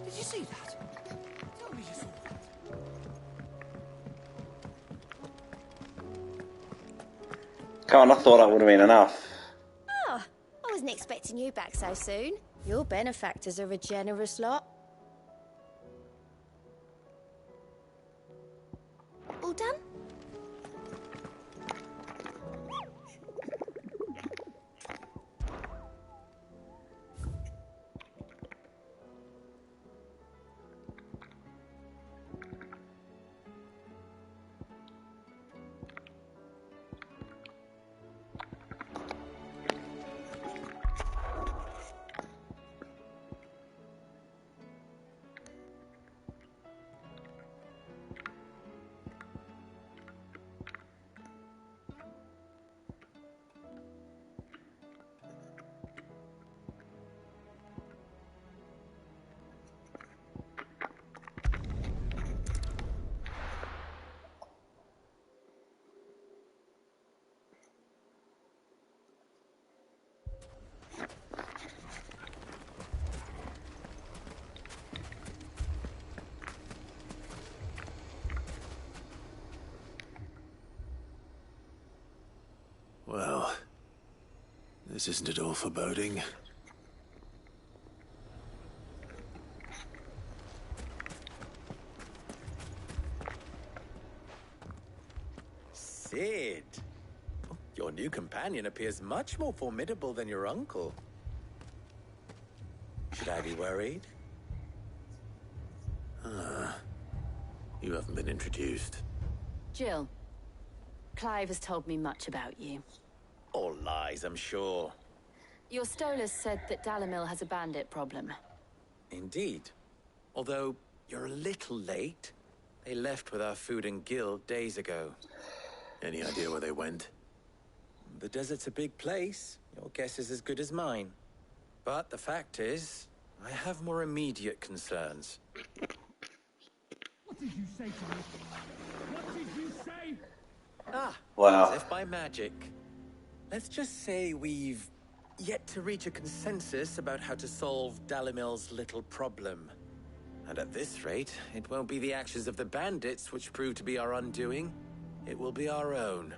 Did you see that? Tell me you saw that. Come on, I thought that would have been enough. Oh, I wasn't expecting you back so soon. Your benefactors are a generous lot. All done? Well, this isn't at all foreboding. Cid! Your new companion appears much more formidable than your uncle. Should I be worried? You haven't been introduced. Jill, Clive has told me much about you. All lies, I'm sure. Your Stolas said that Dalimil has a bandit problem. Indeed. Although, you're a little late. They left with our food and guild days ago. Any idea where they went? The desert's a big place. Your guess is as good as mine. But the fact is, I have more immediate concerns. What did you say to me? What did you say? Wow. As if by magic. Let's just say we've yet to reach a consensus about how to solve Dalimil's little problem. And at this rate, it won't be the actions of the bandits which prove to be our undoing. It will be our own.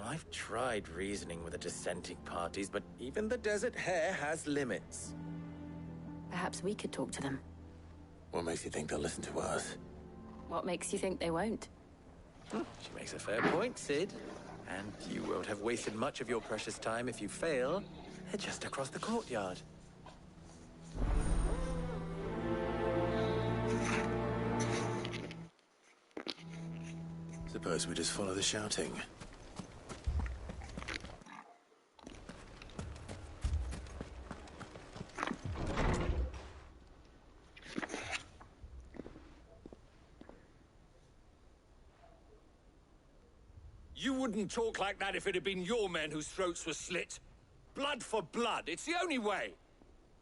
I've tried reasoning with the dissenting parties, but even the Desert Hare has limits. Perhaps we could talk to them. What makes you think they'll listen to us? What makes you think they won't? She makes a fair point, Sid. And you won't have wasted much of your precious time if you fail. They're just across the courtyard. Suppose we just follow the shouting. You wouldn't talk like that if it had been your men whose throats were slit. Blood for blood, it's the only way.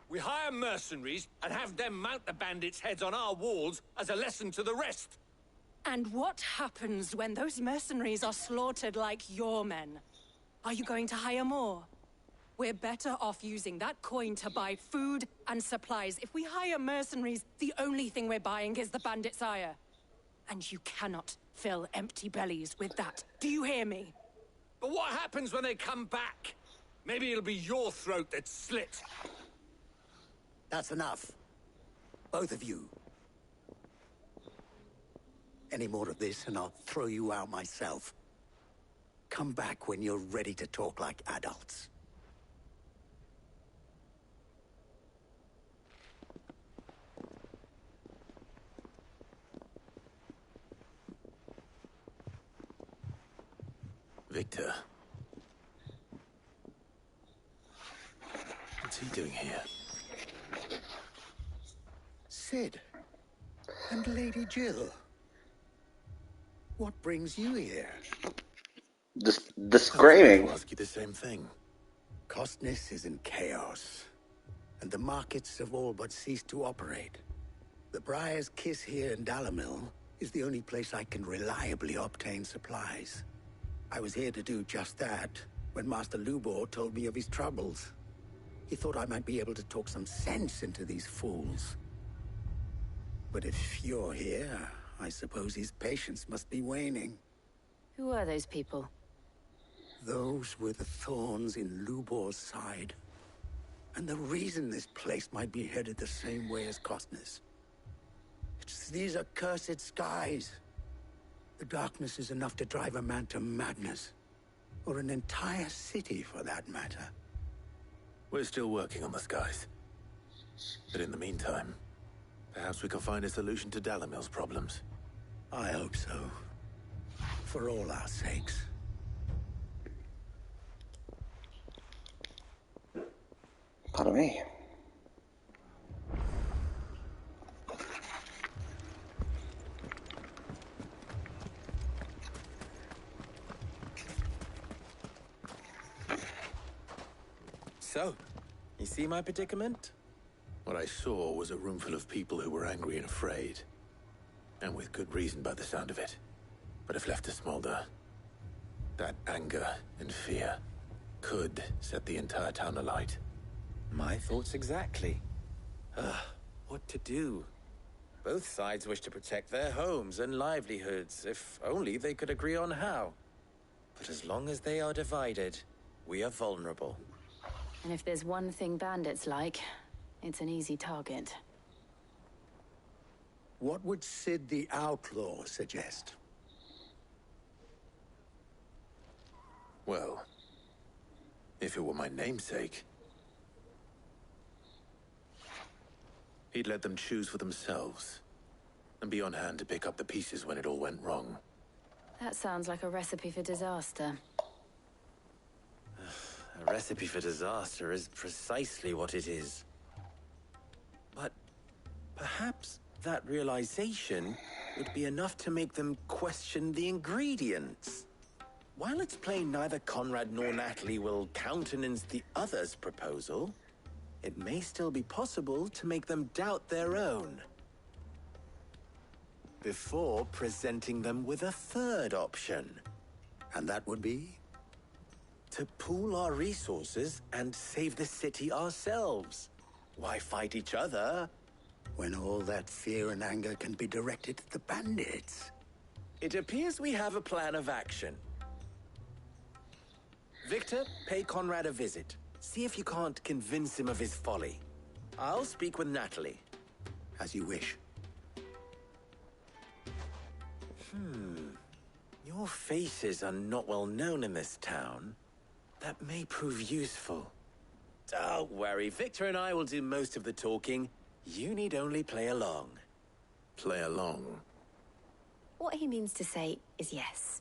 We hire mercenaries and have them mount the bandits' heads on our walls as a lesson to the rest. And what happens when those mercenaries are slaughtered like your men? Are you going to hire more? We're better off using that coin to buy food and supplies. If we hire mercenaries, the only thing we're buying is the bandits' ire. And you cannot fill empty bellies with that. Do you hear me? But what happens when they come back? Maybe it'll be your throat that's slit. That's enough. Both of you. Any more of this and I'll throw you out myself. Come back when you're ready to talk like adults. Victor. What's he doing here? Sid. And Lady Jill. What brings you here? The screaming. I'll ask you the same thing. Costness is in chaos, and the markets have all but ceased to operate. The Briar's Kiss here in Dalamil is the only place I can reliably obtain supplies. I was here to do just that when Master Lubor told me of his troubles. He thought I might be able to talk some sense into these fools. But if you're here, I suppose his patience must be waning. Who are those people? Those were the thorns in Lubor's side. And the reason this place might be headed the same way as Costness. It's these accursed skies. The darkness is enough to drive a man to madness. Or an entire city, for that matter. We're still working on the skies. But in the meantime, perhaps we can find a solution to Dalamil's problems. I hope so. For all our sakes. Pardon me. So, you see my predicament? What I saw was a room full of people who were angry and afraid. And with good reason by the sound of it. But if left to smolder, that anger and fear could set the entire town alight. My thoughts exactly. What to do? Both sides wish to protect their homes and livelihoods, if only they could agree on how. But as long as they are divided, we are vulnerable. And if there's one thing bandits like, it's an easy target. What would Sid the Outlaw suggest? Well, if it were my namesake, he'd let them choose for themselves and be on hand to pick up the pieces when it all went wrong. That sounds like a recipe for disaster. A recipe for disaster is precisely what it is. But perhaps that realization would be enough to make them question the ingredients. While it's plain neither Conrad nor Natalie will countenance the other's proposal, it may still be possible to make them doubt their own. Before presenting them with a third option. And that would be? To pool our resources and save the city ourselves. Why fight each other when all that fear and anger can be directed at the bandits? It appears we have a plan of action. Victor, pay Conrad a visit. See if you can't convince him of his folly. I'll speak with Natalie. As you wish. Your faces are not well known in this town. That may prove useful. Don't worry, Victor and I will do most of the talking. You need only play along. Play along? What he means to say is yes.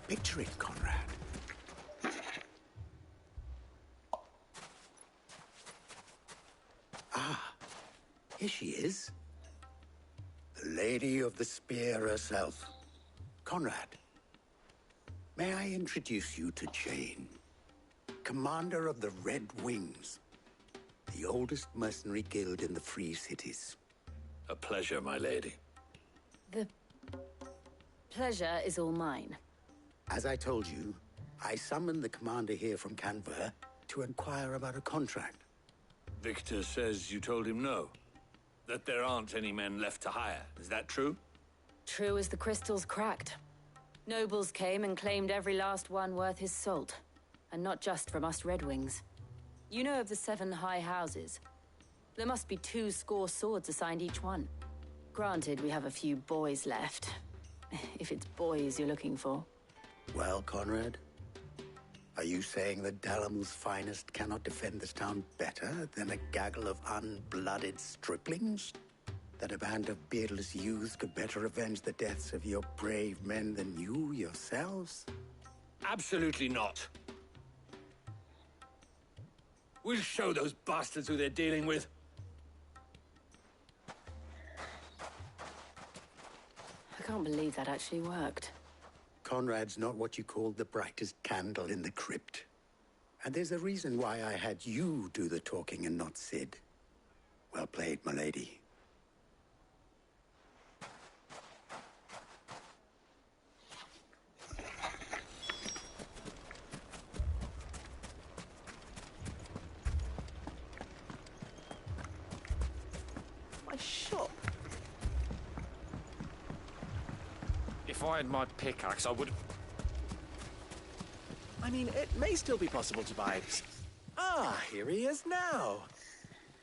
Picture it, Conrad. Ah, here she is. The Lady of the Spear herself. Conrad, may I introduce you to Jane, commander of the Red Wings, the oldest mercenary guild in the Free Cities. A pleasure, my lady. The pleasure is all mine. As I told you, I summoned the commander here from Canver to inquire about a contract. Victor says you told him no. That there aren't any men left to hire. Is that true? True as the crystals cracked. Nobles came and claimed every last one worth his salt. And not just from us Red Wings. You know of the 7 high houses. There must be 2 swords assigned each one. Granted, we have a few boys left. If it's boys you're looking for. Well, Conrad, are you saying that Dalamil's finest cannot defend this town better than a gaggle of unblooded striplings? That a band of beardless youths could better avenge the deaths of your brave men than you yourselves? Absolutely not. We'll show those bastards who they're dealing with. I can't believe that actually worked. Conrad's not what you call the brightest candle in the crypt. And there's a reason why I had you do the talking and not Sid. Well played, my lady. My shop. If I had my pickaxe, I would... I mean, it may still be possible to buy... Ah, here he is now.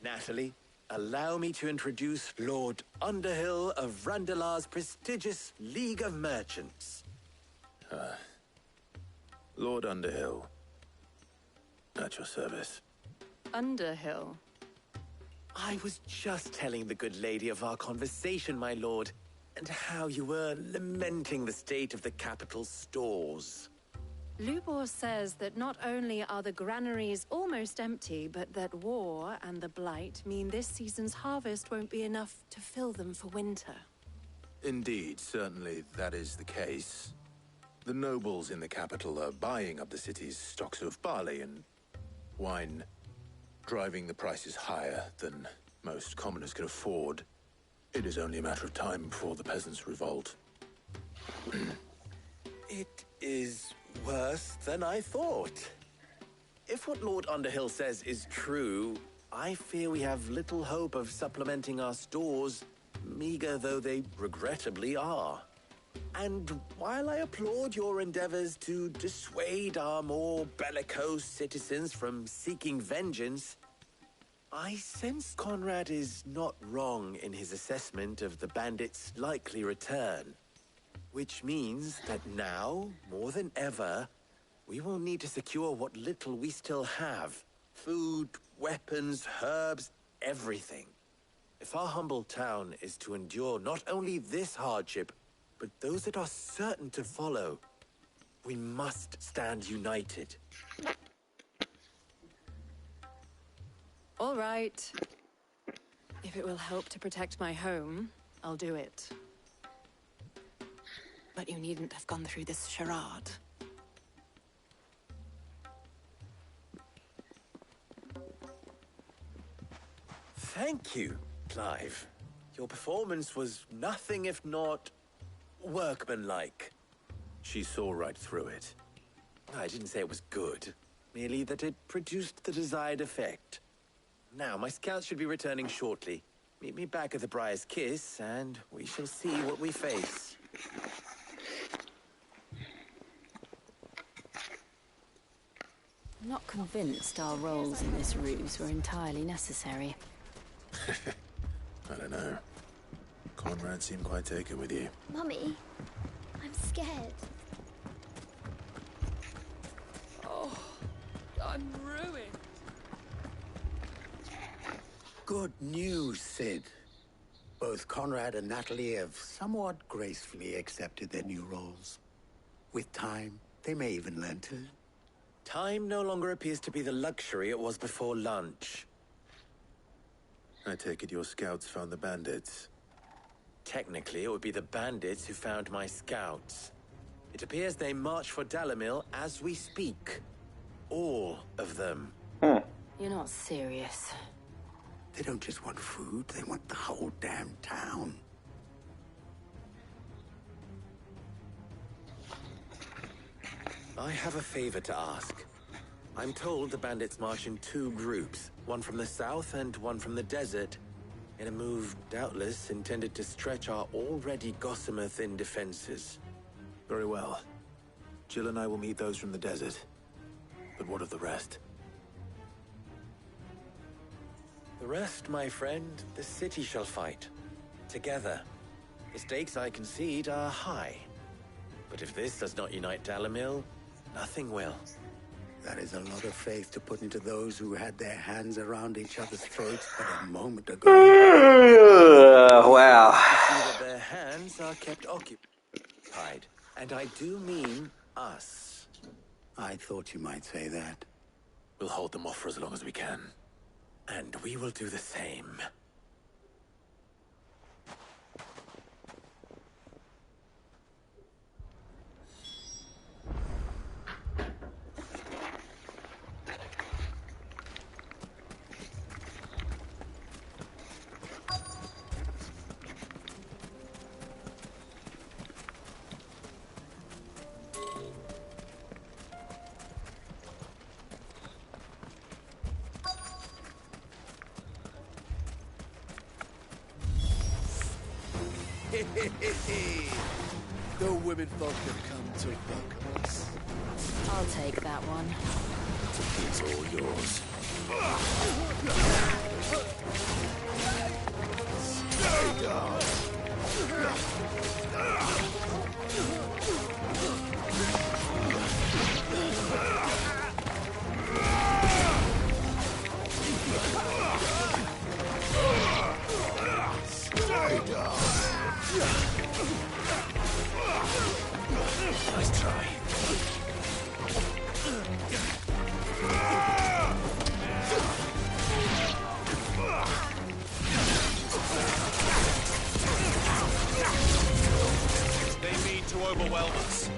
Natalie, allow me to introduce Lord Underhill of Randalar's prestigious League of Merchants. Lord Underhill. At your service. Underhill? I was just telling the good lady of our conversation, my lord, and how you were lamenting the state of the capital's stores. Lubor says that not only are the granaries almost empty, but that war and the Blight mean this season's harvest won't be enough to fill them for winter. Indeed, certainly that is the case. The nobles in the capital are buying up the city's stocks of barley and wine, driving the prices higher than most commoners can afford. It is only a matter of time before the peasants revolt. It is worse than I thought. If what Lord Underhill says is true, I fear we have little hope of supplementing our stores, meager though they regrettably are. And while I applaud your endeavors to dissuade our more bellicose citizens from seeking vengeance, I sense Conrad is not wrong in his assessment of the bandits' likely return. Which means that now, more than ever, we will need to secure what little we still have. Food, weapons, herbs, everything. If our humble town is to endure not only this hardship, but those that are certain to follow, we must stand united. All right. If it will help to protect my home, I'll do it. But you needn't have gone through this charade. Thank you, Clive. Your performance was nothing if not workmanlike. She saw right through it. I didn't say it was good, merely that it produced the desired effect. Now, my scouts should be returning shortly. Meet me back at the Briar's Kiss, and we shall see what we face. I'm not convinced our roles in this ruse were entirely necessary. I don't know. Conrad seemed quite taken with you. Mummy, I'm scared. Oh, I'm ruined. Good news, Sid. Both Conrad and Natalie have somewhat gracefully accepted their new roles. With time, they may even learn to... Time no longer appears to be the luxury it was before lunch. I take it your scouts found the bandits. Technically, it would be the bandits who found my scouts. It appears they march for Dalamil as we speak. All of them. You're not serious. They don't just want food, they want the whole damn town. I have a favor to ask. I'm told the bandits march in 2 groups, one from the south and one from the desert, in a move doubtless intended to stretch our already gossamer-thin defenses. Very well. Jill and I will meet those from the desert. But what of the rest? The rest, my friend, the city shall fight. Together. The stakes, I concede, are high. But if this does not unite Dalamil, nothing will. That is a lot of faith to put into those who had their hands around each other's throats but a moment ago. Wow. That their hands are kept occupied. And I do mean us. I thought you might say that. We'll hold them off for as long as we can. And we will do the same. The women folk have come to welcome us. I'll take that one. It's all yours. Stay down. Nice try. They mean to overwhelm us.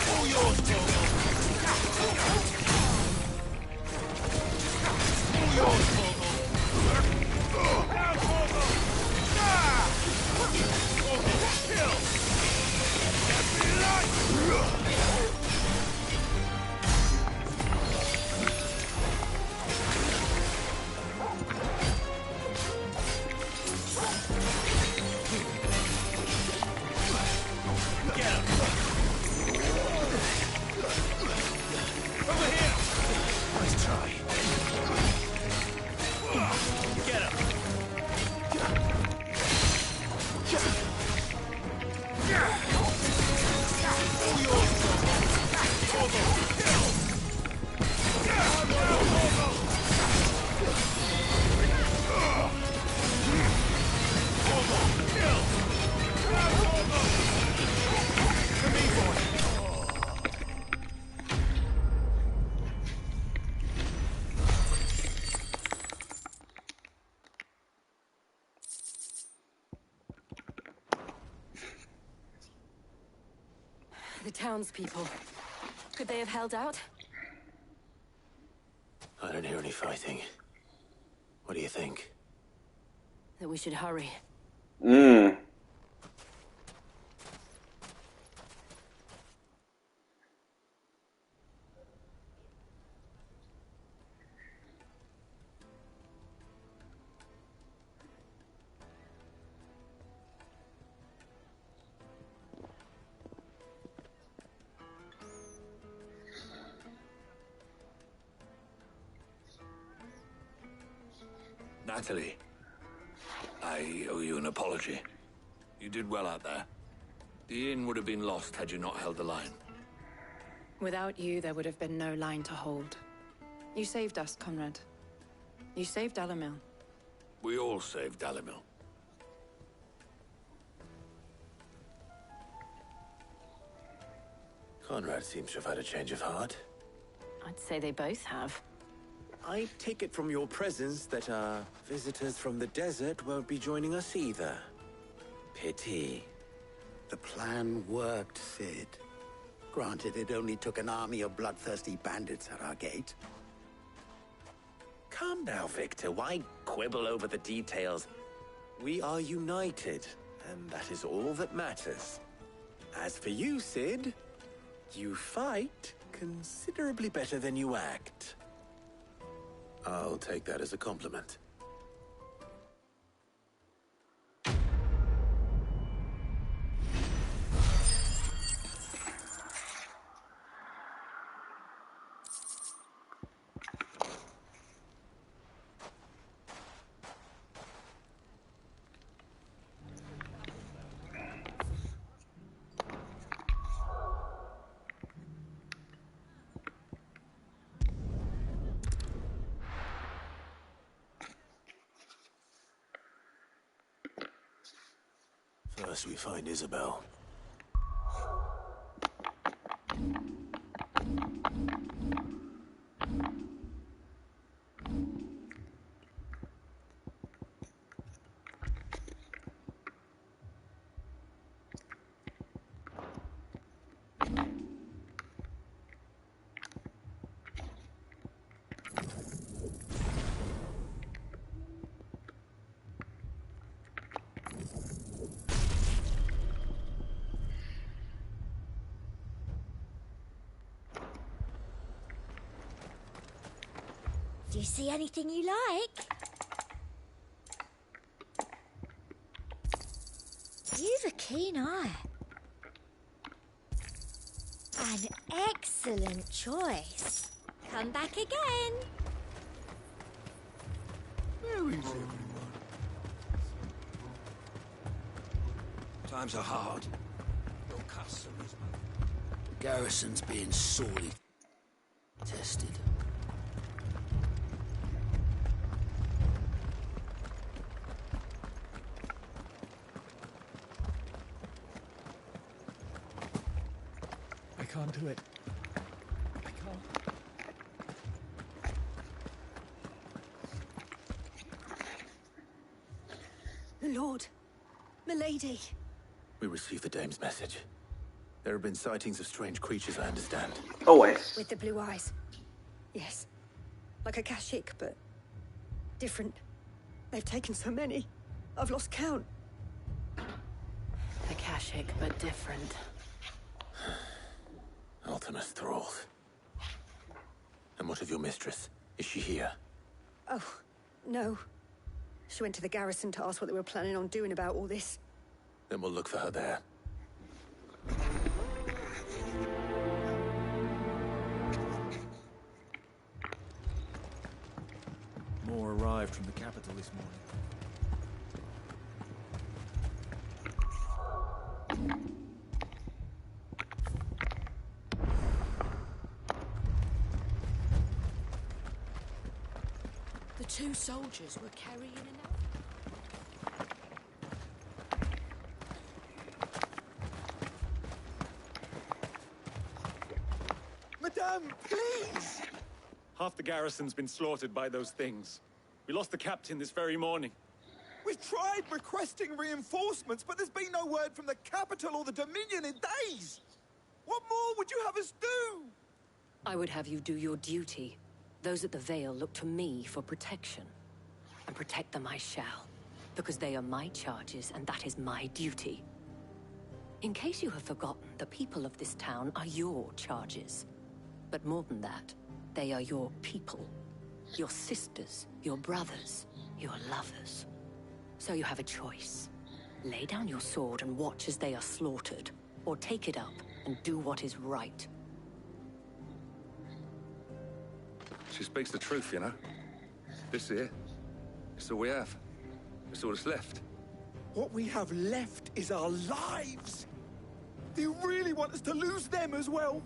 All yours, Torgal! All yours, Torgal! Down, Torgal! Torgal, kill! Get me light! Get him! Over here! Nice try. Get him! All yours, Torgal! Kill! Torgal, kill! To me, boy! The townspeople. Could they have held out? I don't hear any fighting. What do you think? That we should hurry. Natalie, I owe you an apology. You did well out there. The inn would have been lost had you not held the line. Without you, there would have been no line to hold. You saved us, Conrad. You saved Dalamil. We all saved Dalamil. Conrad seems to have had a change of heart. I'd say they both have. I take it from your presence that our visitors from the desert won't be joining us either. Pity. The plan worked, Sid. Granted, it only took an army of bloodthirsty bandits at our gate. Calm now, Victor. Why quibble over the details? We are united, and that is all that matters. As for you, Sid, you fight considerably better than you act. I'll take that as a compliment. First we find Isabel. Do you see anything you like? You've a keen eye. An excellent choice. Come back again. Where is everyone? Times are hard. Your customers. The garrison's being sorely tested. I can't do it. I can't. Lord, milady. We received the dame's message. There have been sightings of strange creatures, I understand. Always. With the blue eyes. Yes. Like a Kashik, but different. They've taken so many. I've lost count. The Kashik, but different. Ultimus thralls. And what of your mistress? Is she here? Oh, no. She went to the garrison to ask what they were planning on doing about all this. Then we'll look for her there. More arrived from the capital this morning. The two soldiers were carrying an... Madame, please! Half the garrison's been slaughtered by those things. We lost the captain this very morning. We've tried requesting reinforcements, but there's been no word from the capital or the Dominion in days! What more would you have us do? I would have you do your duty. Those at the Vale look to me for protection. And protect them I shall. Because they are my charges, and that is my duty. In case you have forgotten, the people of this town are your charges. But more than that, they are your people. Your sisters, your brothers, your lovers. So you have a choice. Lay down your sword and watch as they are slaughtered, or take it up and do what is right. She speaks the truth, you know. This here, it's all we have. It's all that's left. What we have left is our lives! Do you really want us to lose them as well?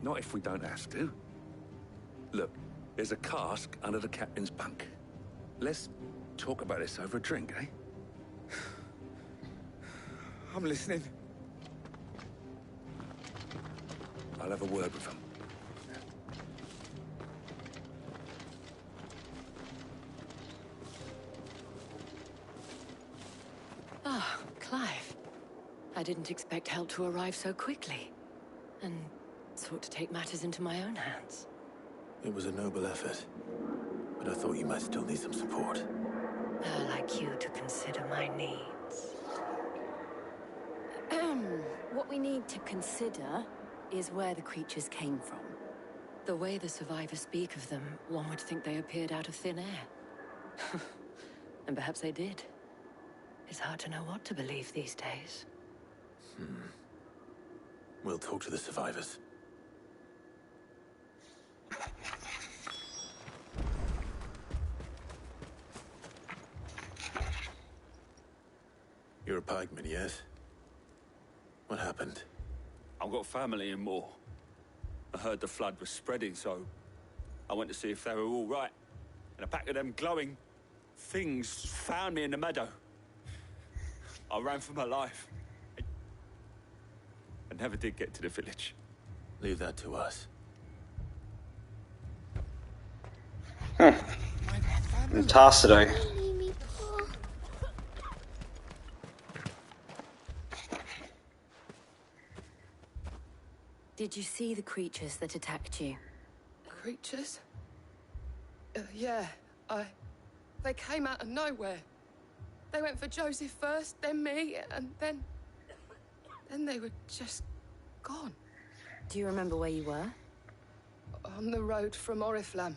Not if we don't have to. Look, there's a cask under the captain's bunk. Let's talk about this over a drink, eh? I'm listening. I'll have a word with him. Ah, Clive. I didn't expect help to arrive so quickly. And sought to take matters into my own hands. It was a noble effort, but I thought you might still need some support. I'd like you to consider my needs. What we need to consider is where the creatures came from. The way the survivors speak of them, one would think they appeared out of thin air. And perhaps they did. It's hard to know what to believe these days. We'll talk to the survivors. You're a pikeman, yes? What happened? I've got family in Moor. I heard the flood was spreading, so I went to see if they were all right. And a pack of them glowing things found me in the meadow. I ran for my life. I never did get to the village. Leave that to us. Tossido. Did you see the creatures that attacked you? Creatures? Yeah, They came out of nowhere. They went for Joseph first, then me, and then they were just gone. Do you remember where you were? On the road from Oriflamme.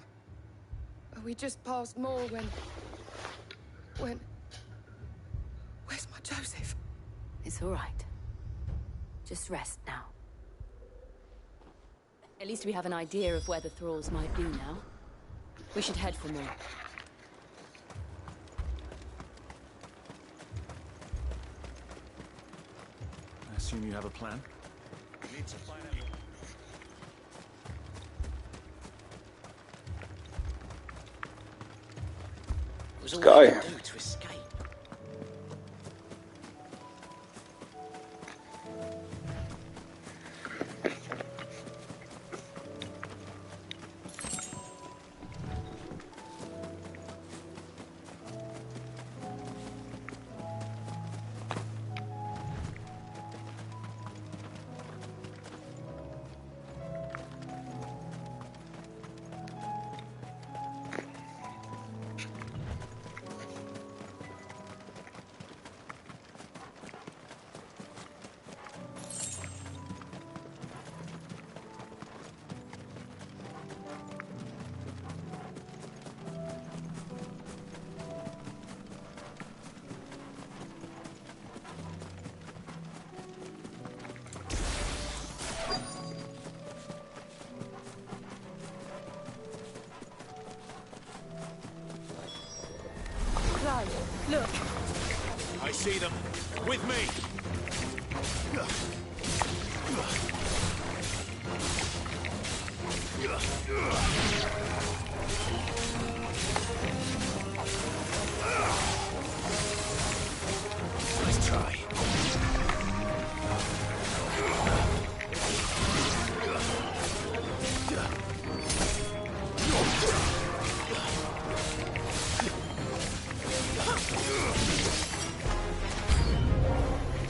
We just passed Moor when... Where's my Joseph? It's all right. Just rest now. At least we have an idea of where the thralls might be now. We should head for more. I assume you have a plan? We need to find out. Let's go. To escape. With me! Nice try.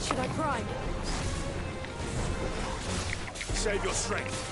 Should I prime? Save your strength.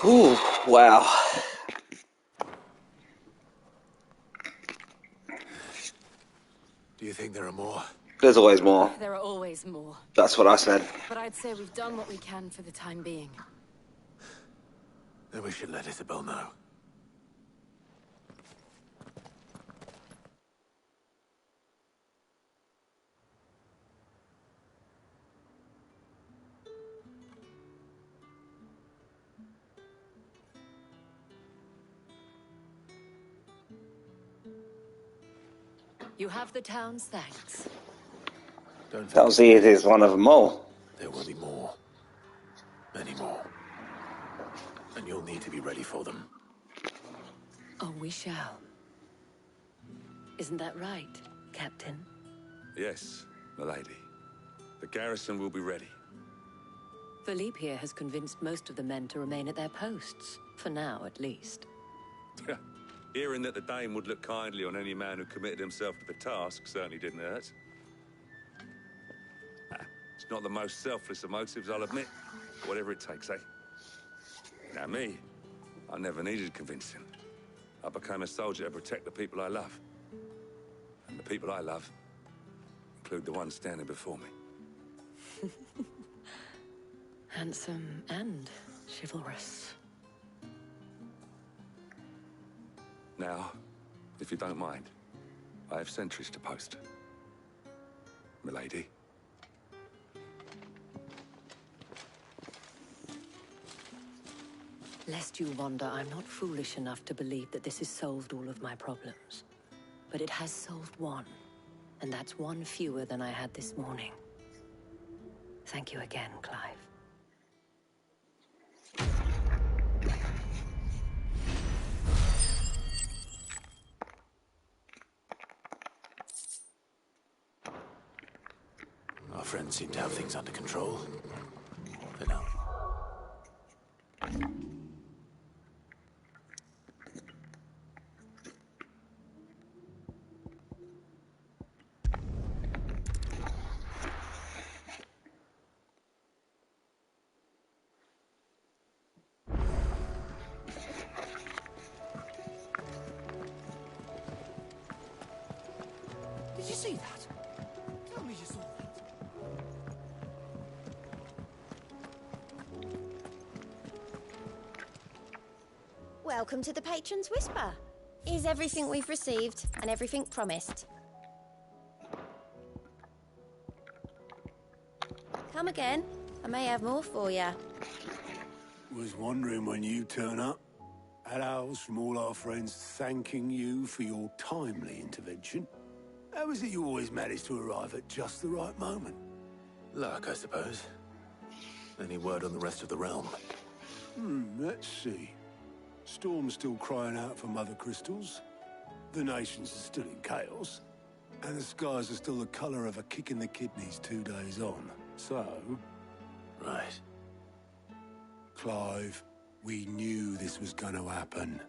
Ooh, wow. Do you think there are more? There's always more. There are always more. That's what I said. But I'd say we've done what we can for the time being. Then we should let Isabel know. You have the town's thanks. Don't That was it is one of them all. There will be more. Many more. And you'll need to be ready for them. Oh, we shall. Isn't that right, Captain? Yes, milady. The garrison will be ready. Philippe here has convinced most of the men to remain at their posts. For now, at least. Hearing that the Dane would look kindly on any man who committed himself to the task certainly didn't hurt. It's not the most selfless of motives, I'll admit. Whatever it takes, eh? Now me, I never needed convincing. I became a soldier to protect the people I love. And the people I love include the ones standing before me. Handsome and Chivalrous. Now, if you don't mind, I have sentries to post. Milady. Lest you wonder, I'm not foolish enough to believe that this has solved all of my problems. But it has solved one, and that's one fewer than I had this morning. Thank you again, Clive. Our friends seem to have things under control. For now. Did you see that? Tell me you saw that. Welcome to the Patron's Whisper. Is everything we've received and everything promised? Come again. I may have more for you. Was wondering when you turn up. Had owls from all our friends thanking you for your timely intervention. How is it you always manage to arrive at just the right moment? Luck, I suppose. Any word on the rest of the realm? Let's see. Storm's still crying out for mother crystals. The nations are still in chaos. And the skies are still the colour of a kick in the kidneys 2 days on. So... Right. Clive, we knew this was going to happen.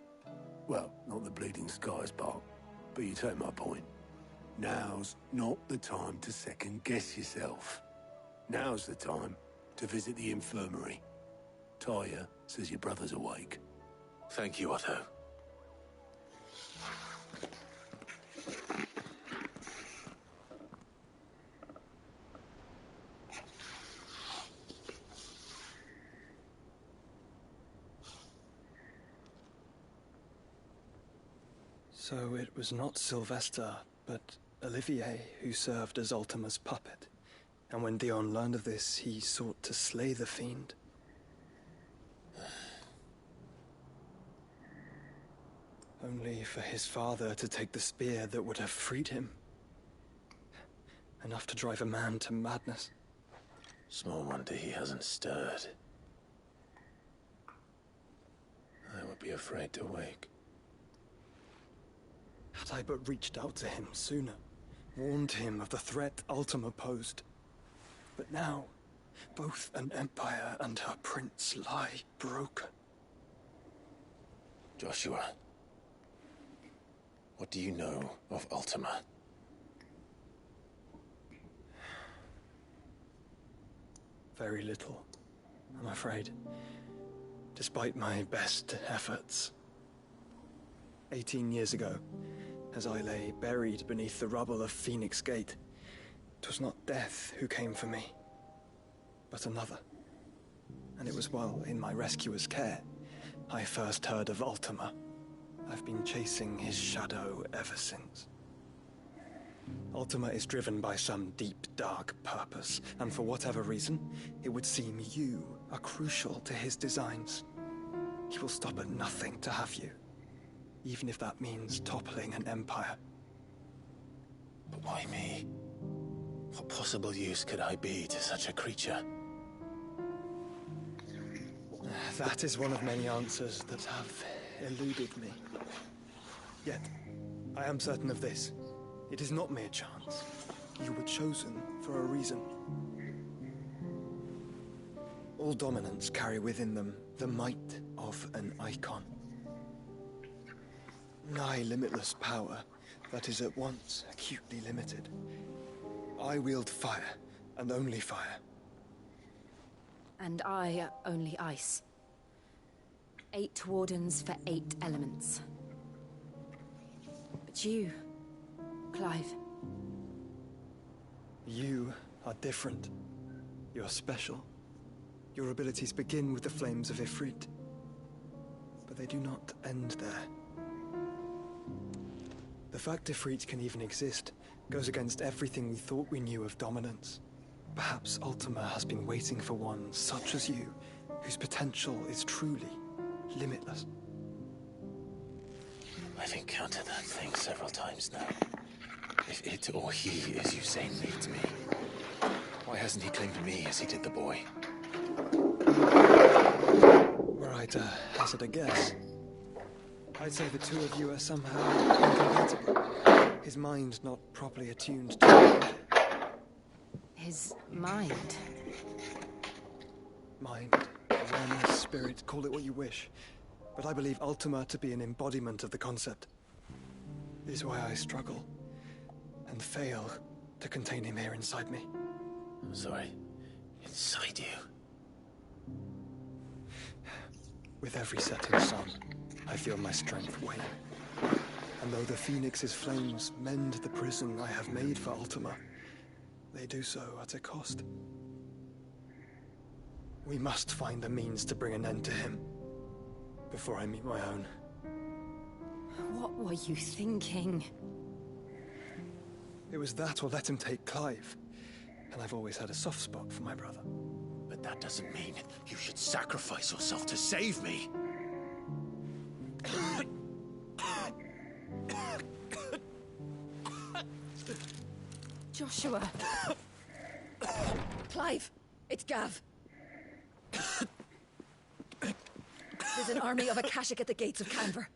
Well, not the bleeding skies part, but you take my point. Now's not the time to second-guess yourself. Now's the time to visit the infirmary. Taya says your brother's awake. Thank you, Otto. So it was not Sylvester, but Olivier who served as Ultima's puppet. And when Dion learned of this, he sought to slay the fiend. Only for his father to take the spear that would have freed him. Enough to drive a man to madness. Small wonder he hasn't stirred. I would be afraid to wake. Had I but reached out to him sooner, warned him of the threat Ultima posed. But now, both an empire and her prince lie broken. Joshua, what do you know of Ultima? Very little, I'm afraid. Despite my best efforts. 18 years ago, as I lay buried beneath the rubble of Phoenix Gate, 'twas not death who came for me, but another. And it was while in my rescuer's care I first heard of Ultima. I've been chasing his shadow ever since. Ultima is driven by some deep, dark purpose, and for whatever reason, it would seem you are crucial to his designs. He will stop at nothing to have you, even if that means toppling an empire. But why me? What possible use could I be to such a creature? That is one of many answers that have eluded me. Yet, I am certain of this. It is not mere chance. You were chosen for a reason. All dominants carry within them the might of an icon. Nigh limitless power that is at once acutely limited. I wield fire, and only fire. And I only ice. 8 wardens for 8 elements. But you, Clive. You are different. You're special. Your abilities begin with the flames of Ifrit, but they do not end there. The fact Ifrit can even exist goes against everything we thought we knew of dominance. Perhaps Ultima has been waiting for one such as you, whose potential is truly limitless. I've encountered that thing several times now. If it or he, as you say, needs me, why hasn't he claimed me as he did the boy? Were I to hazard a guess, I'd say the two of you are somehow incompatible. His mind not properly attuned to His mind? Mind, awareness, spirit, call it what you wish. But I believe Ultima to be an embodiment of the concept. It is why I struggle and fail to contain him here inside me. I'm sorry. Inside you? With every setting sun, I feel my strength wane. And though the Phoenix's flames mend the prison I have made for Ultima, they do so at a cost. We must find the means to bring an end to him before I meet my own. What were you thinking? It was that or let him take Clive. And I've always had a soft spot for my brother. But that doesn't mean you should sacrifice yourself to save me. Joshua! Clive! It's Gav! There's an army of Akashic at the gates of Canver.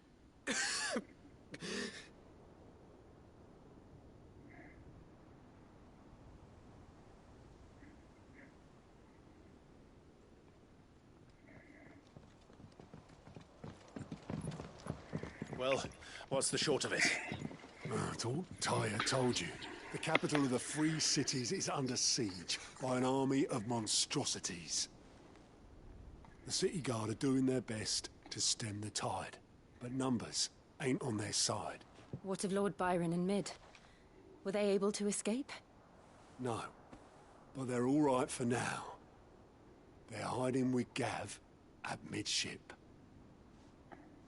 Well, what's the short of it? I thought Tyre told you. The capital of the Free Cities is under siege by an army of monstrosities. The city guard are doing their best to stem the tide, but numbers ain't on their side. What of Lord Byron and Mid? Were they able to escape? No, but they're all right for now. They're hiding with Gav at midship.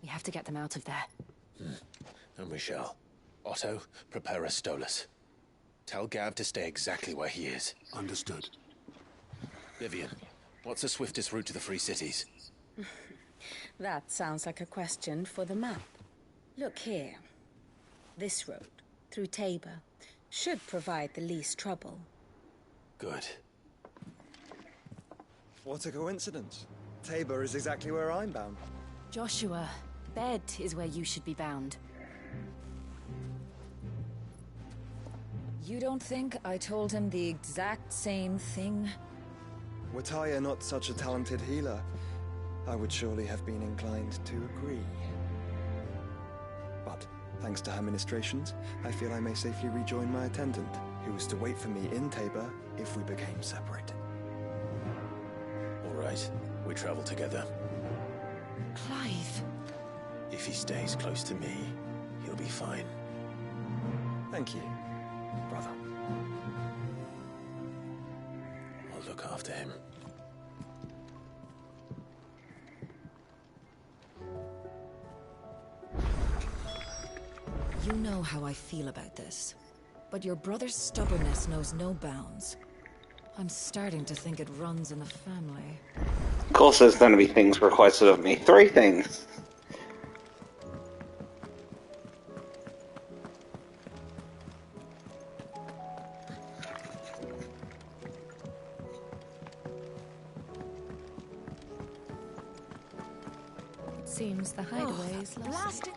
We have to get them out of there. And we shall. Otto, prepare a Stolas. Tell Gav to stay exactly where he is. Understood. Vivian, what's the swiftest route to the Free Cities? That sounds like a question for the map. Look here. This road, through Tabor, should provide the least trouble. Good. What a coincidence. Tabor is exactly where I'm bound. Joshua, bed is where you should be bound. You don't think I told him the exact same thing? Were Tyre not such a talented healer, I would surely have been inclined to agree. But, thanks to her ministrations, I feel I may safely rejoin my attendant, who was to wait for me in Tabor if we became separated. All right, we travel together. Clive! If he stays close to me, he'll be fine. Thank you, brother. I'll look after him. You know how I feel about this, but your brother's stubbornness knows no bounds. I'm starting to think it runs in the family. Of course there's going to be things requested of me. 3 things. It seems the hideaway is lost.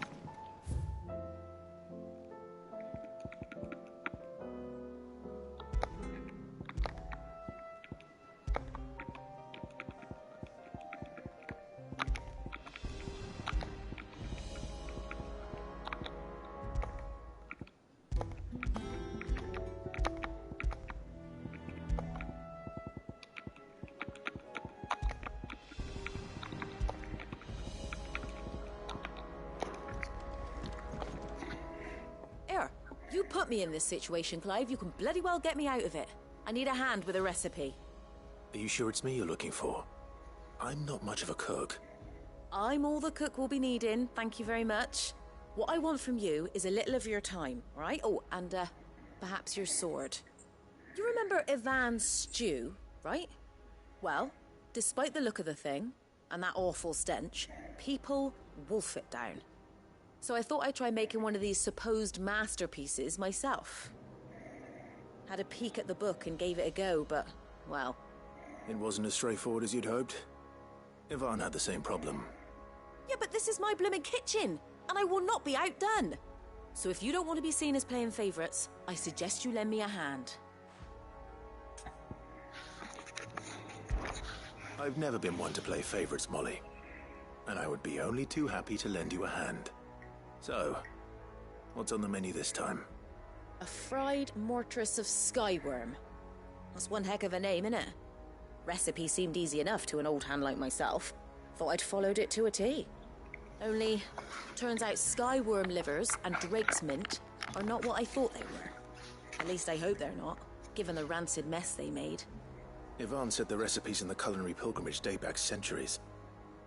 You put me in this situation, Clive. You can bloody well get me out of it. I need a hand with a recipe. Are you sure it's me you're looking for? I'm not much of a cook. I'm all the cook will be needing, thank you very much. What I want from you is a little of your time, all right? Oh, and perhaps your sword. You remember Ivan's stew, right? Well, despite the look of the thing, and that awful stench, people wolf it down. So I thought I'd try making one of these supposed masterpieces myself. Had a peek at the book and gave it a go, but, well... It wasn't as straightforward as you'd hoped. Ivan had the same problem. Yeah, but this is my blooming kitchen, and I will not be outdone. So if you don't want to be seen as playing favourites, I suggest you lend me a hand. I've never been one to play favourites, Molly. And I would be only too happy to lend you a hand. So, what's on the menu this time? A fried mortress of skyworm. That's one heck of a name, innit? Recipe seemed easy enough to an old hand like myself. Thought I'd followed it to a T. Only, turns out skyworm livers and drake's mint are not what I thought they were. At least I hope they're not, given the rancid mess they made. Ivan said the recipes in the culinary pilgrimage date back centuries.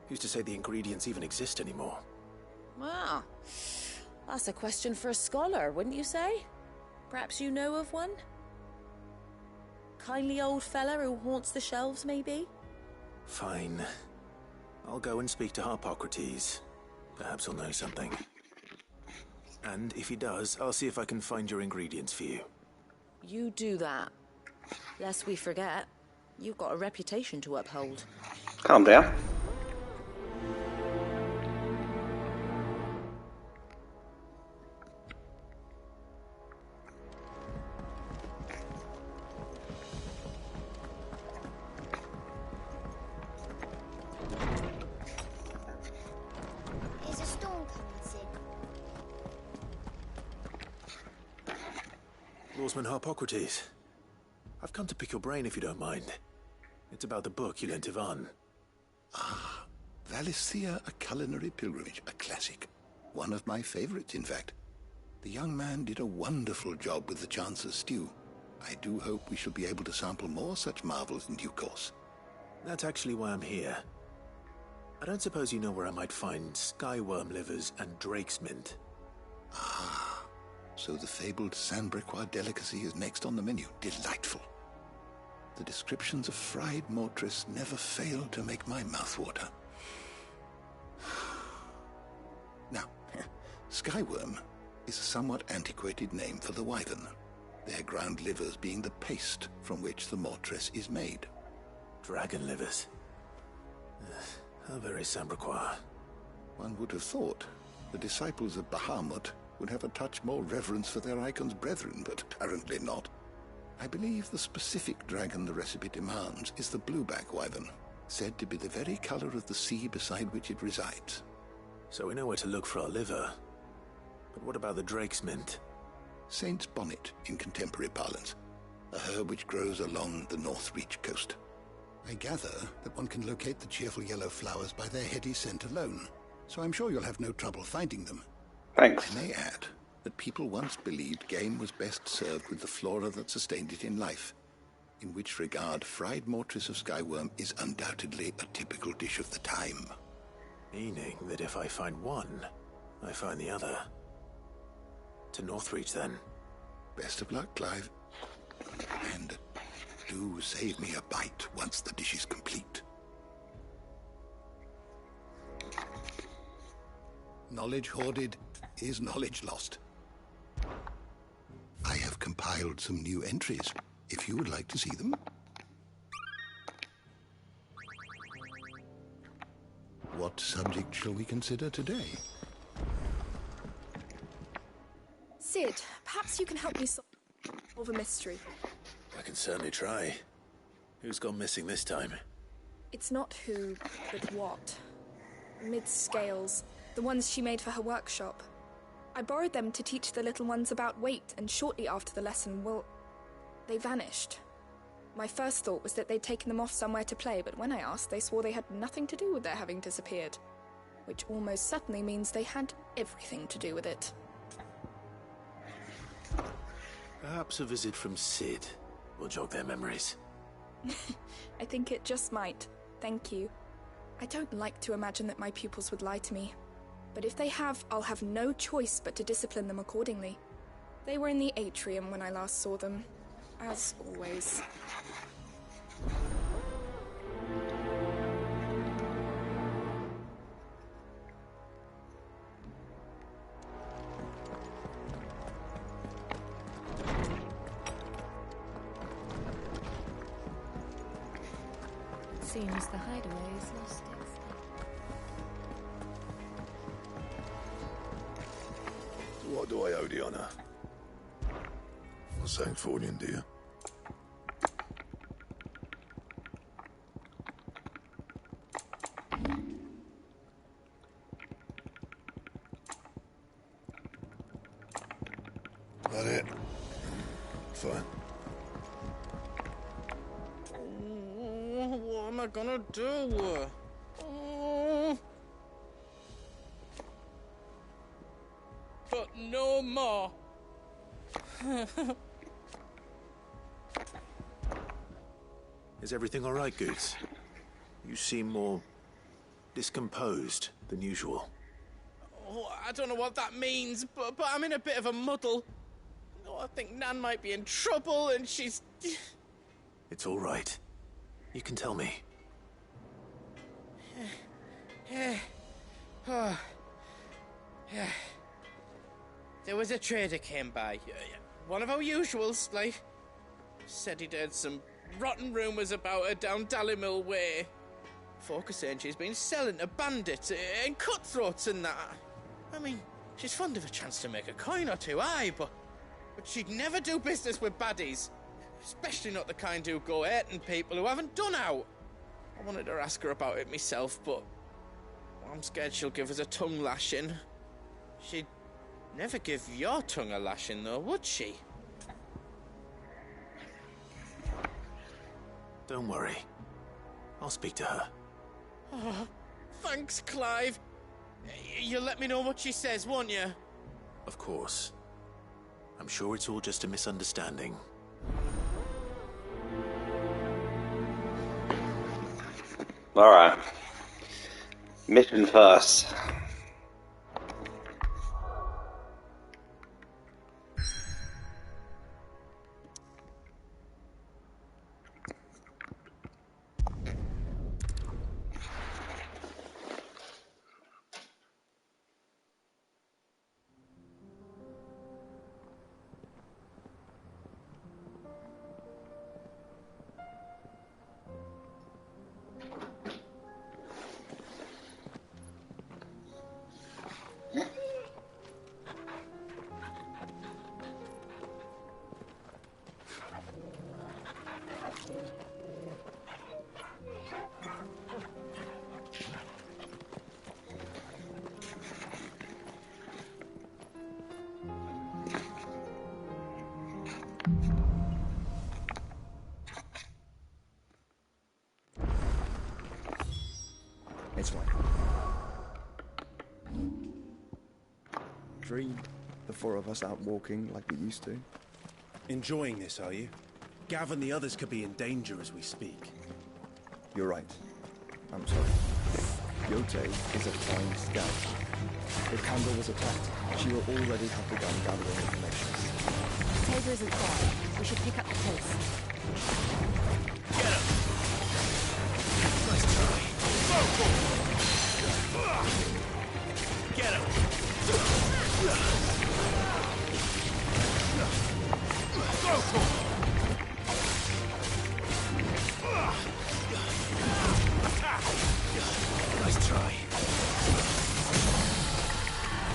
Who's to say the ingredients even exist anymore? Wow. That's a question for a scholar, wouldn't you say? Perhaps you know of one? Kindly old fella who haunts the shelves, maybe? Fine. I'll go and speak to Harpocrates. Perhaps he'll know something. And if he does, I'll see if I can find your ingredients for you. You do that. Lest we forget, you've got a reputation to uphold. Calm down. Is a storm coming, Sid? Lawsman Harpocrates. I've come to pick your brain if you don't mind. It's about the book you lent Ivan. Ah, Valisthea, A Culinary Pilgrimage, a classic. One of my favorites, in fact. The young man did a wonderful job with the Chance's stew. I do hope we shall be able to sample more such marvels in due course. That's actually why I'm here. I don't suppose you know where I might find skyworm livers and drake's mint. Ah, so the fabled Sandbrequois delicacy is next on the menu. Delightful. The descriptions of fried mortress never fail to make my mouth water. Now, skyworm is a somewhat antiquated name for the wyvern, their ground livers being the paste from which the mortress is made. Dragon livers. How very Sandbrequois. One would have thought the disciples of Bahamut would have a touch more reverence for their icon's brethren, but apparently not. I believe the specific dragon the recipe demands is the blueback wyvern, said to be the very color of the sea beside which it resides. So we know where to look for our liver. But what about the drake's mint? Saint's bonnet in contemporary parlance, a herb which grows along the North Reach coast. I gather that one can locate the cheerful yellow flowers by their heady scent alone, so I'm sure you'll have no trouble finding them. Thanks. I may add that people once believed game was best served with the flora that sustained it in life, in which regard fried mortress of skyworm is undoubtedly a typical dish of the time. Meaning that if I find one, I find the other. To Northreach, then. Best of luck, Clive. And do save me a bite once the dish is complete. Knowledge hoarded is knowledge lost. I have compiled some new entries, if you would like to see them. What subject shall we consider today? Sid, perhaps you can help me solve a mystery. I can certainly try. Who's gone missing this time? It's not who, but what. Mid-scales, the ones she made for her workshop. I borrowed them to teach the little ones about weight, and shortly after the lesson, well, they vanished. My first thought was that they'd taken them off somewhere to play, but when I asked, they swore they had nothing to do with their having disappeared. Which almost certainly means they had everything to do with it. Perhaps a visit from Sid will jog their memories. I think it just might. Thank you. I don't like to imagine that my pupils would lie to me. But if they have, I'll have no choice but to discipline them accordingly. They were in the atrium when I last saw them, as always. Seems the hideaway is lost its... What do I owe the honor? For St. Fornian, dear. That it? Fine. What am I gonna do? But no more. Is everything all right, Goots? You seem more discomposed than usual. Oh, I don't know what that means, but I'm in a bit of a muddle. Oh, I think Nan might be in trouble, and she's... It's all right. You can tell me. There was a trader came by. One of our usuals, like. Said he'd heard some rotten rumours about her down Dalimil Way. Folk are saying she's been selling to bandits and cutthroats and that. I mean, she's fond of a chance to make a coin or two, aye, but she'd never do business with baddies. Especially not the kind who go hurting people who haven't done out. I wanted to ask her about it myself, but I'm scared she'll give us a tongue lashing. She'd never give your tongue a lashing, though, would she? Don't worry. I'll speak to her. Oh, thanks, Clive. You'll let me know what she says, won't you? Of course. I'm sure it's all just a misunderstanding. Alright. Mission first. It's fine. Dream, the four of us out walking like we used to. Enjoying this, are you? Gav and the others could be in danger as we speak. You're right. I'm sorry. Yote is a fine scout. If Kandor was attacked, she will already have begun gathering information. Taser isn't far. We should pick up the pace. Get him! Nice try. Go! Get him! Go! Nice try.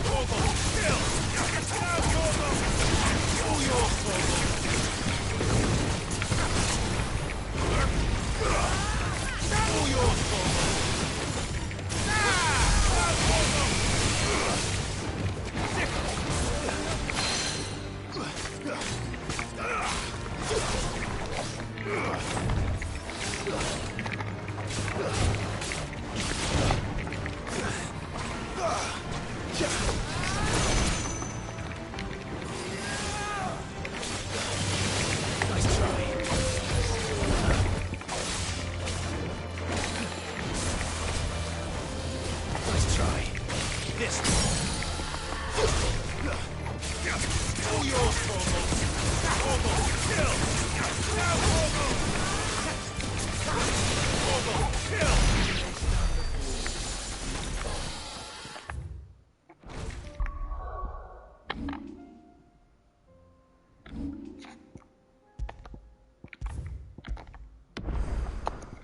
Gorgo, still! Get out, Gorgo! All yours, Gorgo! All yours, Gorgo! This. All yours, Torgal. Torgal, kill. Now, Torgal. Torgal, kill.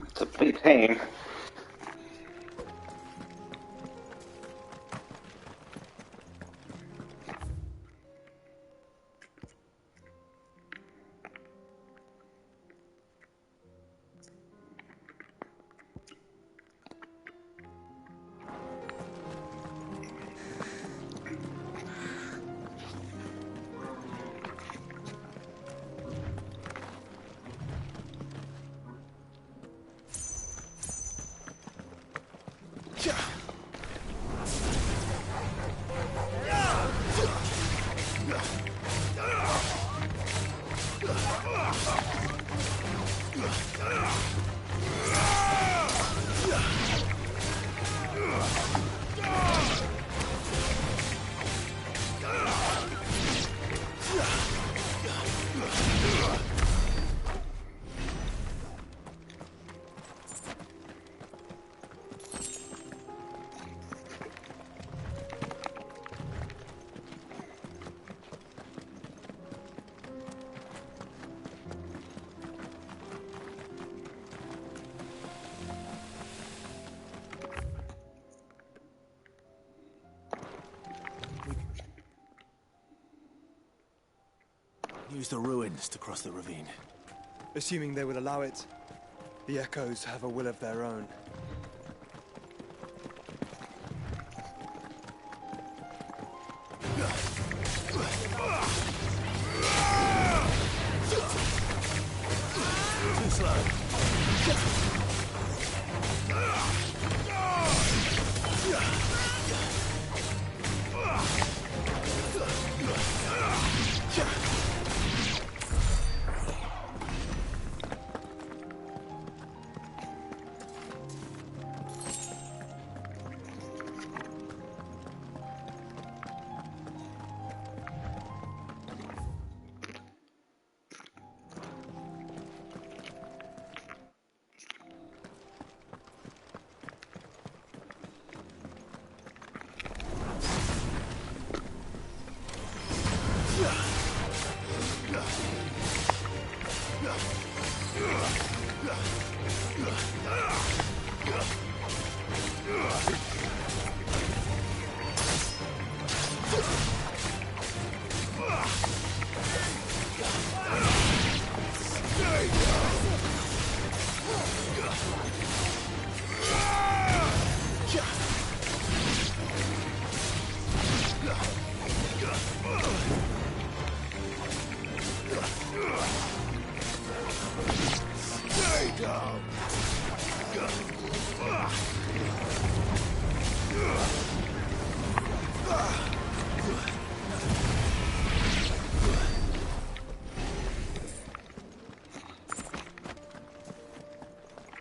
It's a big pain. Use the ruins to cross the ravine. Assuming they will allow it. The echoes have a will of their own. Too slow.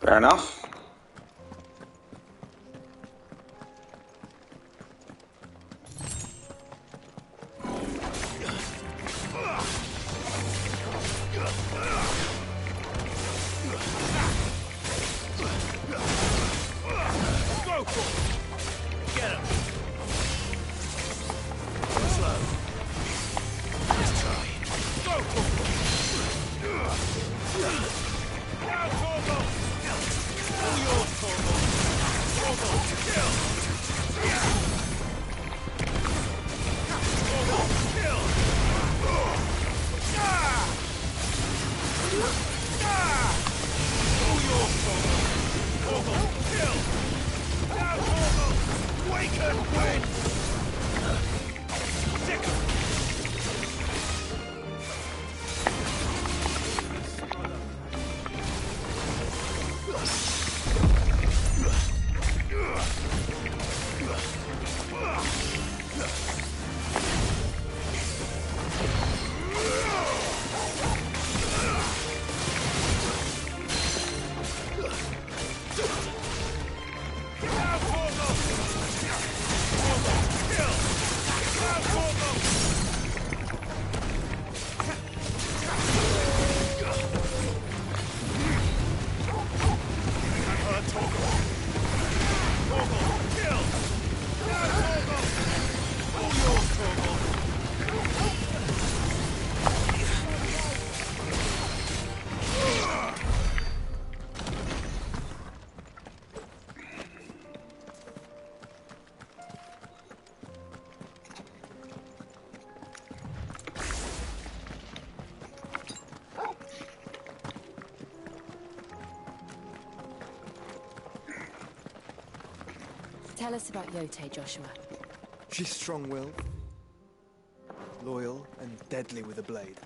Fair enough. Go for it. Get him. Slow. Let's try. Go for it. Now, Torgal. Tell us about Yote, Joshua. She's strong-willed, loyal, and deadly with a blade.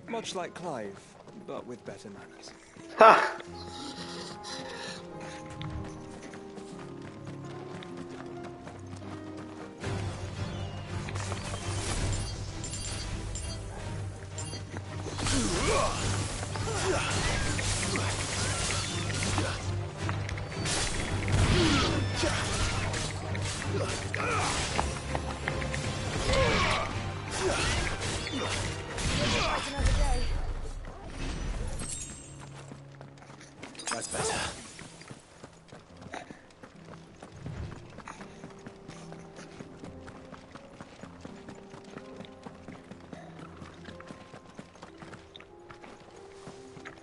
Much like Clive, but with better manners. Ha! That's better.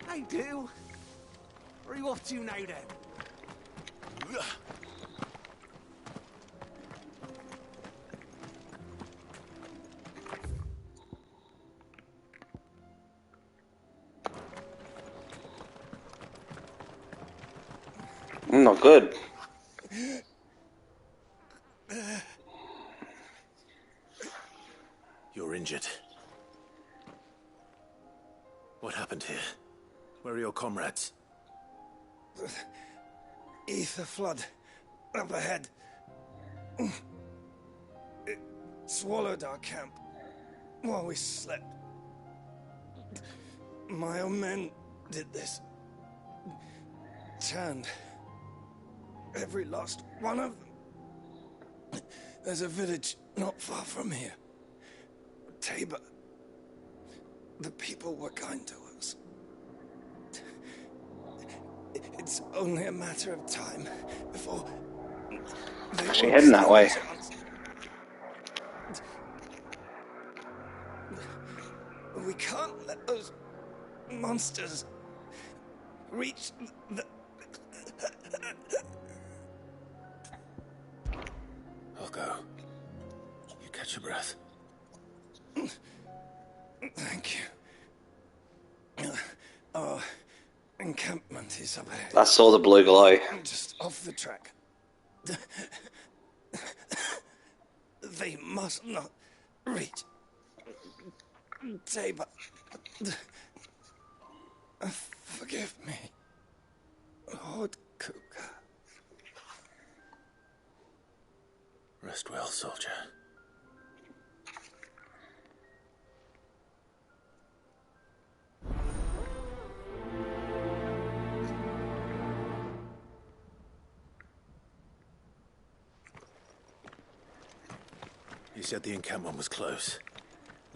Hey, do. Where are you off to now, then? Not good. You're injured. What happened here? Where are your comrades? Ether flood. Up ahead. It swallowed our camp while we slept. My own men did this. Turned every last one of them. There's a village not far from here. Tabor. The people were kind to us. It's only a matter of time before they Actually heading that way. We can't let those monsters reach the... I'll go. You catch your breath. Thank you. Our encampment is up ahead. I saw the blue glow. Just off the track. They must not reach Tabor. Forgive me, Lord Cougar. Rest well, soldier. You said the encampment was close.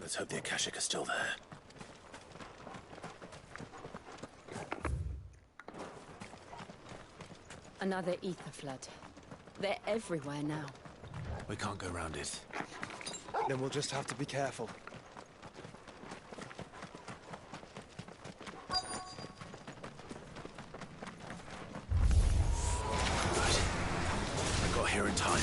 Let's hope the Akashic are still there. Another ether flood. They're everywhere now. We can't go round it. Then we'll just have to be careful. I got here in time.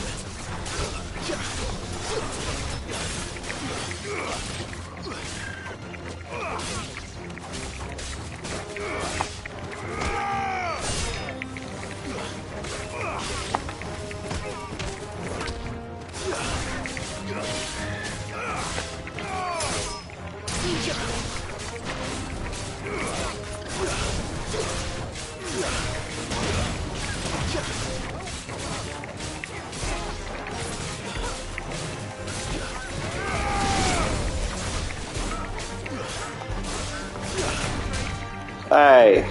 Hey.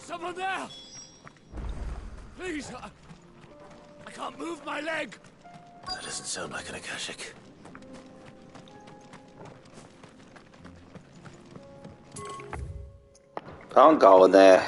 Someone there! Please, I can't move my leg! That doesn't sound like an Akashic. Can't go in there.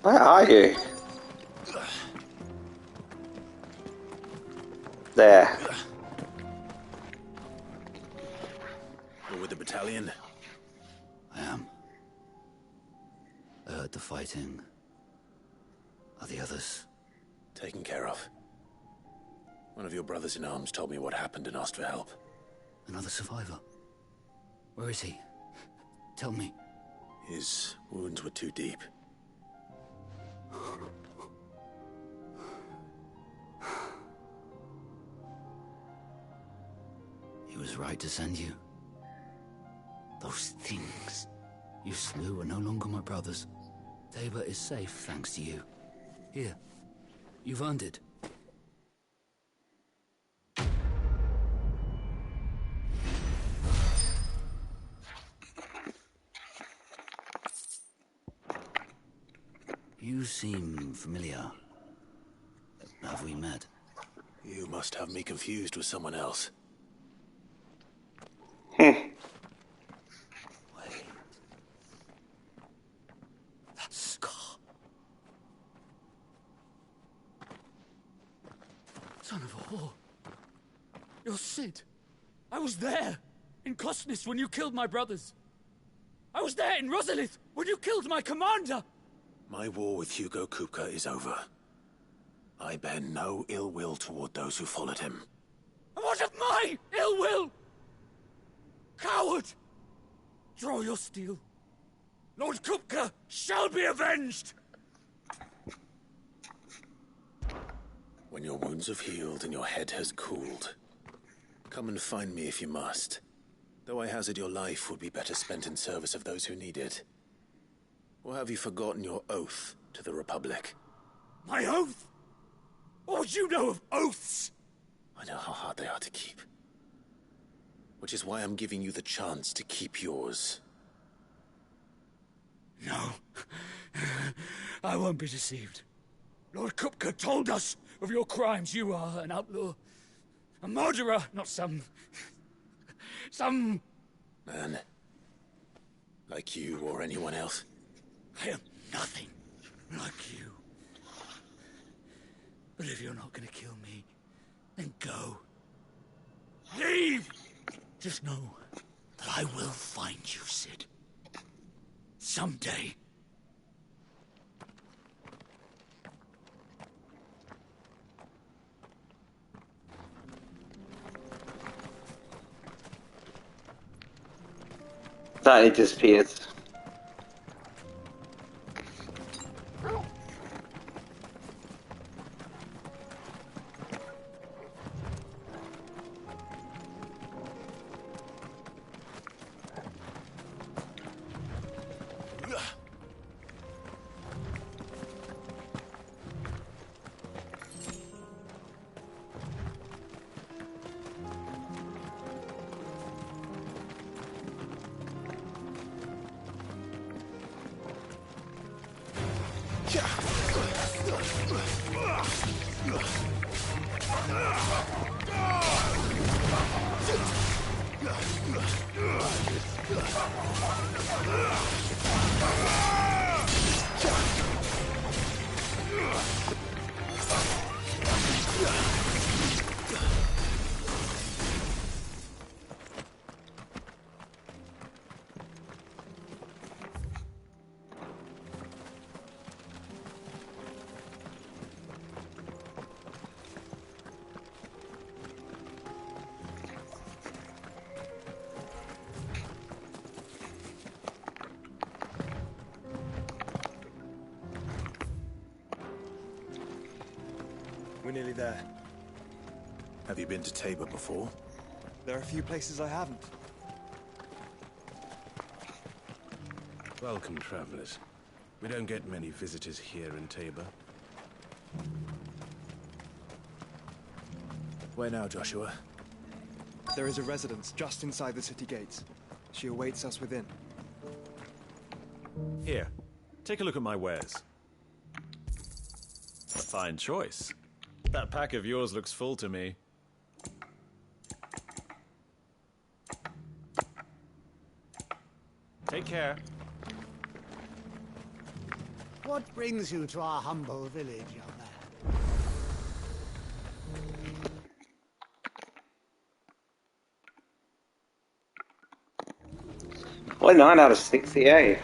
Where are you? There. You're with the battalion? I am. I heard the fighting. Are the others? Taken care of. One of your brothers in arms told me what happened and asked for help. Another survivor? Where is he? Tell me. His wounds were too deep. He was right to send you. Those things you slew are no longer my brothers. Tabor is safe thanks to you. Here, you've earned it. You seem familiar. Have we met? You must have me confused with someone else. Wait. That scar. Son of a whore. You're Sid. I was there, in Costness, when you killed my brothers. I was there in Rosalith, when you killed my commander. My war with Hugo Kupka is over. I bear no ill will toward those who followed him. What of my ill will? Coward! Draw your steel. Lord Kupka shall be avenged! When your wounds have healed and your head has cooled, come and find me if you must. Though I hazard your life would be better spent in service of those who need it. Or have you forgotten your oath to the Republic? My oath? What would you know of oaths? I know how hard they are to keep. Which is why I'm giving you the chance to keep yours. No. I won't be deceived. Lord Kupka told us of your crimes. You are an outlaw. A murderer, not some man. Like you or anyone else. I am nothing like you. But if you're not gonna kill me, then go. Leave! Just know that I will find you, Sid. Someday. That it disappeared. We're nearly there. Have you been to Tabor before? There are a few places I haven't. Welcome, travelers. We don't get many visitors here in Tabor. Where now, Joshua? There is a residence just inside the city gates. She awaits us within. Here, take a look at my wares. A fine choice. That pack of yours looks full to me. Take care. What brings you to our humble village, young man? Well, 9 out of 68.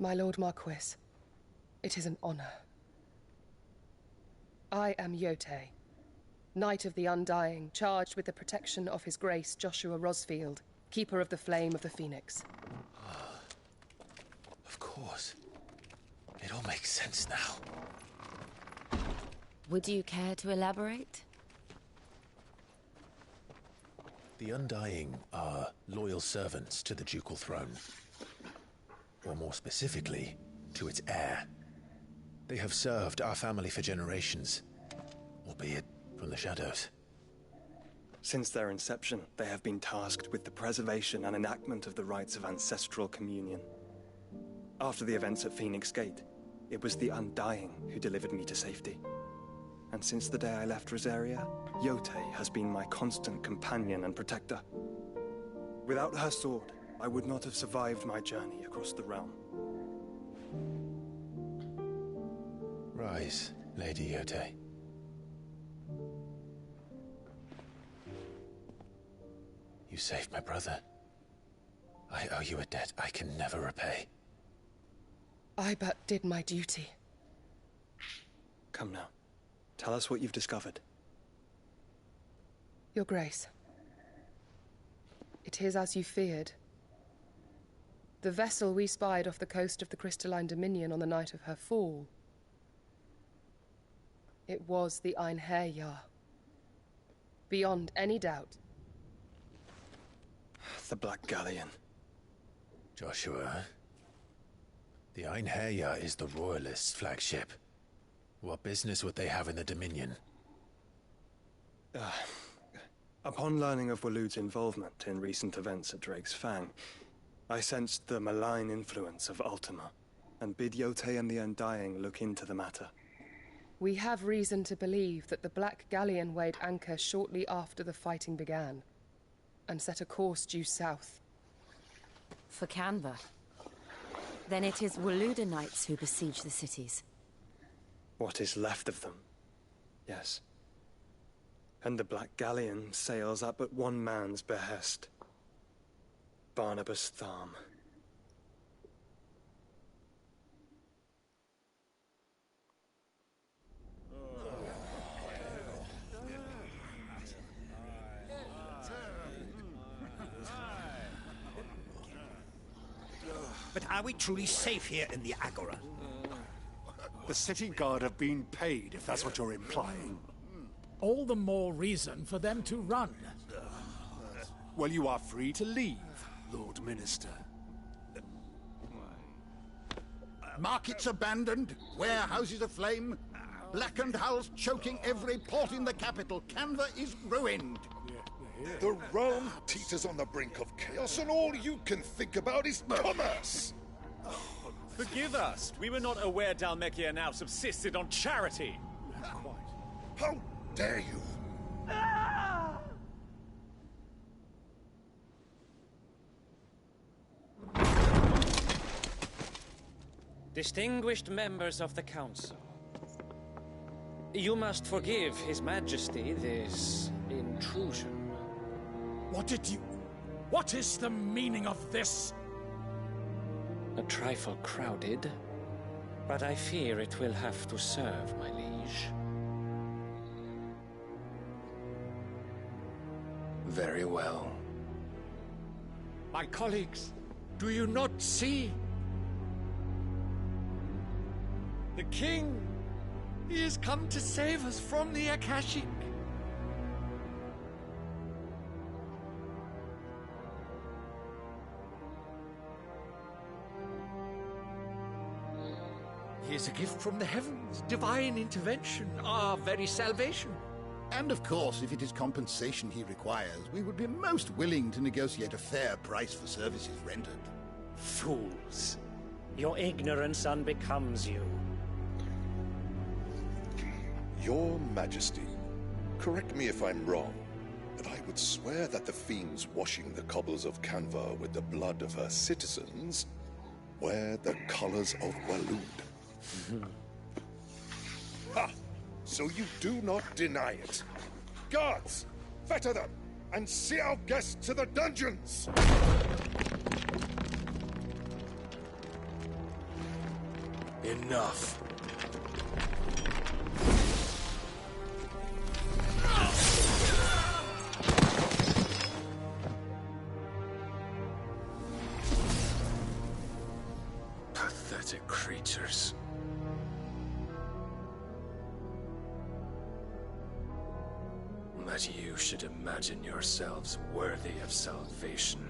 My Lord Marquis, it is an honor. I am Yotei, Knight of the Undying, charged with the protection of His Grace Joshua Rosfield, Keeper of the Flame of the Phoenix. Of course. It all makes sense now. Would you care to elaborate? The Undying are loyal servants to the ducal throne. Or more specifically, to its heir. They have served our family for generations, albeit from the shadows. Since their inception, they have been tasked with the preservation and enactment of the rites of ancestral communion. After the events at Phoenix Gate, it was the Undying who delivered me to safety. And since the day I left Rosaria, Yotei has been my constant companion and protector. Without her sword, I would not have survived my journey across the realm. Rise, Lady Yotei. You saved my brother. I owe you a debt I can never repay. I but did my duty. Come now. Tell us what you've discovered. Your Grace. It is as you feared. The vessel we spied off the coast of the Crystalline Dominion on the night of her fall. It was the Einherjar. Beyond any doubt. The Black Galleon. Joshua, the Einherjar is the Royalists' flagship. What business would they have in the Dominion? Upon learning of Waloed's involvement in recent events at Drake's Fang, I sensed the malign influence of Ultima, and bid Yotei and the Undying look into the matter. We have reason to believe that the Black Galleon weighed anchor shortly after the fighting began, and set a course due south. For Canva. Then it is Waloeda Knights who besiege the cities. What is left of them, yes. And the Black Galleon sails at but one man's behest. Barnabas Tharm. But are we truly safe here in the Agora? The city guard have been paid, if that's what you're implying. All the more reason for them to run. Well, you are free to leave, Lord Minister. Markets abandoned, warehouses aflame, blackened hulls choking every port in the capital. Canva is ruined. The realm teeters on the brink of chaos, and all you can think about is commerce. Forgive us. We were not aware Dhalmekia now subsisted on charity. How dare you? Distinguished members of the Council, you must forgive His Majesty this intrusion. What is the meaning of this? A trifle crowded, but I fear it will have to serve, my liege. Very well. My colleagues, do you not see? The king! He has come to save us from the Akashic! He is a gift from the heavens, divine intervention, our very salvation. And of course, if it is compensation he requires, we would be most willing to negotiate a fair price for services rendered. Fools! Your ignorance unbecomes you. Your Majesty, correct me if I'm wrong, but I would swear that the fiends washing the cobbles of Canva with the blood of her citizens wear the colors of Waloed. Ha! So you do not deny it. Guards, fetter them, and see our guests to the dungeons! Enough. Pathetic creatures. That you should imagine yourselves worthy of salvation.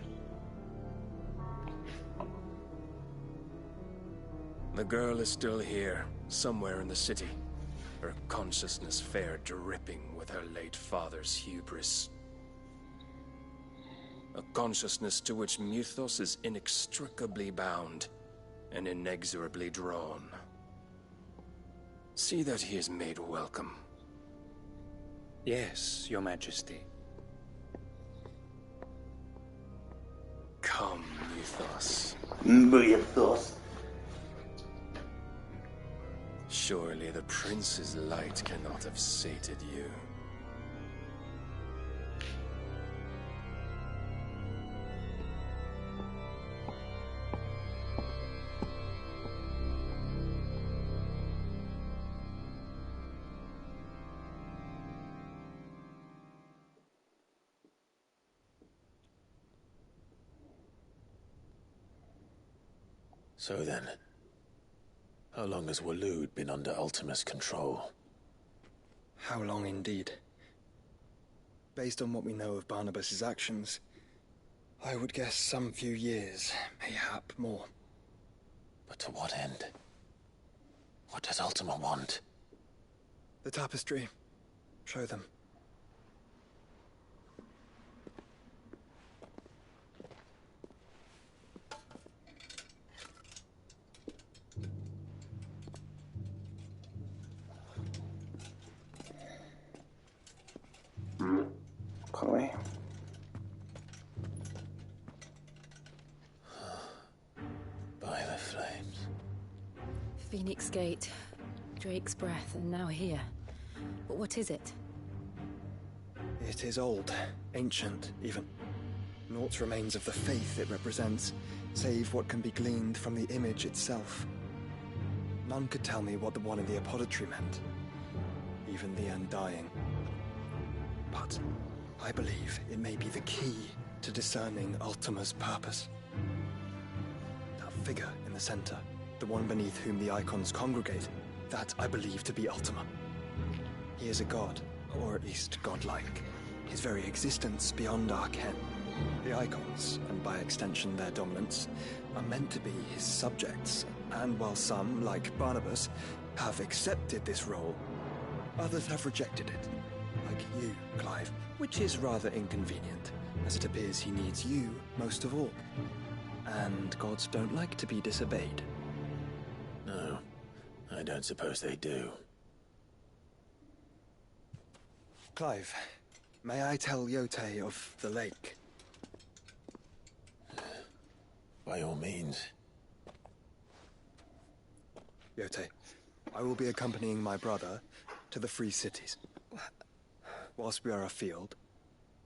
The girl is still here, somewhere in the city, her consciousness fair dripping with her late father's hubris. A consciousness to which Mythos is inextricably bound and inexorably drawn. See that he is made welcome. Yes, Your Majesty. Come, Mythos. Mythos. Surely the prince's light cannot have sated you. So then, how long has Waloed been under Ultima's control? How long indeed? Based on what we know of Barnabas's actions, I would guess some few years, mayhap more. But to what end? What does Ultima want? The tapestry. Show them. Chloe. By the flames. Phoenix Gate, Drake's Breath, and now here. But what is it? It is old, ancient, even. Naught remains of the faith it represents, save what can be gleaned from the image itself. None could tell me what the one in the apothecary meant, even the Undying. But I believe it may be the key to discerning Ultima's purpose. That figure in the center, the one beneath whom the icons congregate, that I believe to be Ultima. He is a god, or at least godlike. His very existence beyond our ken. The icons, and by extension their dominance, are meant to be his subjects, and while some, like Barnabas, have accepted this role, others have rejected it. Like you, Clive, which is rather inconvenient, as it appears he needs you most of all. And gods don't like to be disobeyed. No, I don't suppose they do. Clive, may I tell Yote of the lake? By all means. Yote, I will be accompanying my brother to the Free Cities. Whilst we are afield,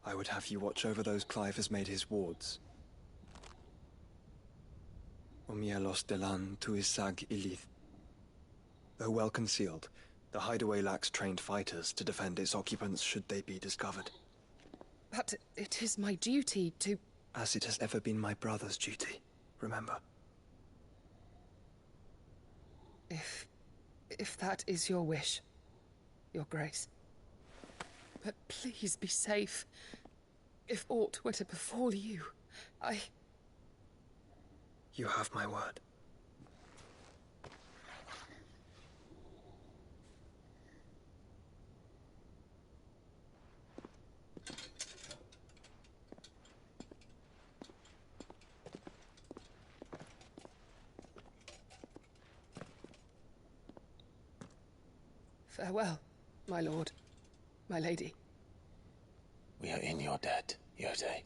I would have you watch over those Clive has made his wards. Omielos delan tuisag ilith. Though well concealed, the hideaway lacks trained fighters to defend its occupants should they be discovered. But it is my duty to... As it has ever been my brother's duty, remember. If that is your wish, Your Grace. But please be safe. If aught were to befall you, You have my word. Farewell, my lord, my lady. We are in your debt, Yote.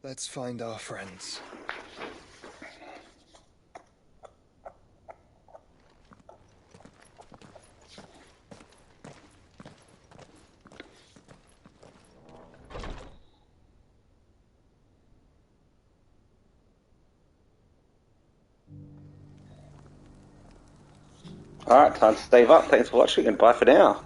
Let's find our friends. Alright, time to stave up. Thanks for watching and bye for now.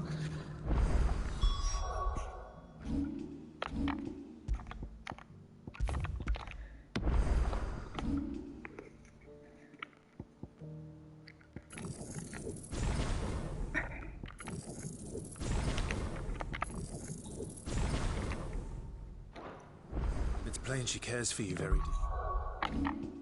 It's plain she cares for you very deeply.